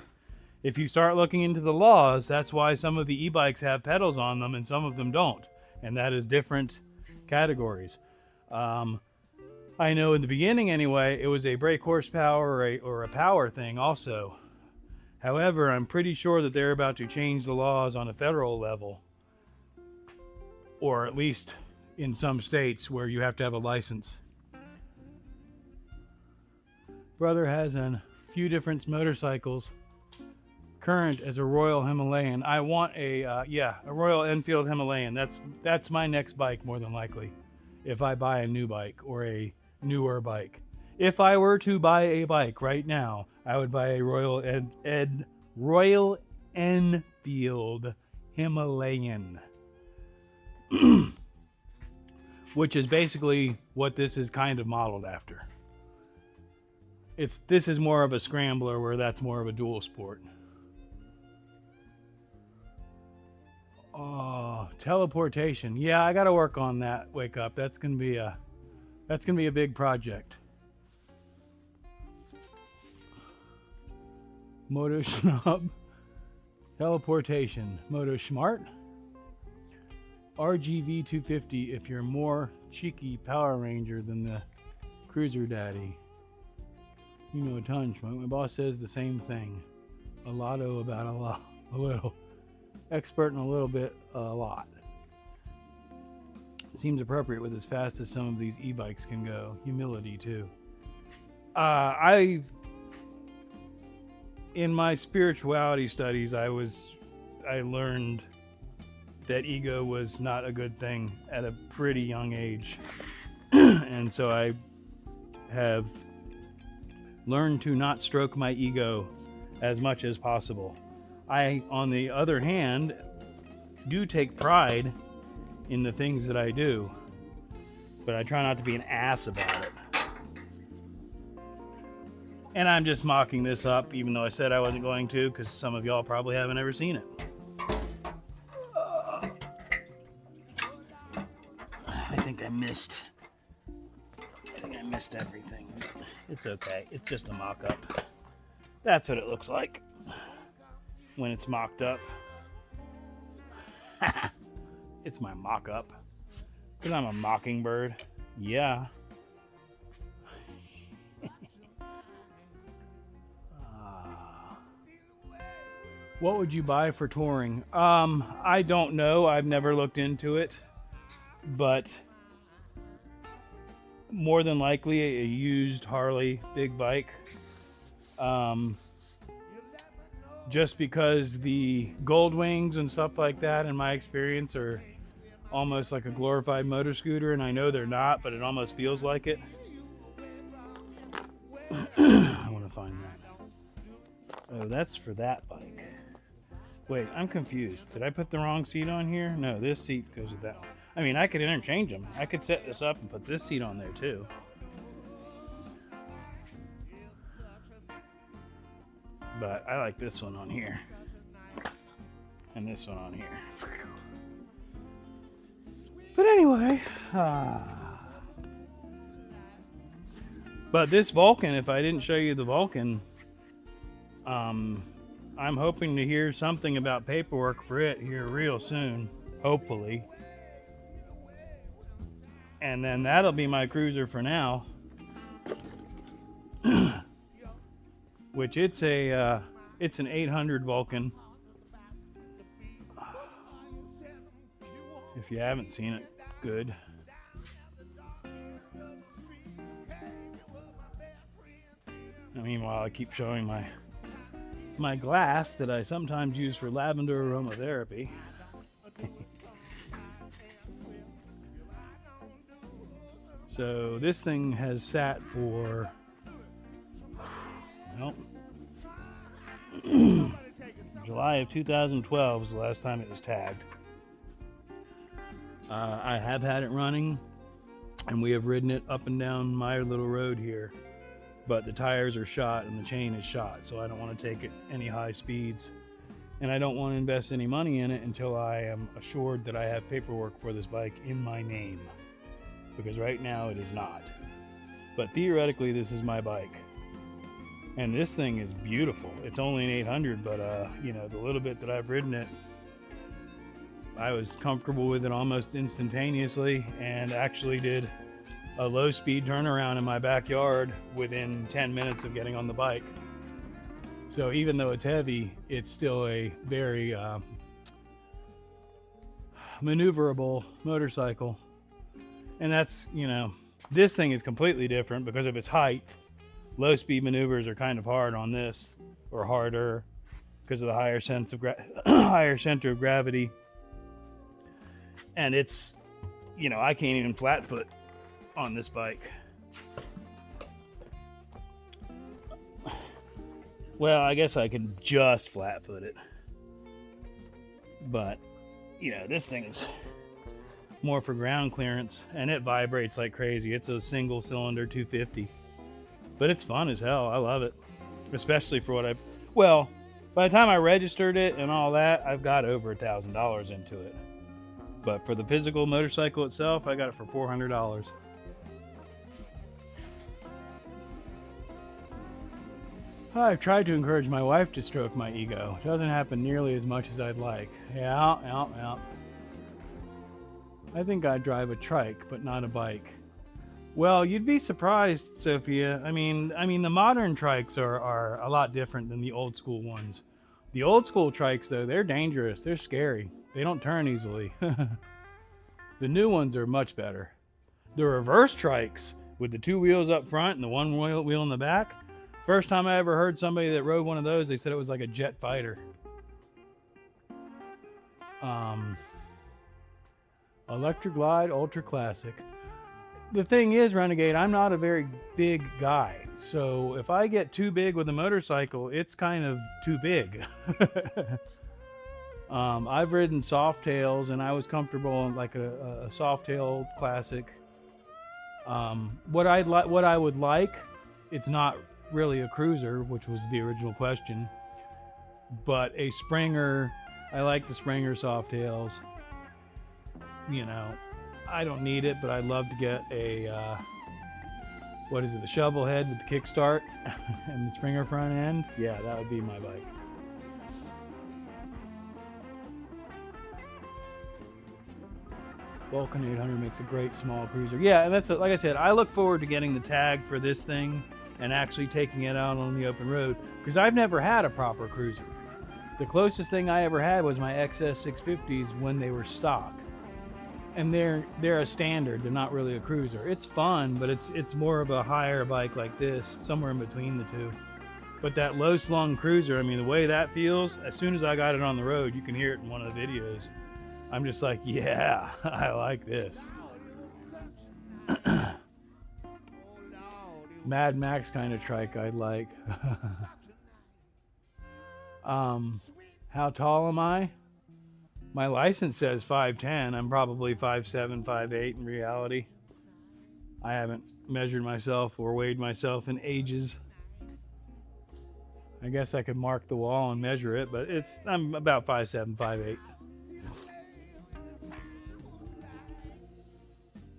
S1: If you start looking into the laws, that's why some of the e-bikes have pedals on them and some of them don't. And that is different categories. I know in the beginning anyway, it was a brake horsepower or a power thing also. However, I'm pretty sure that they're about to change the laws on a federal level. Or at least in some states where you have to have a license. Brother has a few different motorcycles. Current as a Royal Himalayan. I want a Royal Enfield Himalayan. That's my next bike more than likely. If I buy a new bike or a newer bike. If I were to buy a bike right now, I would buy a Royal Enfield Himalayan. Which is basically what this is kind of modeled after. This is more of a scrambler where that's more of a dual sport. Oh, teleportation. Yeah, I got to work on that. Wake Up. That's gonna be a big project. Moto Schnub. Teleportation. Moto Smart. RGV 250 if you're more cheeky Power Ranger than the Cruiser Daddy. You know a ton, Schmoke. My boss says the same thing. A lotto about a little. Expert in a little bit, a lot. Seems appropriate with as fast as some of these e-bikes can go. Humility too. In my spirituality studies, I learned that ego was not a good thing at a pretty young age. And so I have learned to not stroke my ego as much as possible. I, on the other hand, do take pride in the things that I do, but I try not to be an ass about it. And I'm just mocking this up, even though I said I wasn't going to, because some of y'all probably haven't ever seen it. I think I missed everything. It's okay. It's just a mock-up. That's what it looks like when it's mocked up. It's my mock-up. Because I'm a mockingbird. Yeah. What would you buy for touring? I don't know. I've never looked into it. But more than likely a used Harley big bike. Just because the gold wings and stuff like that, in my experience, are almost like a glorified motor scooter, and I know they're not, but it almost feels like it. I want to find that. Oh, that's for that bike. Wait, I'm confused. Did I put the wrong seat on here? No, this seat goes with that one. I mean, I could interchange them. I could set this up and put this seat on there too. But I like this one on here. And this one on here. But anyway, but this Vulcan, if I didn't show you the Vulcan, I'm hoping to hear something about paperwork for it here real soon, hopefully. And then that'll be my cruiser for now. Which it's an 800 Vulcan. If you haven't seen it, good. Meanwhile, I keep showing my glass that I sometimes use for lavender aromatherapy. So this thing has sat for, well, July of 2012 was the last time it was tagged. I have had it running, and we have ridden it up and down my little road here, but the tires are shot and the chain is shot, so I don't want to take it any high speeds, and I don't want to invest any money in it until I am assured that I have paperwork for this bike in my name, because right now it is not. But theoretically, this is my bike, and this thing is beautiful. It's only an 800, but you know, the little bit that I've ridden it, I was comfortable with it almost instantaneously, and actually did a low speed turnaround in my backyard within 10 minutes of getting on the bike. So even though it's heavy, it's still a very maneuverable motorcycle. And that's, you know, this thing is completely different because of its height. Low speed maneuvers are kind of hard on this, or harder, because of the higher sense of higher center of gravity. And it's, you know, I can't even flat foot on this bike. Well, I guess I could just flat foot it. But, you know, this thing's more for ground clearance, and it vibrates like crazy. It's a single cylinder 250. But it's fun as hell. I love it. Especially for what well, by the time I registered it and all that, I've got over $1,000 into it. But for the physical motorcycle itself, I got it for $400. I've tried to encourage my wife to stroke my ego. It doesn't happen nearly as much as I'd like. Yeah. I think I'd drive a trike, but not a bike. Well, you'd be surprised, Sophia. I mean, the modern trikes are a lot different than the old school ones. The old school trikes, though, they're dangerous. They're scary. They don't turn easily. The new ones are much better. The reverse trikes with the two wheels up front and the one wheel in the back. First time I ever heard somebody that rode one of those, they said it was like a jet fighter. Electric Glide Ultra Classic. The thing is, Renegade, I'm not a very big guy. So if I get too big with a motorcycle, it's kind of too big. I've ridden Softails, and I was comfortable in like a Softail Classic. What I would like, it's not really a cruiser, which was the original question, but a Springer. I like the Springer Softails. You know, I don't need it, but I'd love to get a what is it, the shovel head with the kickstart and the Springer front end. Yeah, that would be my bike. Vulcan 800 makes a great small cruiser. Yeah, and that's like I said, I look forward to getting the tag for this thing and actually taking it out on the open road, because I've never had a proper cruiser. The closest thing I ever had was my XS 650s when they were stock. And they're a standard, they're not really a cruiser. It's fun, but it's more of a higher bike like this, somewhere in between the two. But that low slung cruiser, I mean, the way that feels, as soon as I got it on the road, you can hear it in one of the videos. I'm just like, yeah, I like this. Mad Max kind of trike I'd like. How tall am I? My license says 5'10". I'm probably 5'7", 5'8" in reality. I haven't measured myself or weighed myself in ages. I guess I could mark the wall and measure it, but I'm about 5'7", 5'8".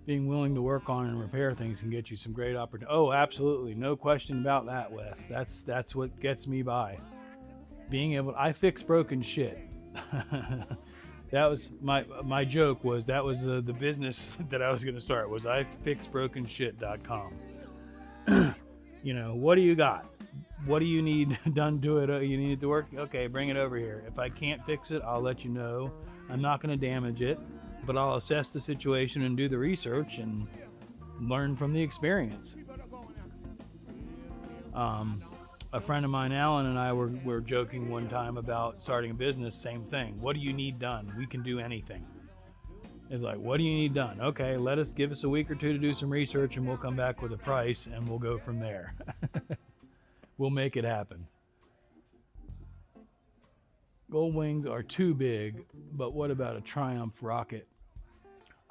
S1: Being willing to work on and repair things can get you some great opportunities. Oh, absolutely. No question about that, Wes. That's what gets me by. Being able, I fix broken shit. That was my joke, was that was the business that I was going to start, was ifixbrokenshit.com. You know, what do you got? What do you need done to it? You need it to work? Okay, bring it over here. If I can't fix it, I'll let you know. I'm not going to damage it, but I'll assess the situation and do the research and learn from the experience. A friend of mine, Alan, and I were joking one time about starting a business. Same thing. What do you need done? We can do anything. It's like, what do you need done? Okay, give us a week or two to do some research, and we'll come back with a price, and we'll go from there. We'll make it happen. Gold wings are too big, but what about a Triumph rocket?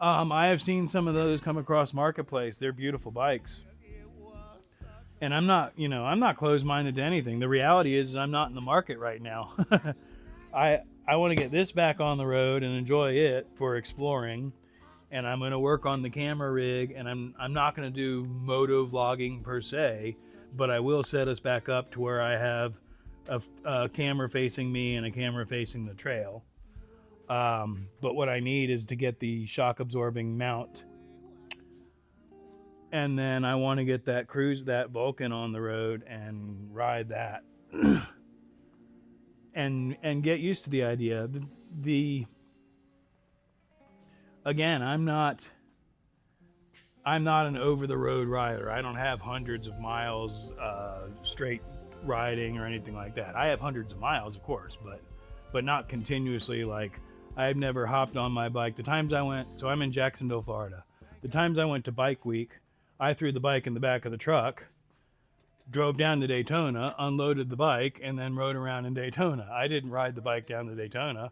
S1: I have seen some of those come across Marketplace. They're beautiful bikes. And I'm not closed-minded to anything. The reality is I'm not in the market right now. I want to get this back on the road and enjoy it for exploring. And I'm going to work on the camera rig, and I'm not going to do moto vlogging per se, but I will set us back up to where I have a camera facing me and a camera facing the trail. But what I need is to get the shock absorbing mount. And then I want to get that Vulcan on the road and ride that. and get used to the idea. Again, I'm not an over-the-road rider. I don't have hundreds of miles straight riding or anything like that. I have hundreds of miles, of course, but not continuously. Like, I've never hopped on my bike. The times I went, so I'm in Jacksonville, Florida. The times I went to Bike Week, I threw the bike in the back of the truck, drove down to Daytona, unloaded the bike, and then rode around in Daytona. I didn't ride the bike down to Daytona.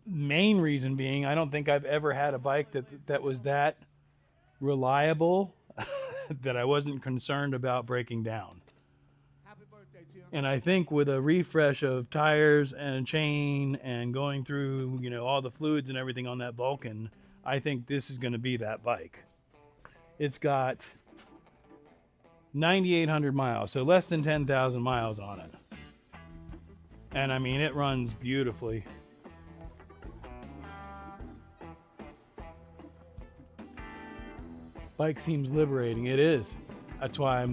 S1: Main reason being, I don't think I've ever had a bike that was that reliable that I wasn't concerned about breaking down. And I think with a refresh of tires and chain and going through, all the fluids and everything on that Vulcan, I think this is going to be that bike. It's got 9,800 miles, so less than 10,000 miles on it. And I mean, it runs beautifully. Bike seems liberating. It is. That's why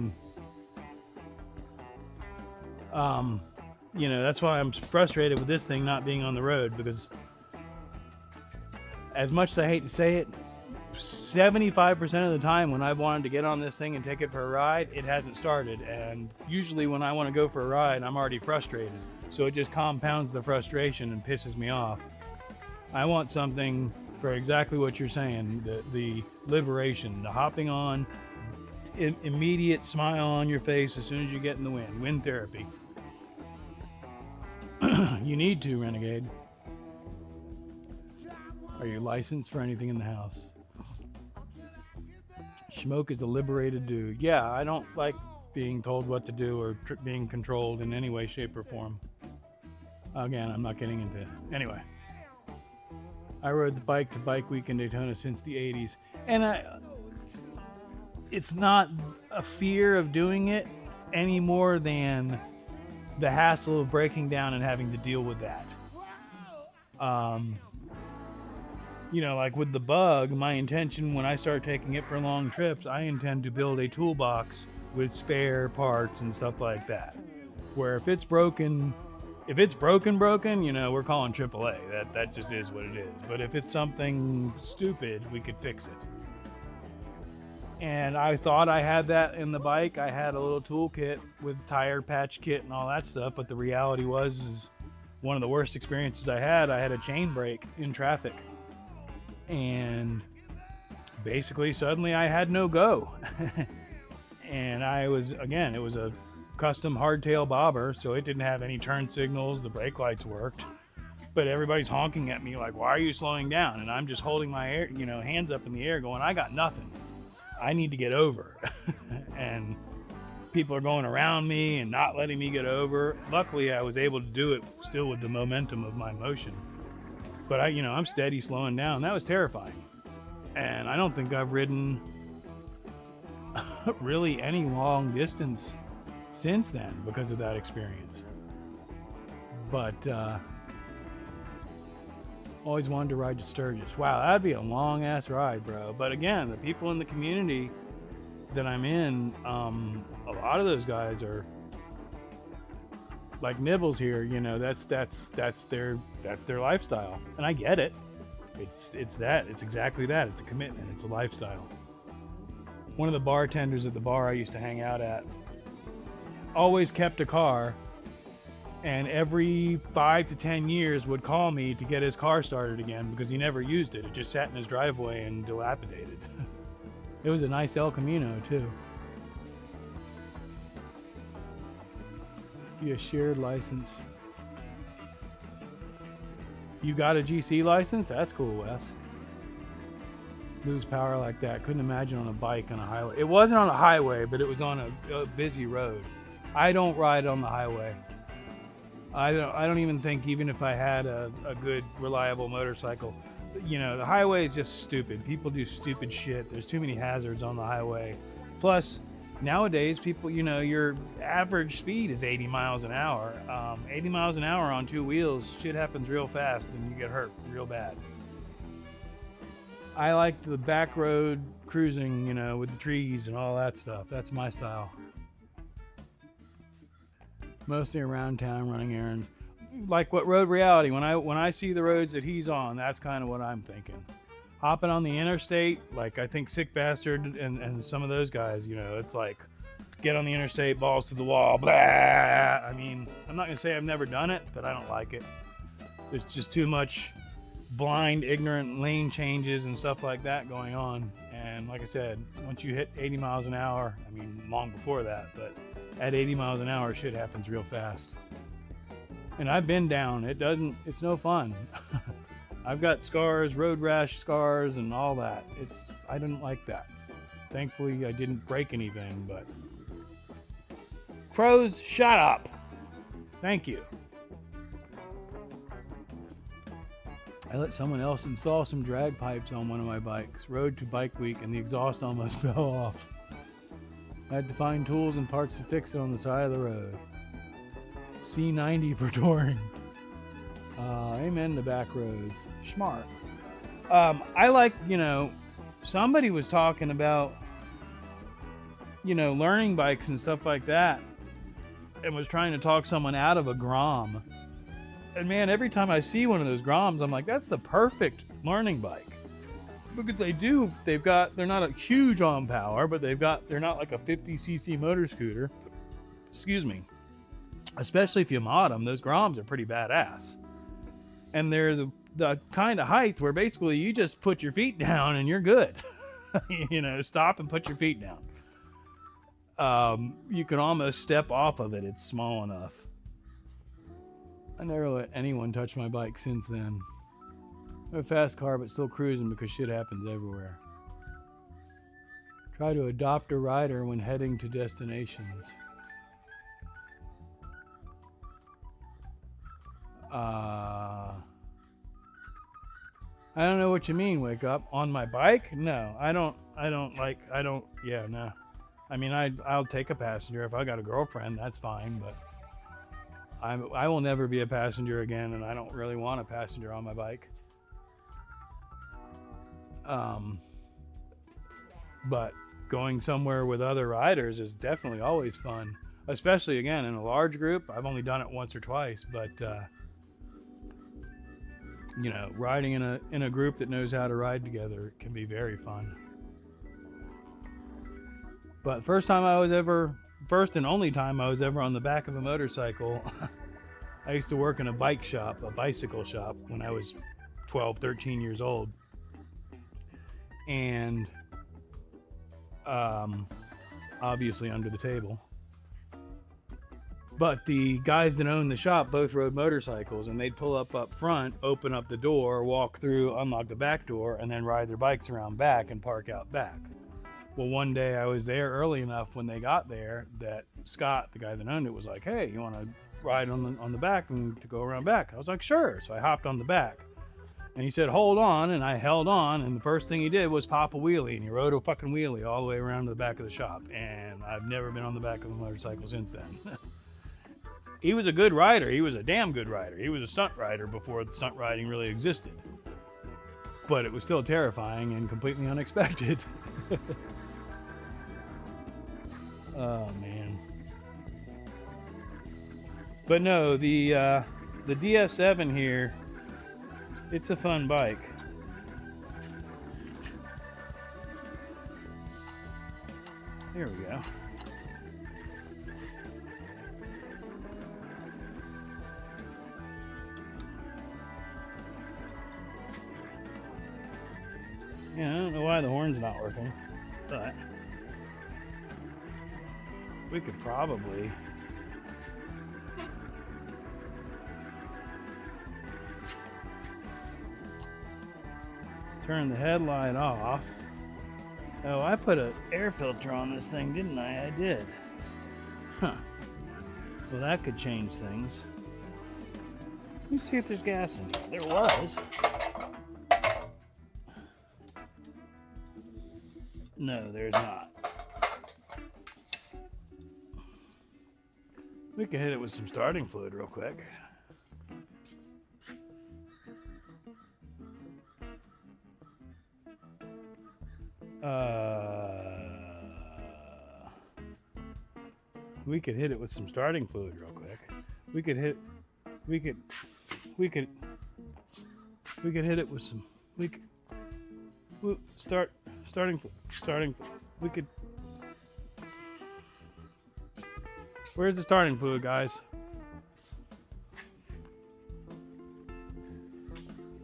S1: that's why I'm frustrated with this thing not being on the road, because as much as I hate to say it, 75% of the time when I've wanted to get on this thing and take it for a ride, it hasn't started. And usually when I want to go for a ride, I'm already frustrated. So it just compounds the frustration and pisses me off. I want something for exactly what you're saying, the liberation, the hopping on, immediate smile on your face as soon as you get in the wind. Wind therapy. You need to, Renegade. Are you licensed for anything in the house? Schmoke is a liberated dude. Yeah, I don't like being told what to do or being controlled in any way, shape, or form. Again, I'm not getting into it. Anyway. I rode the bike to Bike Week in Daytona since the 80s. And it's not a fear of doing it any more than the hassle of breaking down and having to deal with that. Like with the Bug, my intention when I start taking it for long trips, I intend to build a toolbox with spare parts and stuff like that. Where if it's broken, we're calling AAA. That just is what it is. But if it's something stupid, we could fix it. And I thought I had that in the bike. I had a little toolkit with tire patch kit and all that stuff. But the reality is one of the worst experiences I had a chain break in traffic. And basically suddenly I had no go. And it was a custom hardtail bobber, so it didn't have any turn signals. The brake lights worked, but everybody's honking at me like, "Why are you slowing down?" And I'm just holding my air, hands up in the air, going, "I got nothing. I need to get over." And people are going around me and not letting me get over. Luckily, I was able to do it still with the momentum of my motion. But I'm steady slowing down. That was terrifying. And I don't think I've ridden really any long distance since then because of that experience. But always wanted to ride to Sturgis. Wow, that'd be a long ass ride, bro. But again, the people in the community that I'm in, a lot of those guys are like Nibbles here. That's their lifestyle, and I get it. It's exactly that. It's a commitment. It's a lifestyle. One of the bartenders at the bar I used to hang out at always kept a car, and every 5 to 10 years would call me to get his car started again because he never used it. It just sat in his driveway and dilapidated. It was a nice El Camino too. Be a shared license. You got a GC license? That's cool, Wes. Lose power like that. Couldn't imagine on a bike on a highway. It wasn't on a highway, but it was on a busy road. I don't ride on the highway. I don't even think, even if I had a good, reliable motorcycle, the highway is just stupid. People do stupid shit. There's too many hazards on the highway. Plus, nowadays, people, your average speed is 80 miles an hour. 80 miles an hour on two wheels, shit happens real fast and you get hurt real bad. I like the back road cruising, with the trees and all that stuff. That's my style. Mostly around town running errands. Like what Road Reality, when I see the roads that he's on, that's kind of what I'm thinking. Hopping on the interstate, like I think Sick Bastard and some of those guys, it's like get on the interstate, balls to the wall, blah. I mean, I'm not gonna say I've never done it, but I don't like it. There's just too much blind, ignorant lane changes and stuff like that going on. And like I said, once you hit 80 miles an hour, I mean, long before that, but at 80 miles an hour, shit happens real fast. And I've been down. It's no fun. I've got scars, road rash scars, and all that. I didn't like that. Thankfully, I didn't break anything, but crows, shut up. Thank you. I let someone else install some drag pipes on one of my bikes. Rode to Bike Week, and the exhaust almost fell off. I had to find tools and parts to fix it on the side of the road. C90 for touring. Amen to back roads. Smart. I like, somebody was talking about, learning bikes and stuff like that, and was trying to talk someone out of a Grom. And man, every time I see one of those Groms, I'm like, that's the perfect learning bike. Because they're not a huge on power, but they're not like a 50cc motor scooter. Excuse me. Especially if you mod them, those Groms are pretty badass. And they're the kind of height where basically you just put your feet down and you're good. Stop and put your feet down. You can almost step off of it. It's small enough. I never let anyone touch my bike since then. I have a fast car, but still cruising because shit happens everywhere. Try to adopt a rider when heading to destinations. I don't know what you mean, wake up. On my bike? No, no. I mean, I'll take a passenger. If I got a girlfriend, that's fine, but I will never be a passenger again, and I don't really want a passenger on my bike. But going somewhere with other riders is definitely always fun, especially again in a large group. I've only done it once or twice, but riding in a group that knows how to ride together can be very fun. But first and only time I was ever on the back of a motorcycle, I used to work in a bicycle shop when I was 12, 13 years old. And obviously under the table. But the guys that owned the shop both rode motorcycles, and they'd pull up front, open up the door, walk through, unlock the back door, and then ride their bikes around back and park out back. Well, one day I was there early enough when they got there that Scott, the guy that owned it, was like, "Hey, you want to ride on the back and to go around back?" I was like, "Sure." So I hopped on the back, and he said, "Hold on," and I held on, and the first thing he did was pop a wheelie, and he rode a fucking wheelie all the way around to the back of the shop, and I've never been on the back of a motorcycle since then. He was a good rider. He was a damn good rider. He was a stunt rider before the stunt riding really existed. But it was still terrifying and completely unexpected. Oh, man. But no, the DS7 here, it's a fun bike. Here we go. Yeah, I don't know why the horn's not working, but we could probably turn the headlight off. Oh, I put an air filter on this thing, didn't I? I did. Huh. Well, that could change things. Let me see if there's gas in here. There was. No, there's not. We could hit it with some starting fluid real quick. We could hit it with some starting fluid real quick. We could hit it with some. Starting. We could. Where's the starting fluid, guys?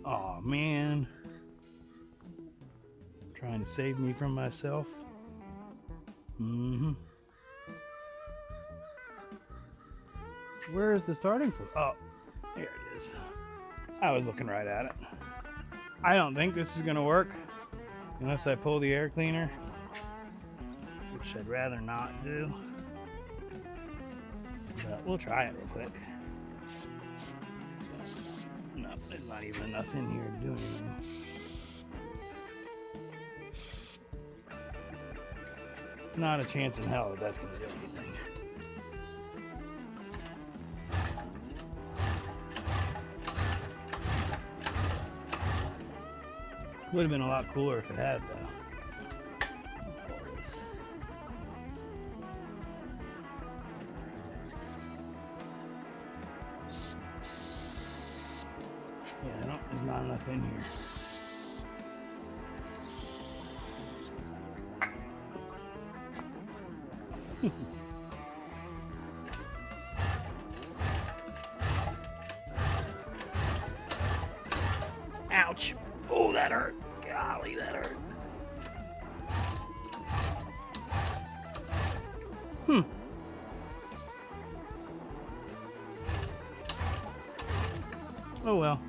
S1: Oh man. Trying to save me from myself. Where is the starting fluid? Oh, there it is. I was looking right at it. I don't think this is gonna work unless I pull the air cleaner, which I'd rather not do. But we'll try it real quick. No, there's not even enough in here to do anything. Not a chance in hell that that's going to do anything. Would have been a lot cooler if it had, though. Of course. Yeah, there's not enough in here. Ouch. Oh, that hurt. Golly, that hurt. Oh well.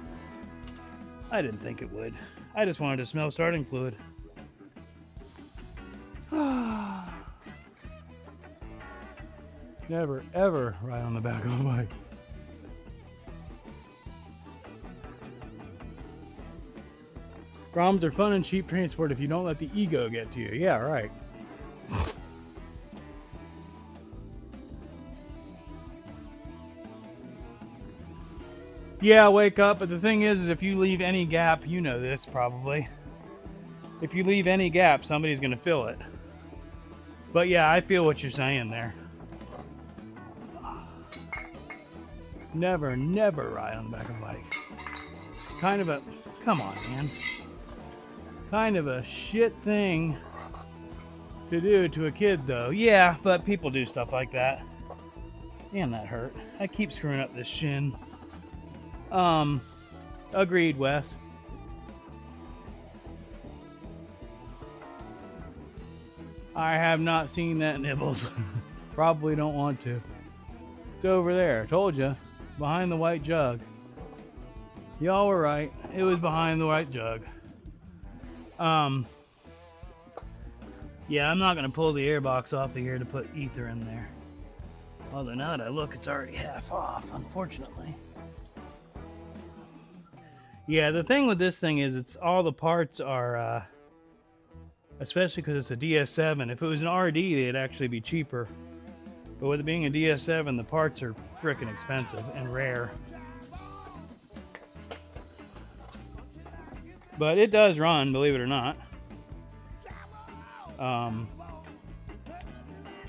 S1: I didn't think it would. I just wanted to smell starting fluid. Never, ever ride on the back of a bike. Groms are fun and cheap transport if you don't let the ego get to you. Yeah, right. Yeah, wake up. But the thing is if you leave any gap, you know this probably. If you leave any gap, somebody's going to fill it. But yeah, I feel what you're saying there. Never, never ride on the back of a bike. Kind of a, come on, man. Kind of a shit thing to do to a kid, though. Yeah, but people do stuff like that. Damn, that hurt. I keep screwing up this shin. Agreed, Wes. I have not seen that, Nibbles. Probably don't want to. over there. Told you. Behind the white jug. Y'all were right. It was behind the white jug. Yeah, I'm not going to pull the air box off of here to put ether in there. Although now that I look, it's already half off, unfortunately. Yeah, the thing with this thing is it's all the parts are, especially because it's a DS7. If it was an RD, they'd actually be cheaper. But with it being a DS7, the parts are frickin' expensive and rare. But it does run, believe it or not.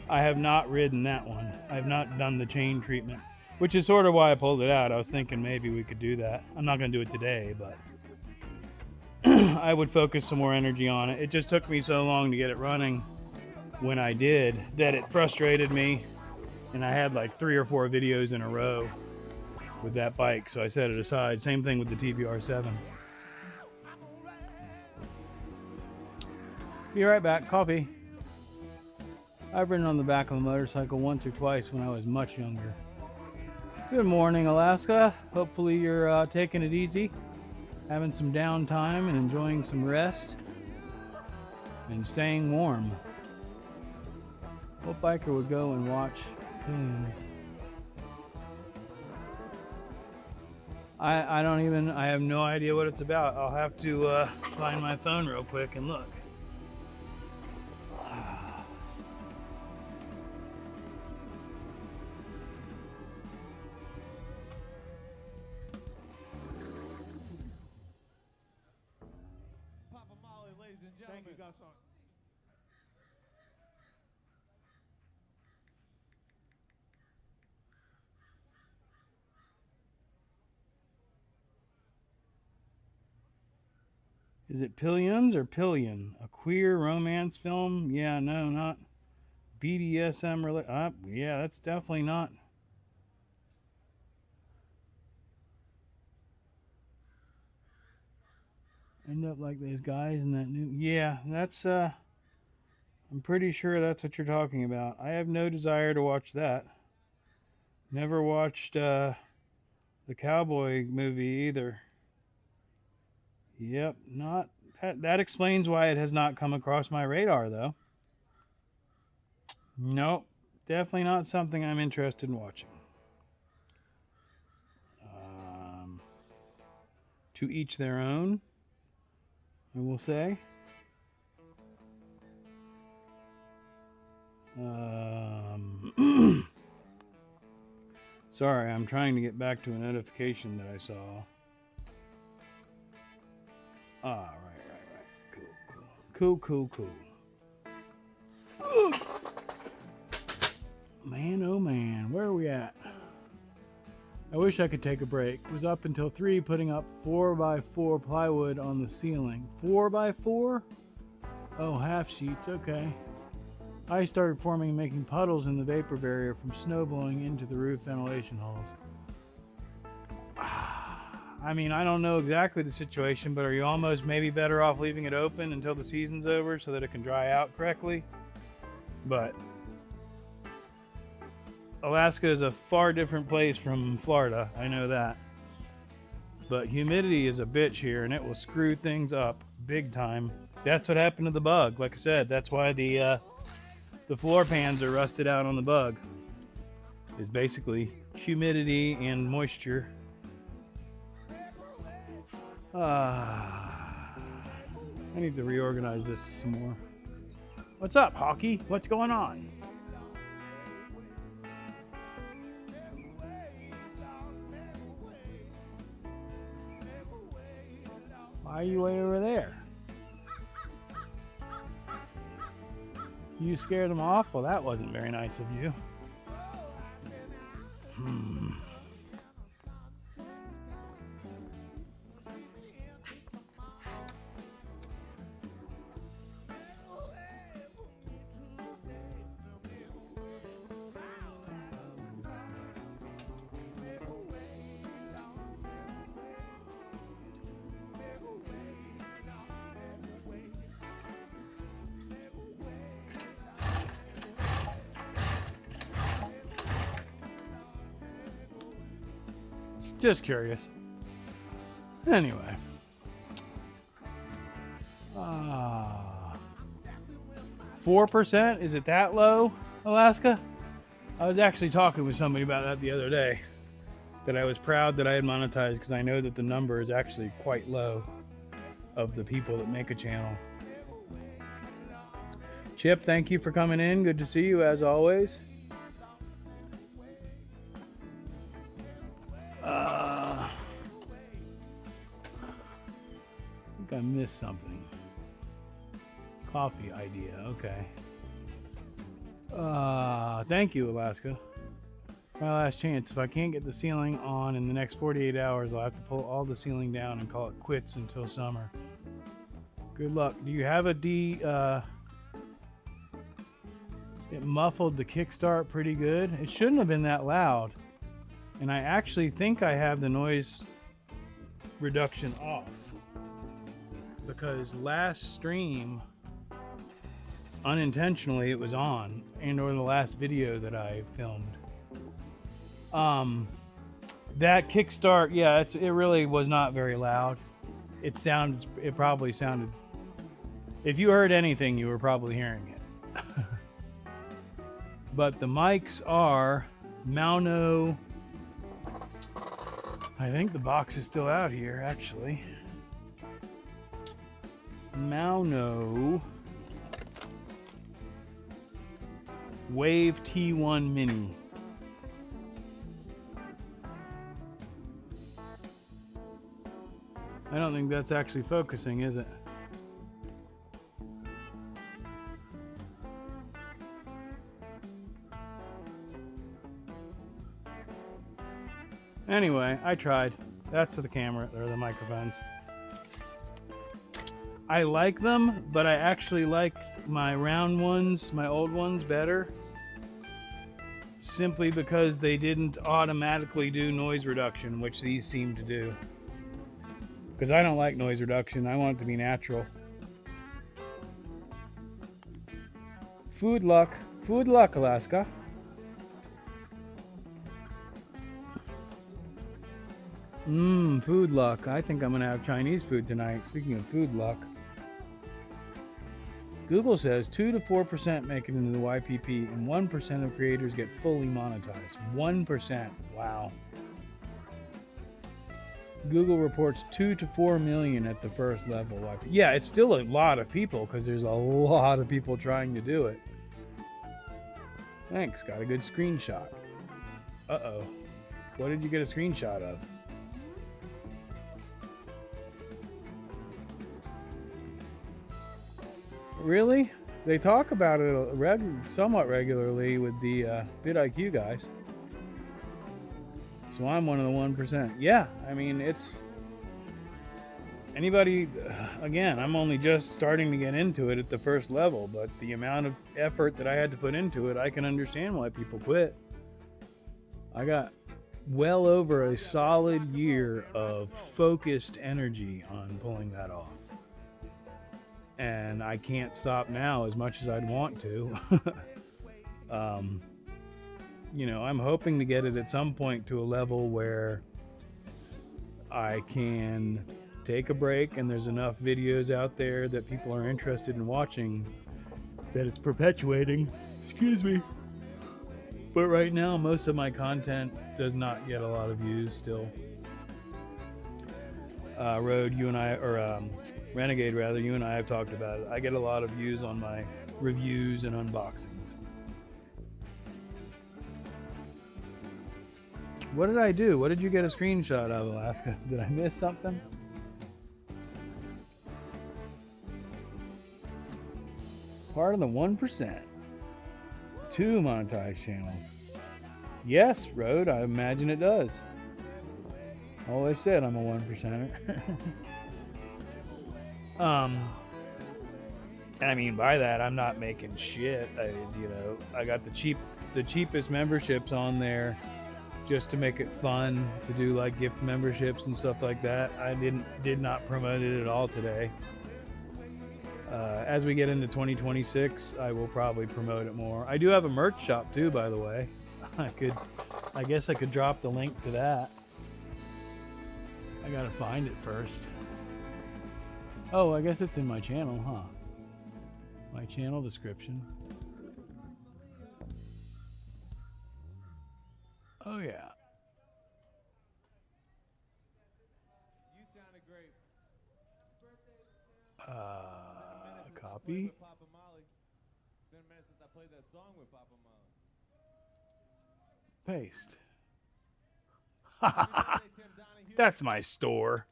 S1: I have not ridden that one. I have not done the chain treatment, which is sort of why I pulled it out. I was thinking maybe we could do that. I'm not going to do it today, but I would focus some more energy on it. It just took me so long to get it running when I did that it frustrated me, and I had like 3 or 4 videos in a row with that bike, so I set it aside. Same thing with the TBR7. Be right back. Coffee. I've ridden on the back of a motorcycle once or twice when I was much younger. Good morning, Alaska. Hopefully you're taking it easy, having some downtime and enjoying some rest and staying warm. What biker would go and watch tunes? I have no idea what it's about. I'll have to find my phone real quick and look.
S3: Thank you, Gus.
S1: Is it Pillions or Pillion? A queer romance film? Yeah, no, not BDSM related. Yeah, that's definitely not. End up like those guys in that new. Yeah, that's. I'm pretty sure that's what you're talking about. I have no desire to watch that. Never watched the cowboy movie either. Yep, not that explains why it has not come across my radar though. Nope, definitely not something I'm interested in watching. To each their own, I will say. Sorry, I'm trying to get back to a notification that I saw. Right. Cool. Ugh. Man, oh man, where are we at? I wish I could take a break. Was up until 3 putting up 4x4 plywood on the ceiling. 4x4? Oh, half sheets, okay. Ice started forming and making puddles in the vapor barrier from snow blowing into the roof ventilation holes. I mean, I don't know exactly the situation, but are you almost maybe better off leaving it open until the season's over so that it can dry out correctly? But Alaska is a far different place from Florida, I know that. But humidity is a bitch here, and it will screw things up big time. That's what happened to the bug. Like I said, that's why the floor pans are rusted out on the bug. Is basically humidity and moisture. I need to reorganize this some more. What's up, Hockey? What's going on? Why are you way over there? You scared them off? Well, that wasn't very nice of you. Just curious. Anyway. 4%? Is it that low, Alaska? I was actually talking with somebody about that the other day. That I was proud that I had monetized because I know that the number is actually quite low of the people that make a channel. Chip, thank you for coming in. Good to see you as always. I think I missed something. Coffee idea, okay. Thank you, Alaska. My last chance. If I can't get the ceiling on in the next 48 hours, I'll have to pull all the ceiling down and call it quits until summer. Good luck. Do you have a D? It muffled the kickstart pretty good. It shouldn't have been that loud. And I actually think I have the noise reduction off. Because last stream, unintentionally, it was on. And or the last video that I filmed. That kickstart, yeah, it really was not very loud. It probably sounded, if you heard anything, you were probably hearing it. But the mics are Mauno. I think the box is still out here, actually. Mauno Wave T1 Mini. I don't think that's actually focusing, is it? Anyway, I tried. That's the camera, or the microphones. I like them, but I actually like my round ones, my old ones, better. Simply because they didn't automatically do noise reduction, which these seem to do. Because I don't like noise reduction. I want it to be natural. Food luck. Food luck, Alaska. Food luck. I think I'm going to have Chinese food tonight. Speaking of food luck. Google says 2 to 4% make it into the YPP and 1% of creators get fully monetized. 1%. Wow. Google reports 2 to 4 million at the first level. Yeah, it's still a lot of people because there's a lot of people trying to do it. Thanks, got a good screenshot. Uh-oh. What did you get a screenshot of? Really? They talk about it somewhat regularly with the vidIQ guys. So I'm one of the 1%. Yeah, I mean, it's... Anybody... Again, I'm only just starting to get into it at the first level, but the amount of effort that I had to put into it, I can understand why people quit. I got well over a solid year of focused energy on pulling that off. And I can't stop now as much as I'd want to. You know, I'm hoping to get it at some point to a level where I can take a break and there's enough videos out there that people are interested in watching that it's perpetuating. Excuse me. But right now, most of my content does not get a lot of views still. Road, you and I, or Renegade rather, you and I have talked about it. I get a lot of views on my reviews and unboxings. What did I do? What did you get a screenshot of, Alaska? Did I miss something? Part of the 1%. 2 monetized channels. Yes, Road, I imagine it does. Always said I'm a 1%er. I mean, by that, I'm not making shit. I got the cheapest memberships on there just to make it fun to do like gift memberships and stuff like that. I did not promote it at all today. As we get into 2026, I will probably promote it more. I do have a merch shop too, by the way. I guess I could drop the link to that. I gotta find it first. Oh, I guess it's in my channel, huh? My channel description. Oh yeah.
S3: You sounded great.
S1: Copy.
S3: Papa Molly. It's been a minute since I played that song with Papa Molly.
S1: Paste.
S3: Happy birthday, Tim Donahue.
S1: That's my store.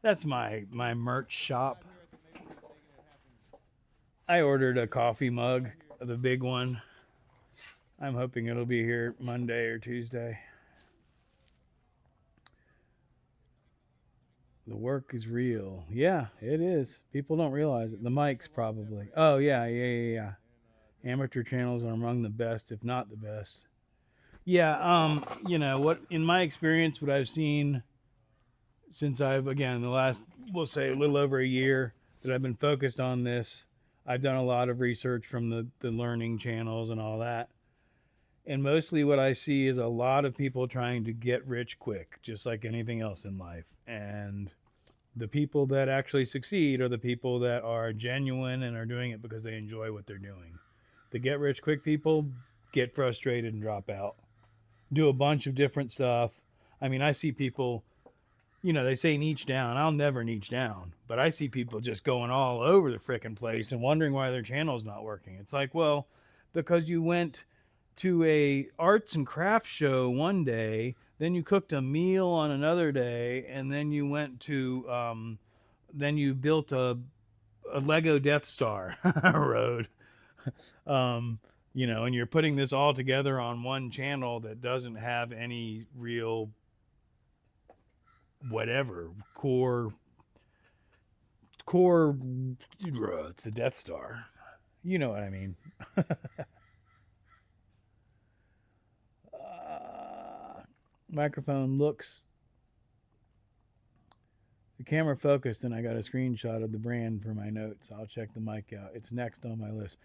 S1: That's my merch shop.
S3: Out here at the Maple Leaf making it happen.
S1: I ordered a coffee mug, the big one. I'm hoping it'll be here Monday or Tuesday. The work is real. Yeah, it is. People don't realize it. The mics probably. Oh yeah. Amateur channels are among the best, if not the best. Yeah, you know what? In my experience, what I've seen since I've, again, the last, we'll say a little over a year that I've been focused on this, I've done a lot of research from the learning channels and all that. And mostly what I see is a lot of people trying to get rich quick, just like anything else in life. And the people that actually succeed are the people that are genuine and are doing it because they enjoy what they're doing. The get rich quick people get frustrated and drop out. Do a bunch of different stuff. I mean, I see people, you know, they say niche down. I'll never niche down. But I see people just going all over the frickin' place and wondering why their channel's not working. It's like, well, because you went to a arts and crafts show one day, then you cooked a meal on another day, and then you went to, then you built a Lego Death Star road. You know, and you're putting this all together on one channel that doesn't have any real whatever core it's the Death Star. You know what I mean. Microphone looks, the camera focused, and I got a screenshot of the brand for my notes. I'll check the mic out. It's next on my list.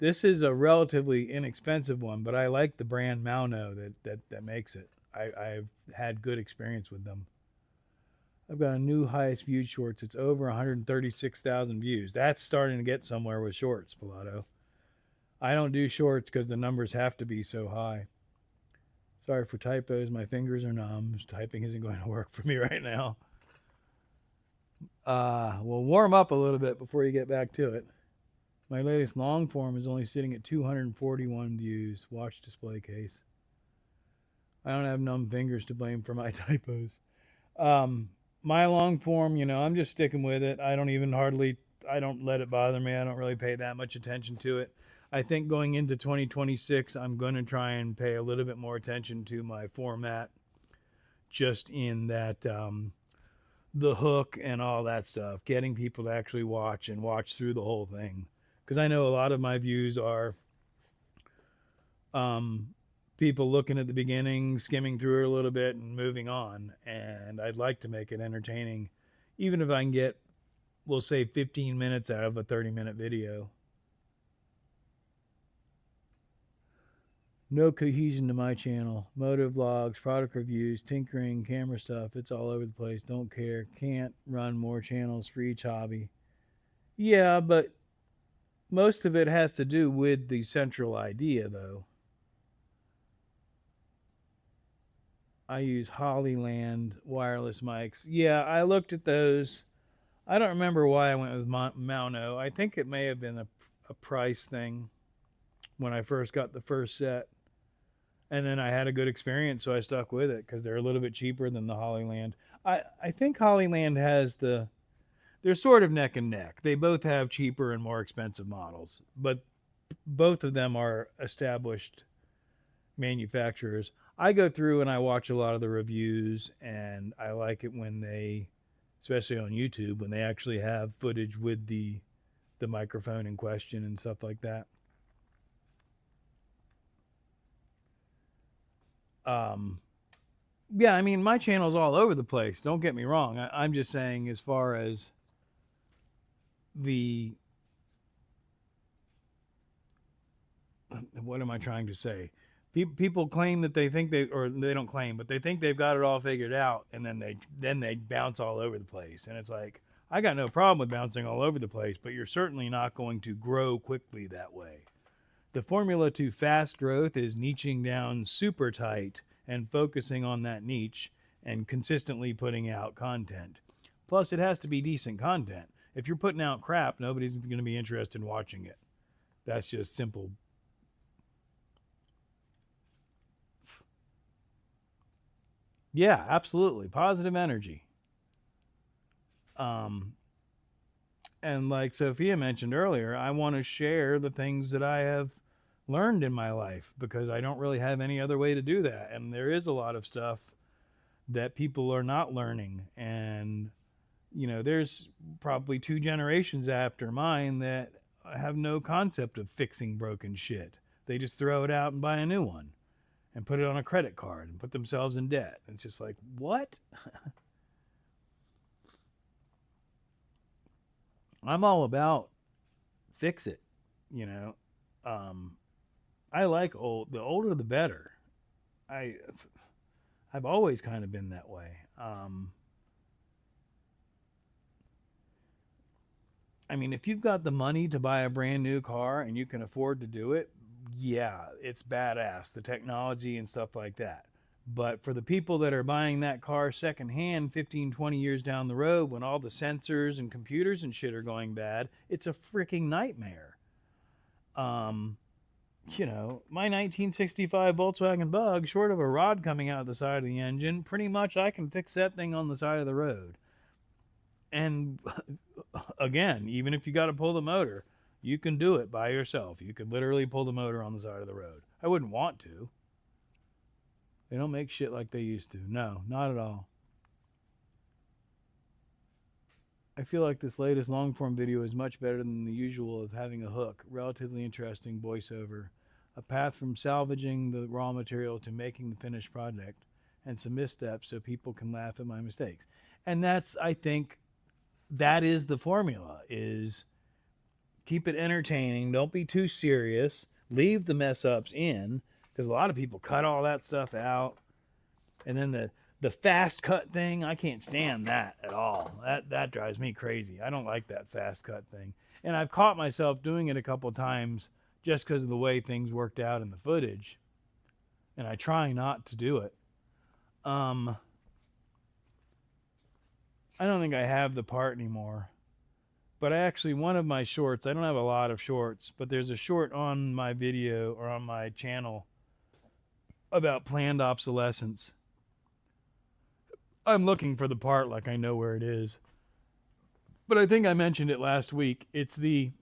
S1: This is a relatively inexpensive one, but I like the brand Mauno that makes it. I've had good experience with them. I've got a new highest viewed shorts. It's over 136,000 views. That's starting to get somewhere with shorts, Pilato. I don't do shorts because the numbers have to be so high. Sorry for typos. My fingers are numb. Typing isn't going to work for me right now. We'll warm up a little bit before you get back to it. My latest long form is only sitting at 241 views. Watch display case. I don't have numb fingers to blame for my typos. My long form, you know, I'm just sticking with it. I don't let it bother me. I don't really pay that much attention to it. I think going into 2026, I'm going to try and pay a little bit more attention to my format, just in that the hook and all that stuff, getting people to actually watch and watch through the whole thing. Because I know a lot of my views are people looking at the beginning, skimming through it a little bit, and moving on. And I'd like to make it entertaining, even if I can get, we'll say, 15 minutes out of a 30-minute video. No cohesion to my channel. Moto vlogs, product reviews, tinkering, camera stuff. It's all over the place. Don't care. Can't run more channels for each hobby. Yeah, but most of it has to do with the central idea, though. I use Hollyland wireless mics. Yeah, I looked at those. I don't remember why I went with Mauno. I think it may have been a price thing when I first got the first set. And then I had a good experience, so I stuck with it because they're a little bit cheaper than the Hollyland. I think Hollyland has they're sort of neck and neck. They both have cheaper and more expensive models, but both of them are established manufacturers. I go through and I watch a lot of the reviews, and I like it when they, especially on YouTube, when they actually have footage with the microphone in question and stuff like that. Yeah, I mean, my channel's all over the place. Don't get me wrong. I'm just saying, as far as what am I trying to say? People claim that they think or they don't claim, but they think they've got it all figured out, and then they bounce all over the place. And it's like, I got no problem with bouncing all over the place, but you're certainly not going to grow quickly that way. The formula to fast growth is niching down super tight and focusing on that niche and consistently putting out content. Plus, it has to be decent content. If you're putting out crap, nobody's going to be interested in watching it. That's just simple. Yeah, absolutely. Positive energy. Um, and like Sophia mentioned earlier, I want to share the things that I have learned in my life because I don't really have any other way to do that. And there is a lot of stuff that people are not learning. And, there's probably 2 generations after mine that have no concept of fixing broken shit. They just throw it out and buy a new one and put it on a credit card and put themselves in debt. It's just like, what? I'm all about fix it, you know. I like old. The older the better. I I've always kind of been that way. I mean, if you've got the money to buy a brand new car and you can afford to do it, yeah, it's badass, the technology and stuff like that. But for the people that are buying that car secondhand 15, 20 years down the road when all the sensors and computers and shit are going bad, it's a freaking nightmare. Um, my 1965 Volkswagen Bug, short of a rod coming out of the side of the engine, pretty much I can fix that thing on the side of the road. And again, even if you got to pull the motor, you can do it by yourself. You could literally pull the motor on the side of the road. I wouldn't want to. They don't make shit like they used to. No, not at all. I feel like this latest long form video is much better than the usual of having a hook, relatively interesting voiceover, a path from salvaging the raw material to making the finished project, and some missteps so people can laugh at my mistakes. And that's, I think, that is the formula, is keep it entertaining, don't be too serious, leave the mess ups in, because a lot of people cut all that stuff out. And then the fast cut thing, I can't stand that at all. That drives me crazy. I don't like that fast cut thing. And I've caught myself doing it a couple times just because of the way things worked out in the footage. And I try not to do it. I don't think I have the part anymore. But one of my shorts, I don't have a lot of shorts, but there's a short on my video or on my channel about planned obsolescence. I'm looking for the part like I know where it is. But I think I mentioned it last week. It's the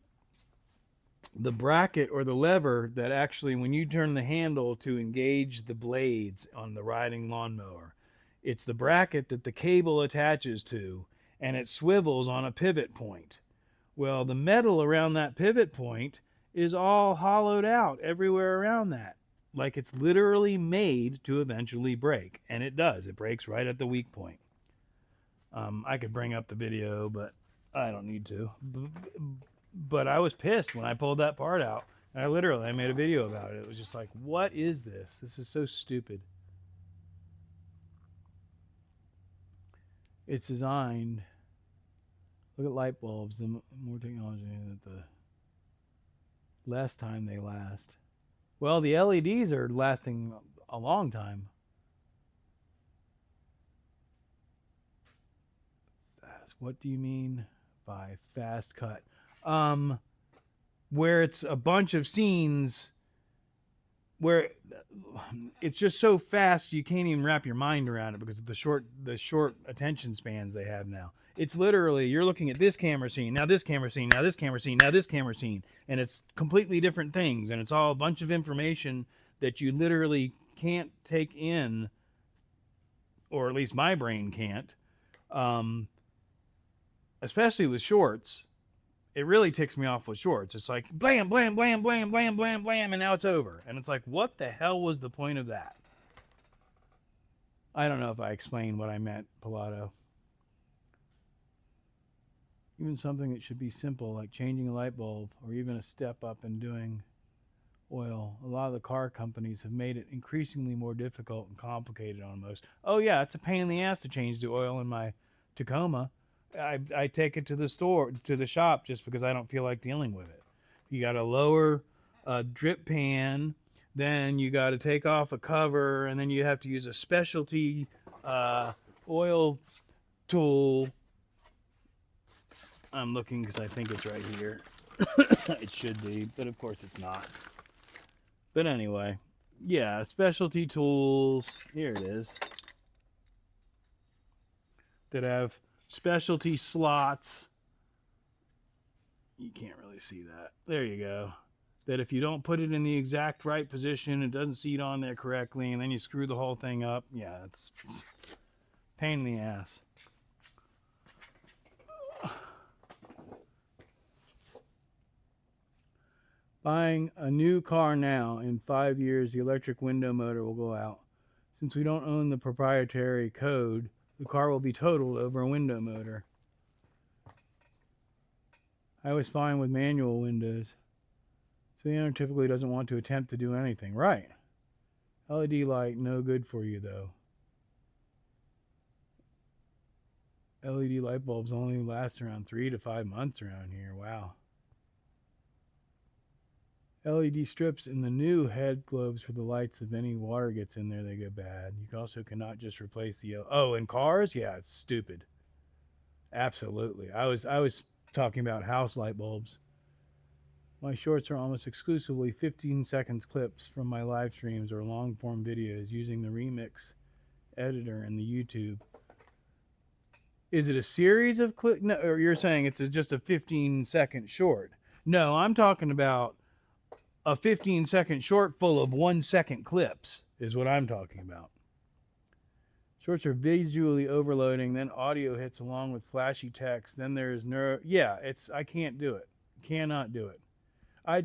S1: bracket or the lever that actually, when you turn the handle to engage the blades on the riding lawnmower, it's the bracket that the cable attaches to, and it swivels on a pivot point. Well, the metal around that pivot point is all hollowed out everywhere around that. Like it's literally made to eventually break. And it does. It breaks right at the weak point. I could bring up the video, but I don't need to. But I was pissed when I pulled that part out. And I made a video about it. It was just like, what is this? This is so stupid. It's designed. Look at light bulbs. The more technology, the less time they last. Well, the LEDs are lasting a long time. What do you mean by fast cut? Where it's a bunch of scenes where it's just so fast you can't even wrap your mind around it because of the short attention spans they have now. It's literally, you're looking at this camera scene, now this camera scene, now this camera scene, now this camera scene, and it's completely different things, and it's all a bunch of information that you literally can't take in, or at least my brain can't, especially with shorts. It really ticks me off with shorts. It's like, blam, blam, blam, blam, blam, blam, blam, and now it's over. And it's like, what the hell was the point of that? I don't know if I explained what I meant, Pilato. Even something that should be simple, like changing a light bulb, or even a step up and doing oil. A lot of the car companies have made it increasingly more difficult and complicated on most. Oh yeah, it's a pain in the ass to change the oil in my Tacoma. I take it to the store, to the shop, just because I don't feel like dealing with it. You got to lower a drip pan, then you got to take off a cover, and then you have to use a specialty uh, oil tool. I'm looking because I think it's right here. It should be, but of course it's not. But anyway, yeah, specialty tools. Here it is. That have specialty slots. You can't really see that. There you go. That if you don't put it in the exact right position, it doesn't seat on there correctly, and then you screw the whole thing up. Yeah, it's pain in the ass. Buying a new car now, in 5 years, the electric window motor will go out. Since we don't own the proprietary code, the car will be totaled over a window motor. I was fine with manual windows. So the owner typically doesn't want to attempt to do anything. Right. LED light, no good for you, though. LED light bulbs only last around 3 to 5 months around here. Wow. LED strips in the new head globes for the lights. If any water gets in there, they go bad. You also cannot just replace the... Oh, in cars? Yeah, it's stupid. Absolutely. I was talking about house light bulbs. My shorts are almost exclusively 15 seconds clips from my live streams or long form videos using the remix editor in the YouTube. Is it a series of clips? No, or you're saying it's just a 15-second short? No, I'm talking about a 15-second short full of 1-second clips is what I'm talking about. Shorts are visually overloading, then audio hits along with flashy text, then there's I can't do it. Cannot do it. I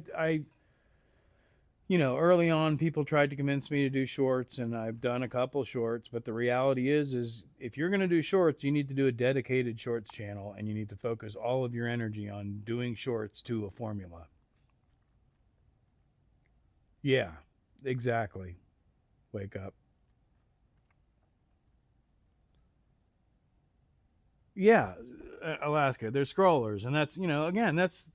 S1: early on people tried to convince me to do shorts, and I've done a couple shorts, but the reality is if you're going to do shorts, you need to do a dedicated shorts channel, and you need to focus all of your energy on doing shorts to a formula. Yeah, exactly. Wake up. Yeah, Alaska. They're scrollers, and that's again, that's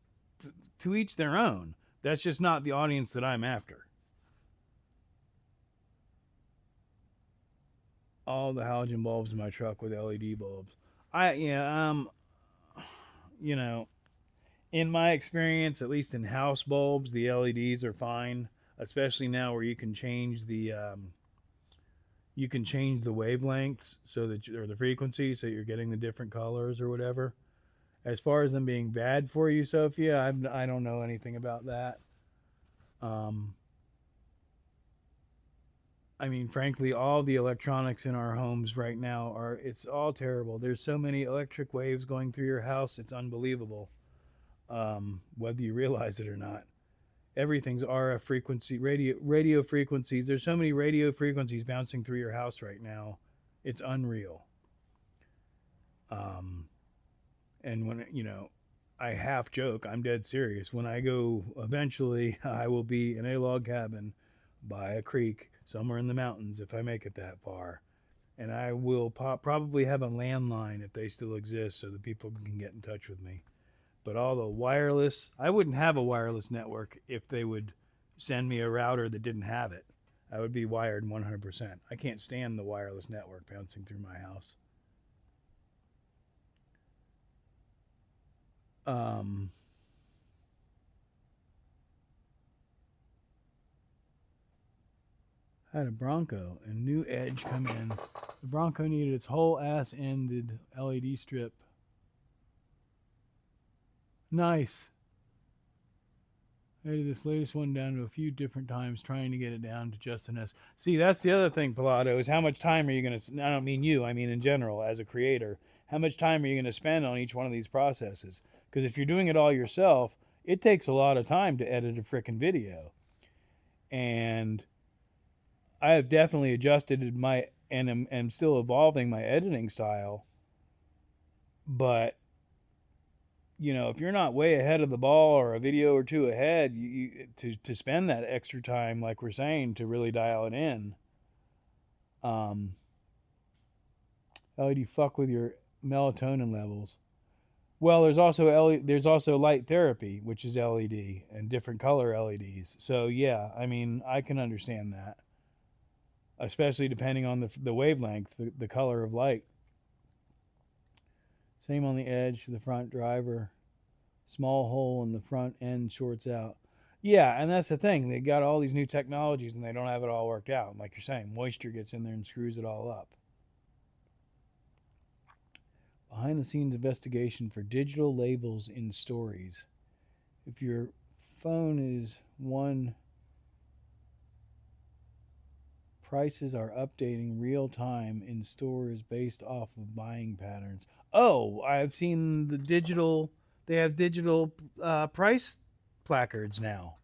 S1: to each their own. That's just not the audience that I'm after. All the halogen bulbs in my truck with LED bulbs. You know, in my experience, at least in house bulbs, the LEDs are fine, especially now where you can change the wavelengths or the frequency, so you're getting the different colors or whatever. As far as them being bad for you, Sophia, I don't know anything about that. I mean, frankly, all the electronics in our homes right now it's all terrible. There's so many electric waves going through your house, it's unbelievable. Whether you realize it or not. Everything's RF frequency, radio frequencies. There's so many radio frequencies bouncing through your house right now. It's unreal. And when, I half joke, I'm dead serious. When I go, eventually, I will be in a log cabin by a creek somewhere in the mountains if I make it that far. And I will probably have a landline if they still exist so that people can get in touch with me. But all the wireless, I wouldn't have a wireless network if they would send me a router that didn't have it. I would be wired 100%. I can't stand the wireless network bouncing through my house. Had a Bronco and new Edge come in. The Bronco needed its whole ass-ended LED strip. Nice. I did this latest one down to a few different times trying to get it down to just an S. See, that's the other thing, Pilato, is how much time are you going to... I don't mean you, I mean in general, as a creator. How much time are you going to spend on each one of these processes? Because if you're doing it all yourself, it takes a lot of time to edit a frickin' video. And I have definitely adjusted and am still evolving my editing style. But you know, if you're not way ahead of the ball or a video or two ahead, to spend that extra time, like we're saying, to really dial it in. LED fuck with your melatonin levels. Well, there's also light therapy, which is LED and different color LEDs. So yeah, I mean, I can understand that, especially depending on the wavelength, the color of light. Same on the edge, the front driver. Small hole in the front end shorts out. Yeah, and that's the thing. They got all these new technologies and they don't have it all worked out. Like you're saying, moisture gets in there and screws it all up. Behind the scenes investigation for digital labels in stories. If your phone is one, prices are updating real time in stores based off of buying patterns. Oh, I've seen the digital. They have digital price placards now.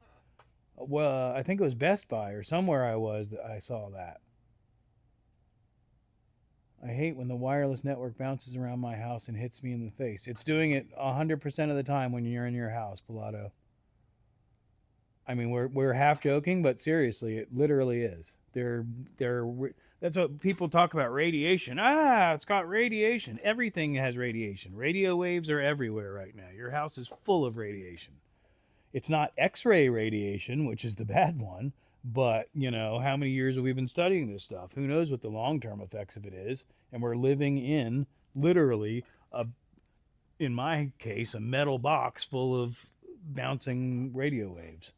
S1: Well, I think it was Best Buy or somewhere I was that I saw that. I hate when the wireless network bounces around my house and hits me in the face. It's doing it 100% of the time when you're in your house, Pilato. I mean, we're half joking, but seriously, it literally is. That's what people talk about, radiation. Ah, it's got radiation. Everything has radiation. Radio waves are everywhere right now. Your house is full of radiation. It's not X-ray radiation, which is the bad one, but you know, how many years have we been studying this stuff? Who knows what the long-term effects of it is? And we're living in literally in my case, a metal box full of bouncing radio waves.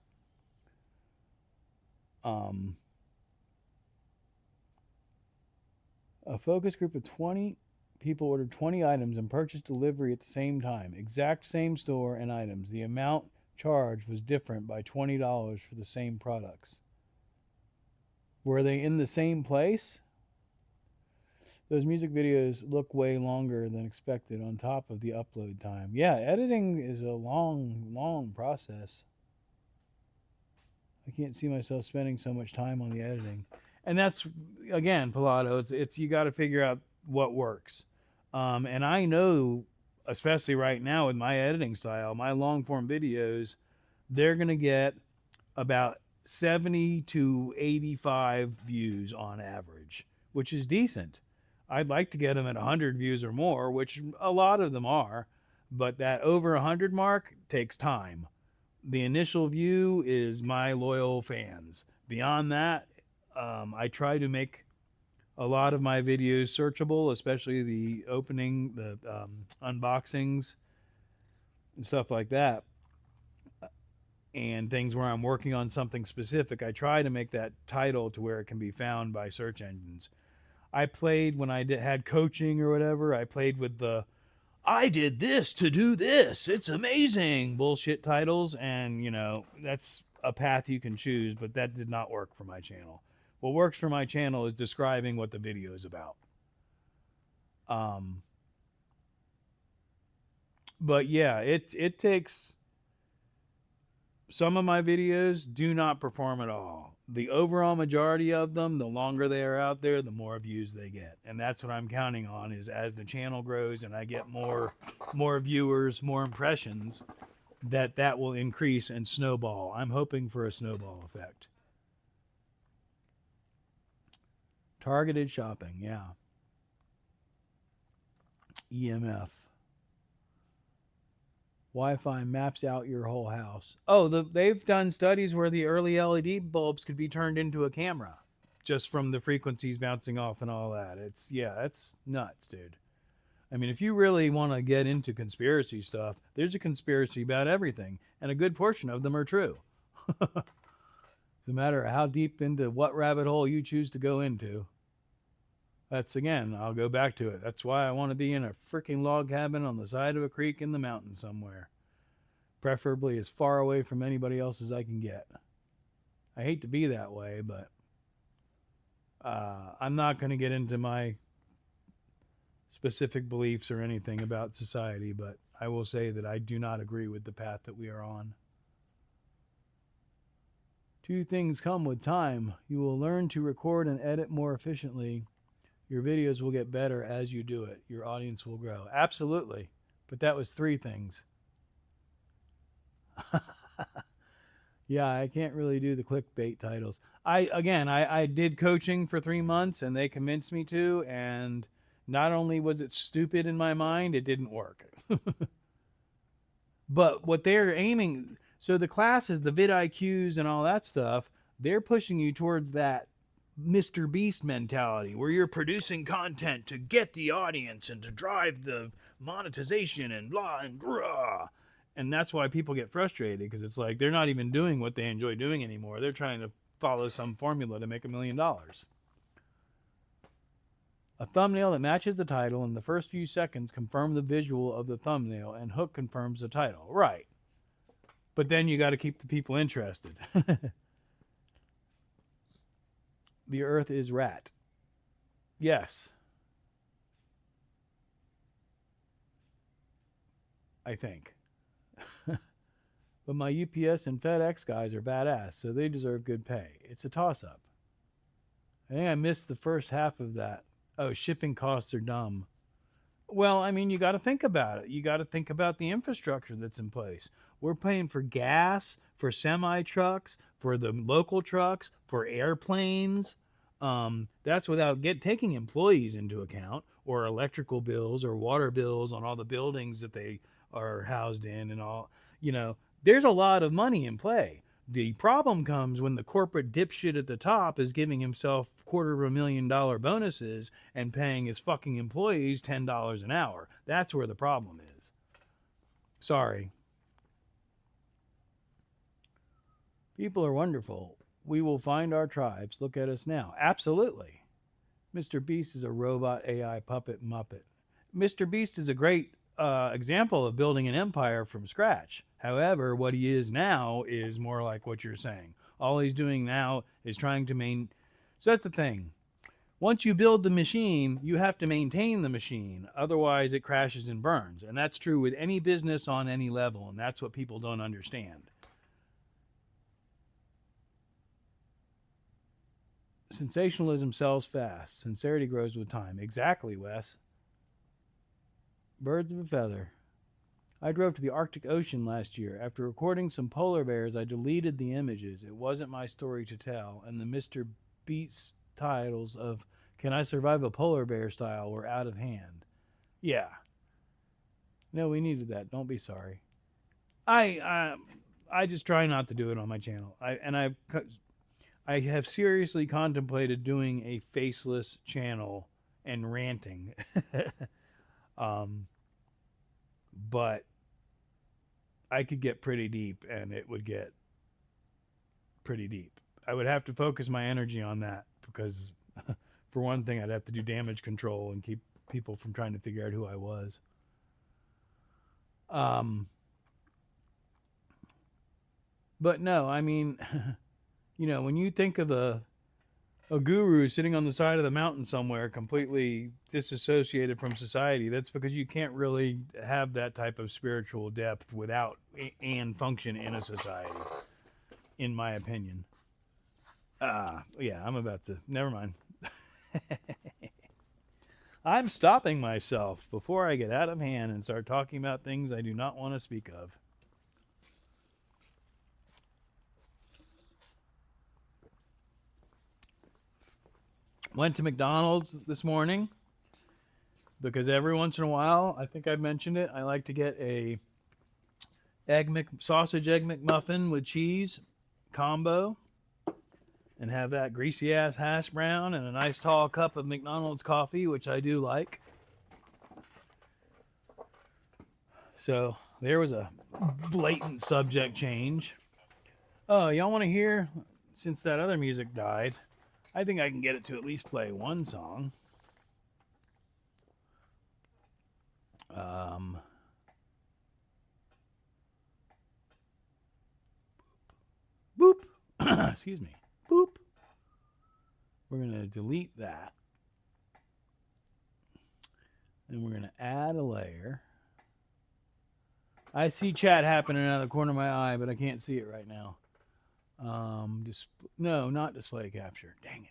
S1: A focus group of 20 people ordered 20 items and purchased delivery at the same time. Exact same store and items. The amount charged was different by $20 for the same products. Were they in the same place? Those music videos look way longer than expected on top of the upload time. Yeah, editing is a long process. I can't see myself spending so much time on the editing. And that's, again, Pilato, it's you got to figure out what works. And I know, especially right now with my editing style, my long form videos, they're going to get about 70 to 85 views on average, which is decent. I'd like to get them at 100 views or more, which a lot of them are, but that over 100 mark takes time. The initial view is my loyal fans. Beyond that, I try to make a lot of my videos searchable, especially the opening, the unboxings, and stuff like that. And things where I'm working on something specific, I try to make that title to where it can be found by search engines. I played when I had coaching or whatever, I played with the I did this to do this. It's amazing bullshit titles. And, you know, that's a path you can choose, but that did not work for my channel. What works for my channel is describing what the video is about. But yeah, it takes, some of my videos do not perform at all. The overall majority of them, the longer they are out there, the more views they get. And that's what I'm counting on, is as the channel grows and I get more viewers, more impressions, that will increase and snowball. I'm hoping for a snowball effect. Targeted shopping, yeah. EMF. Wi-Fi maps out your whole house. Oh, they've done studies where the early LED bulbs could be turned into a camera just from the frequencies bouncing off and all that. That's nuts, dude. I mean, if you really want to get into conspiracy stuff, there's a conspiracy about everything, and a good portion of them are true. No matter how deep into what rabbit hole you choose to go into. That's, again, I'll go back to it. That's why I want to be in a freaking log cabin on the side of a creek in the mountains somewhere. Preferably as far away from anybody else as I can get. I hate to be that way, but I'm not going to get into my specific beliefs or anything about society, but I will say that I do not agree with the path that we are on. Two things come with time. You will learn to record and edit more efficiently. Your videos will get better as you do it. Your audience will grow. Absolutely. But that was three things. Yeah, I can't really do the clickbait titles. I did coaching for 3 months and they convinced me to, and not only was it stupid in my mind, it didn't work. But what they're aiming, so the classes, the vidIQs and all that stuff, they're pushing you towards that Mr. Beast mentality where you're producing content to get the audience and to drive the monetization and blah and grah. And that's why people get frustrated, because it's like they're not even doing what they enjoy doing anymore. They're trying to follow some formula to make $1,000,000. A thumbnail that matches the title in the first few seconds confirm the visual of the thumbnail, and hook confirms the title. Right. But then you got to keep the people interested. The earth is rat. Yes. I think. But my UPS and FedEx guys are badass, so they deserve good pay. It's a toss-up. I think I missed the first half of that. Oh, shipping costs are dumb. Well, I mean, you got to think about it. You got to think about the infrastructure that's in place. We're paying for gas, for semi-trucks, for the local trucks, for airplanes. That's without taking employees into account, or electrical bills or water bills on all the buildings that they are housed in and all. There's a lot of money in play. The problem comes when the corporate dipshit at the top is giving himself $250,000 bonuses and paying his fucking employees $10 an hour. That's where the problem is. Sorry. People are wonderful. We will find our tribes. Look at us now. Absolutely. Mr. Beast is a robot AI puppet muppet. Mr. Beast is a great example of building an empire from scratch. However, what he is now is more like what you're saying. All he's doing now is trying to So that's the thing. Once you build the machine, you have to maintain the machine. Otherwise, it crashes and burns. And that's true with any business on any level. And that's what people don't understand. Sensationalism sells fast. Sincerity grows with time. Exactly, Wes. Birds of a feather. I drove to the Arctic Ocean last year. After recording some polar bears, I deleted the images. It wasn't my story to tell, and the Mr. Beast titles of Can I Survive a Polar Bear Style were out of hand. Yeah. No, we needed that. Don't be sorry. I just try not to do it on my channel. I have seriously contemplated doing a faceless channel and ranting. But I could get pretty deep, and it would get pretty deep. I would have to focus my energy on that because, for one thing, I'd have to do damage control and keep people from trying to figure out who I was. But no, I mean, when you think of a guru sitting on the side of the mountain somewhere completely disassociated from society, that's because you can't really have that type of spiritual depth without and function in a society, in my opinion. Yeah, I'm about to, never mind. I'm stopping myself before I get out of hand and start talking about things I do not want to speak of. Went to McDonald's this morning because every once in a while, I think I've mentioned it, I like to get a sausage egg McMuffin with cheese combo and have that greasy ass hash brown and a nice tall cup of McDonald's coffee, which I do like. So there was a blatant subject change. Oh, y'all want to hear, since that other music died, I think I can get it to at least play one song. Boop. Excuse me. Boop. We're going to delete that. And we're going to add a layer. I see chat happening out of the corner of my eye, but I can't see it right now. No, not display capture. Dang it.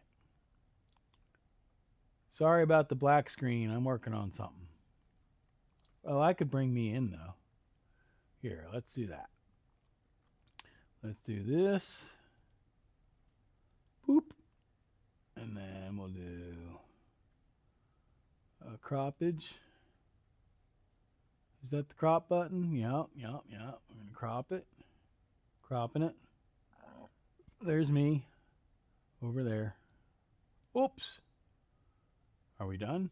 S1: Sorry about the black screen. I'm working on something. Oh, I could bring me in, though. Here, let's do that. Let's do this. Boop. And then we'll do a croppage. Is that the crop button? Yep. We're going to crop it. Cropping it. There's me over there. Oops. Are we done?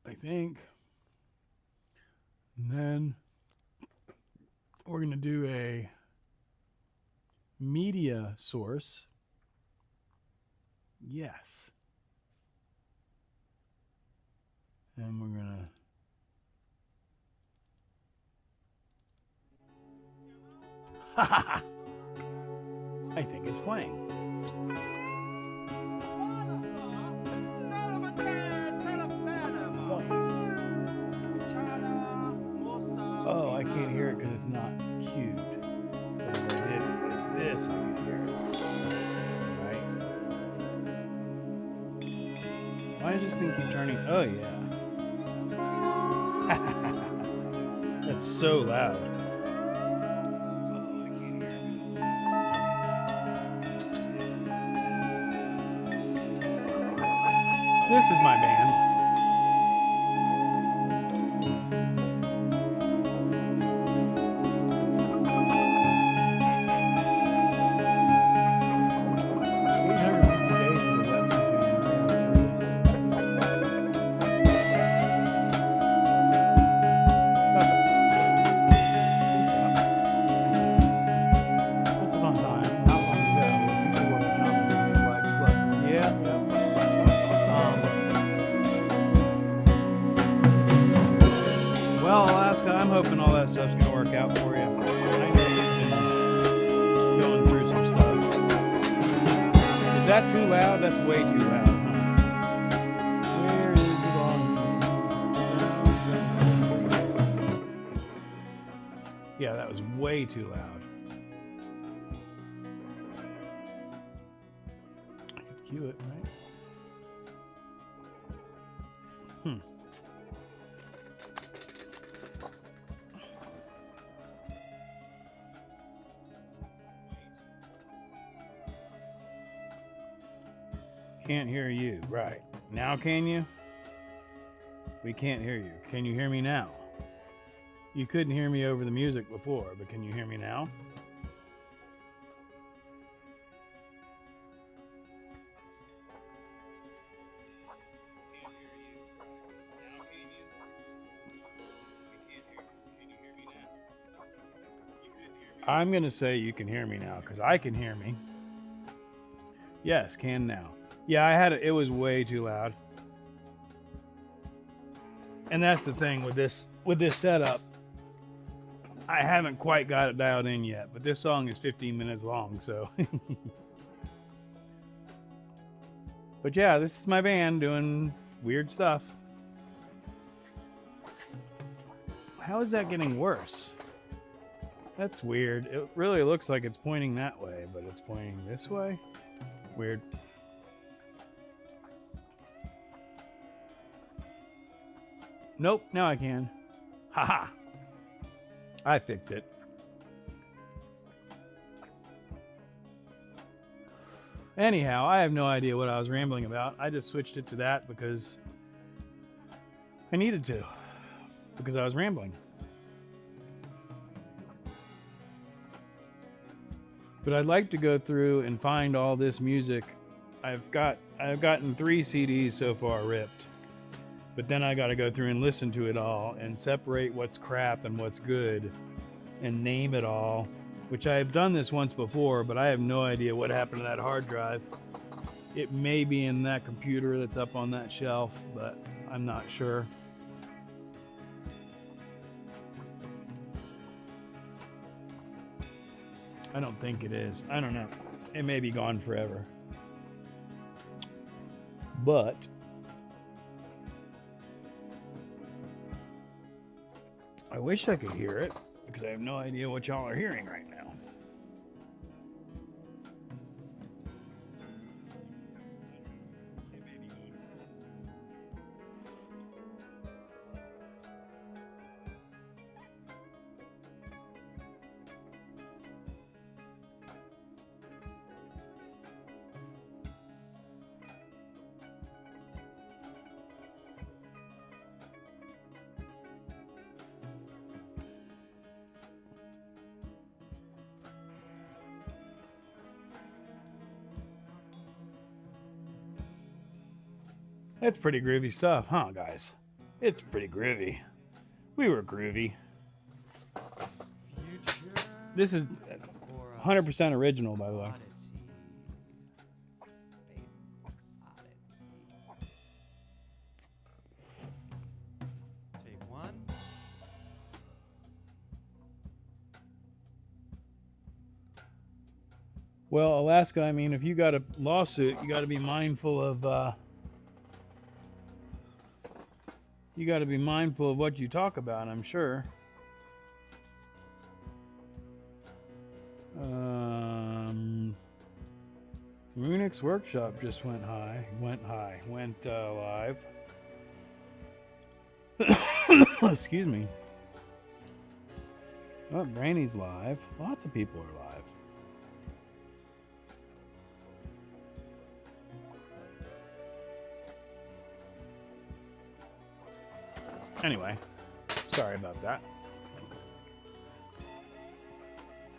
S1: I think. And then we're going to do a media source. Yes. And we're going to I think it's playing. Oh, I can't hear it because it's not cued. But if I did it like this, I could hear it. Right? Why does this thing keep turning? Oh, yeah. That's so loud. This is my band. I'm hoping all that stuff's going to work out for you. I know you've been going through some stuff. Is that too loud? That's way too loud, huh? Where is the volume? Yeah, that was way too loud. I could cue it, right? Can't hear you. Right. Now can you? We can't hear you. Can you hear me now? You couldn't hear me over the music before, but can you hear me now? I'm going to say you can hear me now because I can hear me. Yes, can now. Yeah, I had it. It was way too loud. And that's the thing with this setup. I haven't quite got it dialed in yet, but this song is 15 minutes long, so. But yeah, this is my band doing weird stuff. How is that getting worse? That's weird. It really looks like it's pointing that way, but it's pointing this way. Weird. Nope, now I can. Haha. I fixed it. Anyhow, I have no idea what I was rambling about. I just switched it to that because I needed to. Because I was rambling. But I'd like to go through and find all this music. I've gotten 3 CDs so far ripped. But then I got to go through and listen to it all and separate what's crap and what's good and name it all, which I have done this once before, but I have no idea what happened to that hard drive. It may be in that computer that's up on that shelf, but I'm not sure. I don't think it is. I don't know. It may be gone forever. But I wish I could hear it because I have no idea what y'all are hearing right now. It's pretty groovy stuff, huh, guys? It's pretty groovy. We were groovy. This is 100% original, by the way.
S3: Take one.
S1: Well, Alaska, I mean, if you got a lawsuit, you got to be mindful of what you talk about, I'm sure. Runix Workshop just went live. Excuse me. Oh, Brainy's live. Lots of people are live. Anyway, sorry about that.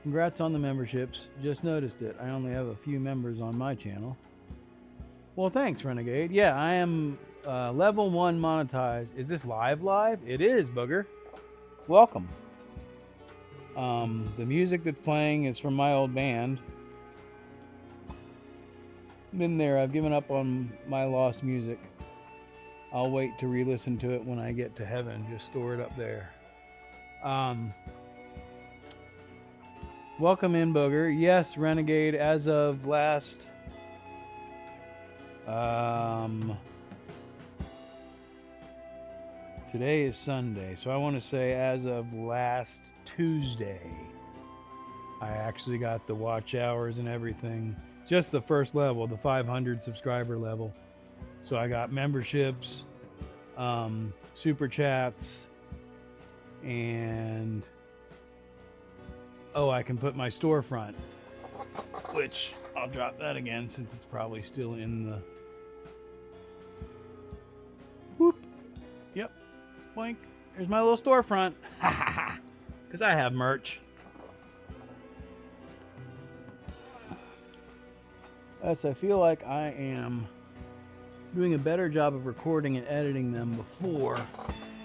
S1: Congrats on the memberships. Just noticed it. I only have a few members on my channel. Well, thanks, Renegade. Yeah, I am level 1 monetized. Is this live? It is, Booger. Welcome. The music that's playing is from my old band. Been there. I've given up on my lost music. I'll wait to re-listen to it when I get to heaven. Just store it up there. Welcome in, Booger. Yes, Renegade, as of last... today is Sunday, so I want to say as of last Tuesday, I actually got the watch hours and everything. Just the first level, the 500 subscriber level. So I got memberships, super chats, and I can put my storefront, which I'll drop that again since it's probably still in the whoop. Yep, blink. There's my little storefront. Ha ha ha. Because I have merch. I feel like I am doing a better job of recording and editing them before.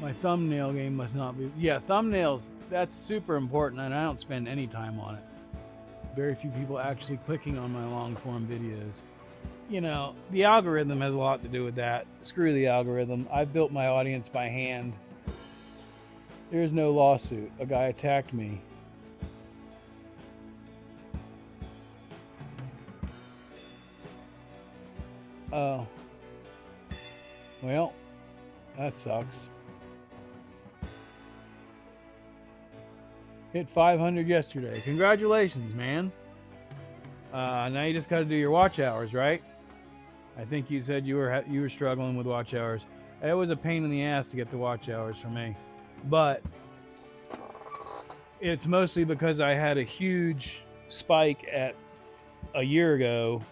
S1: My thumbnail game must not be... Yeah, thumbnails, that's super important, and I don't spend any time on it. Very few people actually clicking on my long-form videos. You know, the algorithm has a lot to do with that. Screw the algorithm. I've built my audience by hand. There's no lawsuit. A guy attacked me. Oh. Well, that sucks. Hit 500 yesterday. Congratulations, man. Now you just got to do your watch hours, right? I think you said you were struggling with watch hours. It was a pain in the ass to get the watch hours for me, but it's mostly because I had a huge spike at a year ago,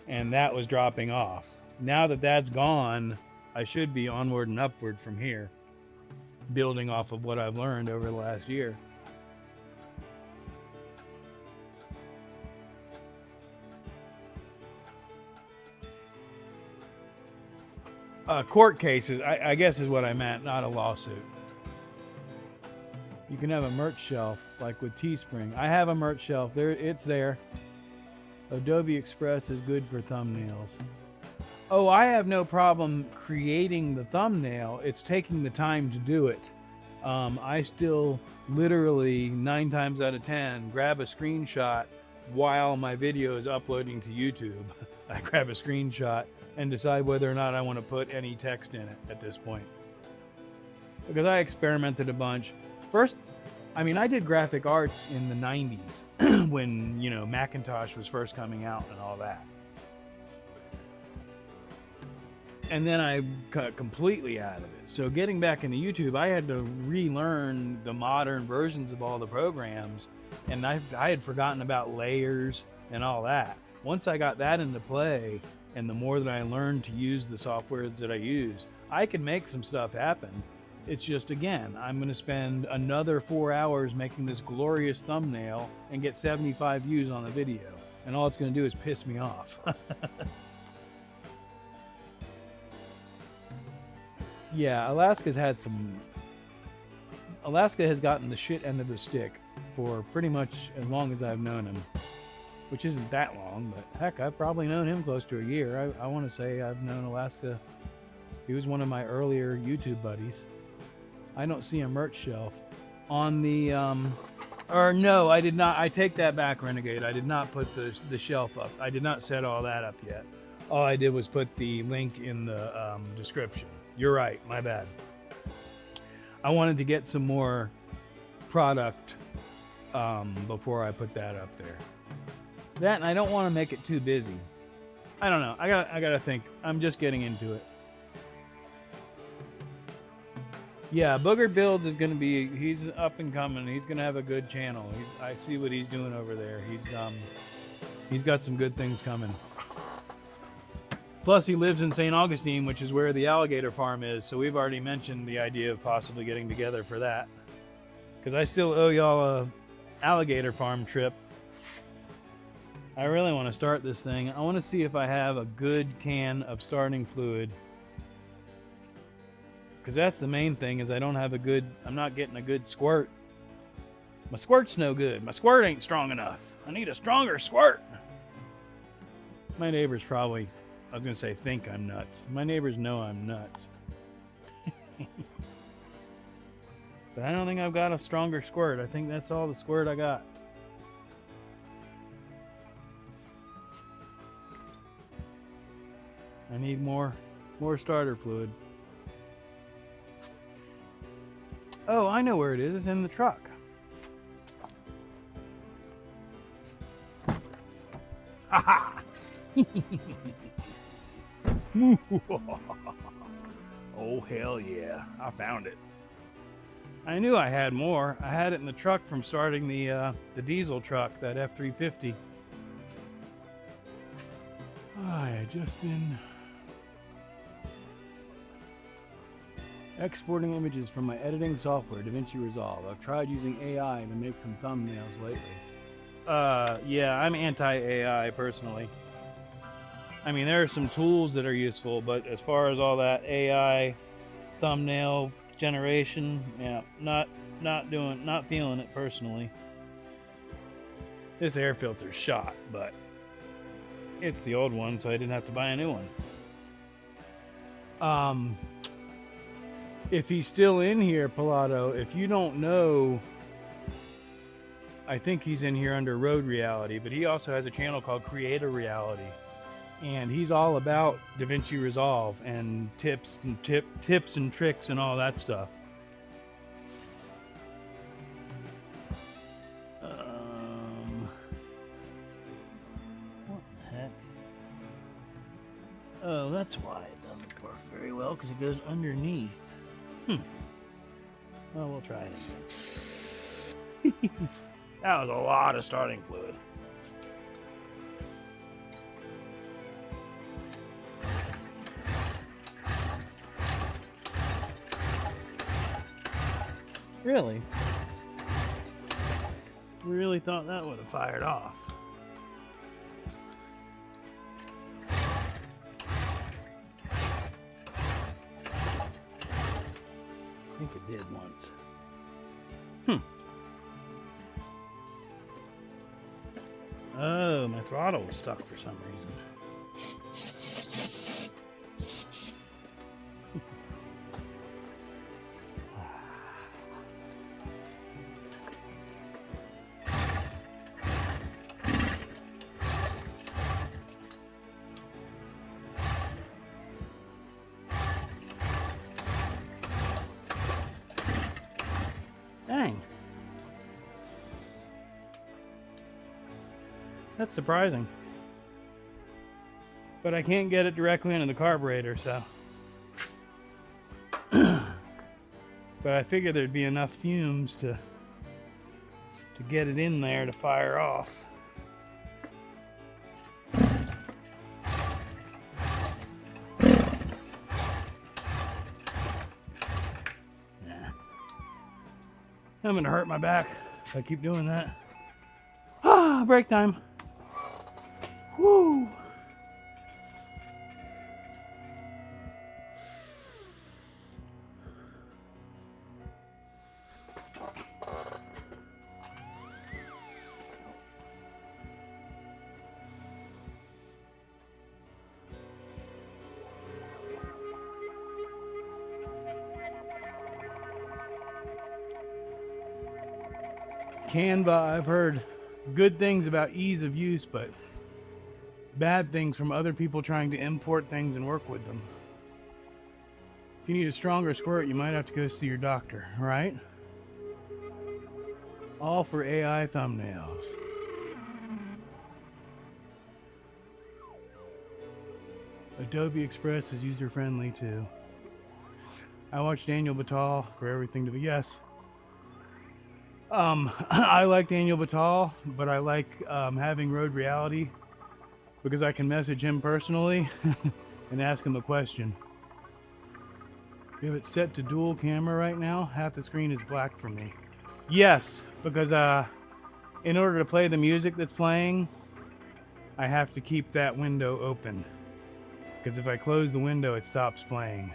S1: and that was dropping off. Now that that's gone, I should be onward and upward from here, building off of what I've learned over the last year. Court cases, I guess is what I meant, not a lawsuit. You can have a merch shelf, like with Teespring. I have a merch shelf. It's there. Adobe Express is good for thumbnails. Oh, I have no problem creating the thumbnail. It's taking the time to do it. I still literally 9 times out of 10 grab a screenshot while my video is uploading to YouTube. I grab a screenshot and decide whether or not I want to put any text in it at this point. Because I experimented a bunch. First, I mean, I did graphic arts in the 90s when, you know, Macintosh was first coming out and all that. And then I got completely out of it. So getting back into YouTube, I had to relearn the modern versions of all the programs, and I had forgotten about layers and all that. Once I got that into play, and the more that I learned to use the software that I use, I can make some stuff happen. It's just, again, I'm going to spend another 4 hours making this glorious thumbnail and get 75 views on the video. And all it's going to do is piss me off. Yeah, Alaska has gotten the shit end of the stick for pretty much as long as I've known him, which isn't that long, but heck, I've probably known him close to a year. I want to say I've known Alaska. He was one of my earlier YouTube buddies. I don't see a merch shelf on the or no, I did not. I take that back, Renegade. I did not put the shelf up. I did not set all that up yet. All I did was put the link in the description. You're right, my bad. I wanted to get some more product before I put that up there. That, and I don't want to make it too busy. I don't know. I gotta think. I'm just getting into it. Yeah, Booger Builds is gonna be. He's up and coming. He's gonna have a good channel. I see what he's doing over there. He's got some good things coming. Plus, he lives in St. Augustine, which is where the alligator farm is. So we've already mentioned the idea of possibly getting together for that. Because I still owe y'all a alligator farm trip. I really want to start this thing. I want to see if I have a good can of starting fluid. Because that's the main thing, is I don't have a good... I'm not getting a good squirt. My squirt's no good. My squirt ain't strong enough. I need a stronger squirt. My neighbors probably... I was going to say think I'm nuts. My neighbors know I'm nuts. But I don't think I've got a stronger squirt. I think that's all the squirt I got. I need more starter fluid. Oh, I know where it is. It's in the truck. Ha ha! Oh, hell yeah. I found it. I knew I had more. I had it in the truck from starting the diesel truck, that F-350. I had just been exporting images from my editing software, DaVinci Resolve. I've tried using AI to make some thumbnails lately. Yeah, I'm anti-AI personally. I mean, there are some tools that are useful, but as far as all that AI thumbnail generation, yeah, not feeling it personally. This air filter's shot, but it's the old one, so I didn't have to buy a new one. If he's still in here, Pilato, if you don't know, I think he's in here under Road Reality, but he also has a channel called Creator Reality. And he's all about DaVinci Resolve and tips and tricks and all that stuff. What the heck? Oh, that's why it doesn't work very well, because it goes underneath. Well, we'll try it again. That was a lot of starting fluid. Really? We really thought that would have fired off. I think it did once. Oh, my throttle was stuck for some reason. Dang. That's surprising. But I can't get it directly into the carburetor, so. But I figured there'd be enough fumes to get it in there to fire off. I'm gonna hurt my back if I keep doing that. Ah, break time. Woo. Canva, I've heard good things about ease of use, but bad things from other people trying to import things and work with them. If you need a stronger squirt, you might have to go see your doctor, right? All for AI thumbnails. Adobe Express is user-friendly too. I watch Daniel Batal for everything to be. Yes. I like Daniel Batal, but I like having Road Reality because I can message him personally and ask him a question. You have it set to dual camera right now. Half the screen is black for me. Yes, because in order to play the music that's playing, I have to keep that window open. Because if I close the window, it stops playing.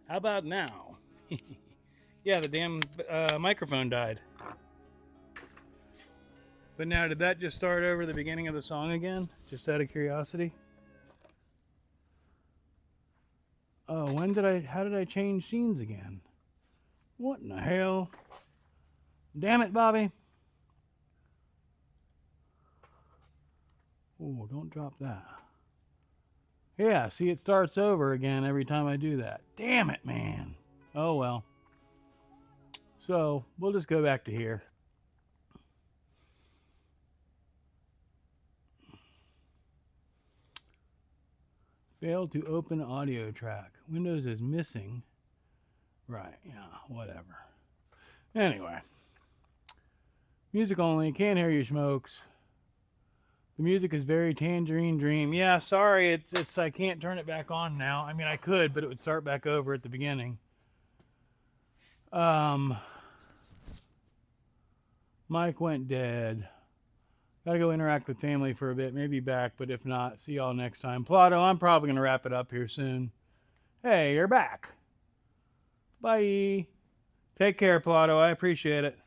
S1: How about now? Yeah, the damn microphone died. But now, did that just start over the beginning of the song again? Just out of curiosity? Oh, how did I change scenes again? What in the hell? Damn it, Bobby. Oh, don't drop that. Yeah, see, it starts over again every time I do that. Damn it, man. Oh, well. So, we'll just go back to here. Failed to open audio track. Windows is missing. Right, yeah, whatever. Anyway. Music only. Can't hear you, Schmokes. The music is very Tangerine Dream. Yeah, sorry, it's I can't turn it back on now. I mean, I could, but it would start back over at the beginning. Mike went dead. Gotta go interact with family for a bit. Maybe back, but if not, see y'all next time. Plato, I'm probably gonna wrap it up here soon. Hey, you're back. Bye. Take care, Plato. I appreciate it.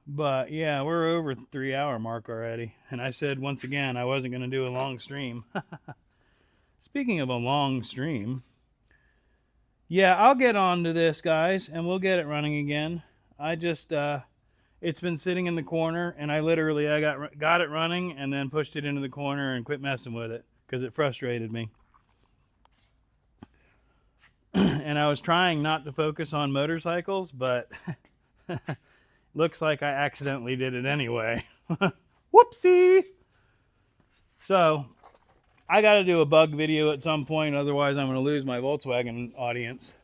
S1: But yeah, we're over the 3-hour mark already. And I said once again I wasn't going to do a long stream. Speaking of a long stream, yeah, I'll get on to this, guys, and we'll get it running again. I just, it's been sitting in the corner, and I got it running and then pushed it into the corner and quit messing with it because it frustrated me. And I was trying not to focus on motorcycles, but looks like I accidentally did it anyway. Whoopsie! So I got to do a bug video at some point, otherwise I'm going to lose my Volkswagen audience.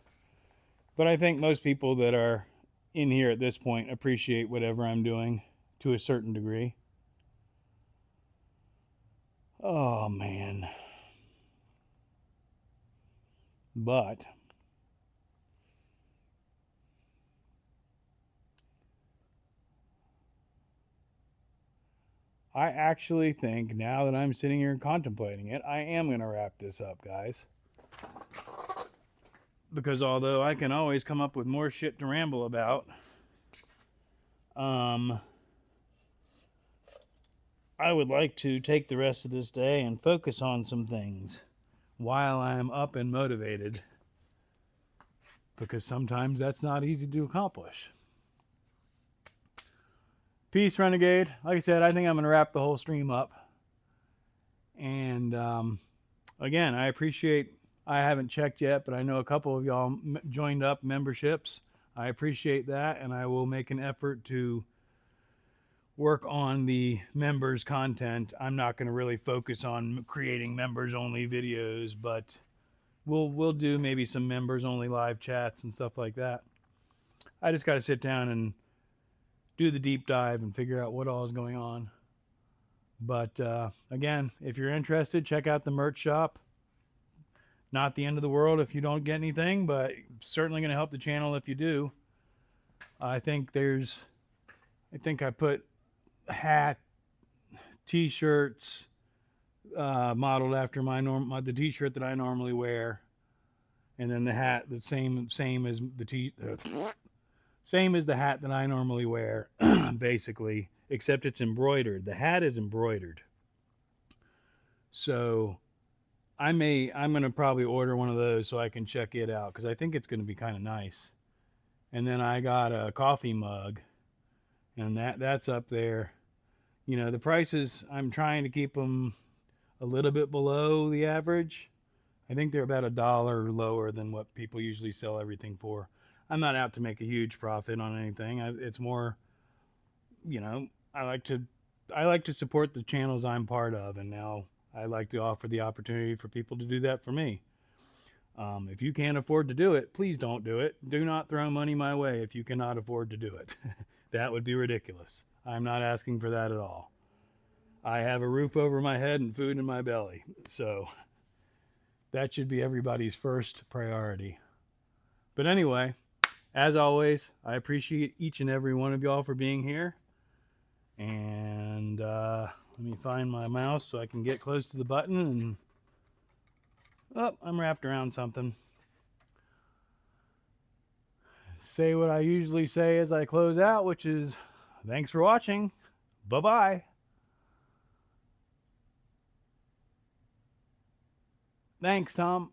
S1: But I think most people that are in here at this point appreciate whatever I'm doing to a certain degree. Oh man. But I actually think, now that I'm sitting here contemplating it, I am going to wrap this up, guys. Because although I can always come up with more shit to ramble about, I would like to take the rest of this day and focus on some things while I'm up and motivated. Because sometimes that's not easy to accomplish. Peace, Renegade. Like I said, I think I'm going to wrap the whole stream up. And again, I appreciate, I haven't checked yet, but I know a couple of y'all joined up memberships. I appreciate that, and I will make an effort to work on the members content. I'm not going to really focus on creating members only videos, but we'll do maybe some members only live chats and stuff like that. I just got to sit down and do the deep dive and figure out what all is going on. But again, if you're interested, check out the merch shop. Not the end of the world if you don't get anything, but certainly going to help the channel if you do. I think I put hat, t-shirts modeled after the t-shirt that I normally wear, and then the hat the same as the same as the hat that I normally wear, basically, except it's embroidered. The hat is embroidered. So I'm going to probably order one of those so I can check it out, because I think it's going to be kind of nice. And then I got a coffee mug, and that's up there. You know, the prices, I'm trying to keep them a little bit below the average. I think they're about $1 lower than what people usually sell everything for. I'm not out to make a huge profit on anything. It's more, you know, I like to support the channels I'm part of, and now I like to offer the opportunity for people to do that for me. If you can't afford to do it, please don't do it. Do not throw money my way if you cannot afford to do it. That would be ridiculous. I'm not asking for that at all. I have a roof over my head and food in my belly, so that should be everybody's first priority. But anyway, as always, I appreciate each and every one of y'all for being here. And let me find my mouse so I can get close to the button. And oh, I'm wrapped around something. Say what I usually say as I close out, which is thanks for watching. Bye-bye. Thanks, Tom.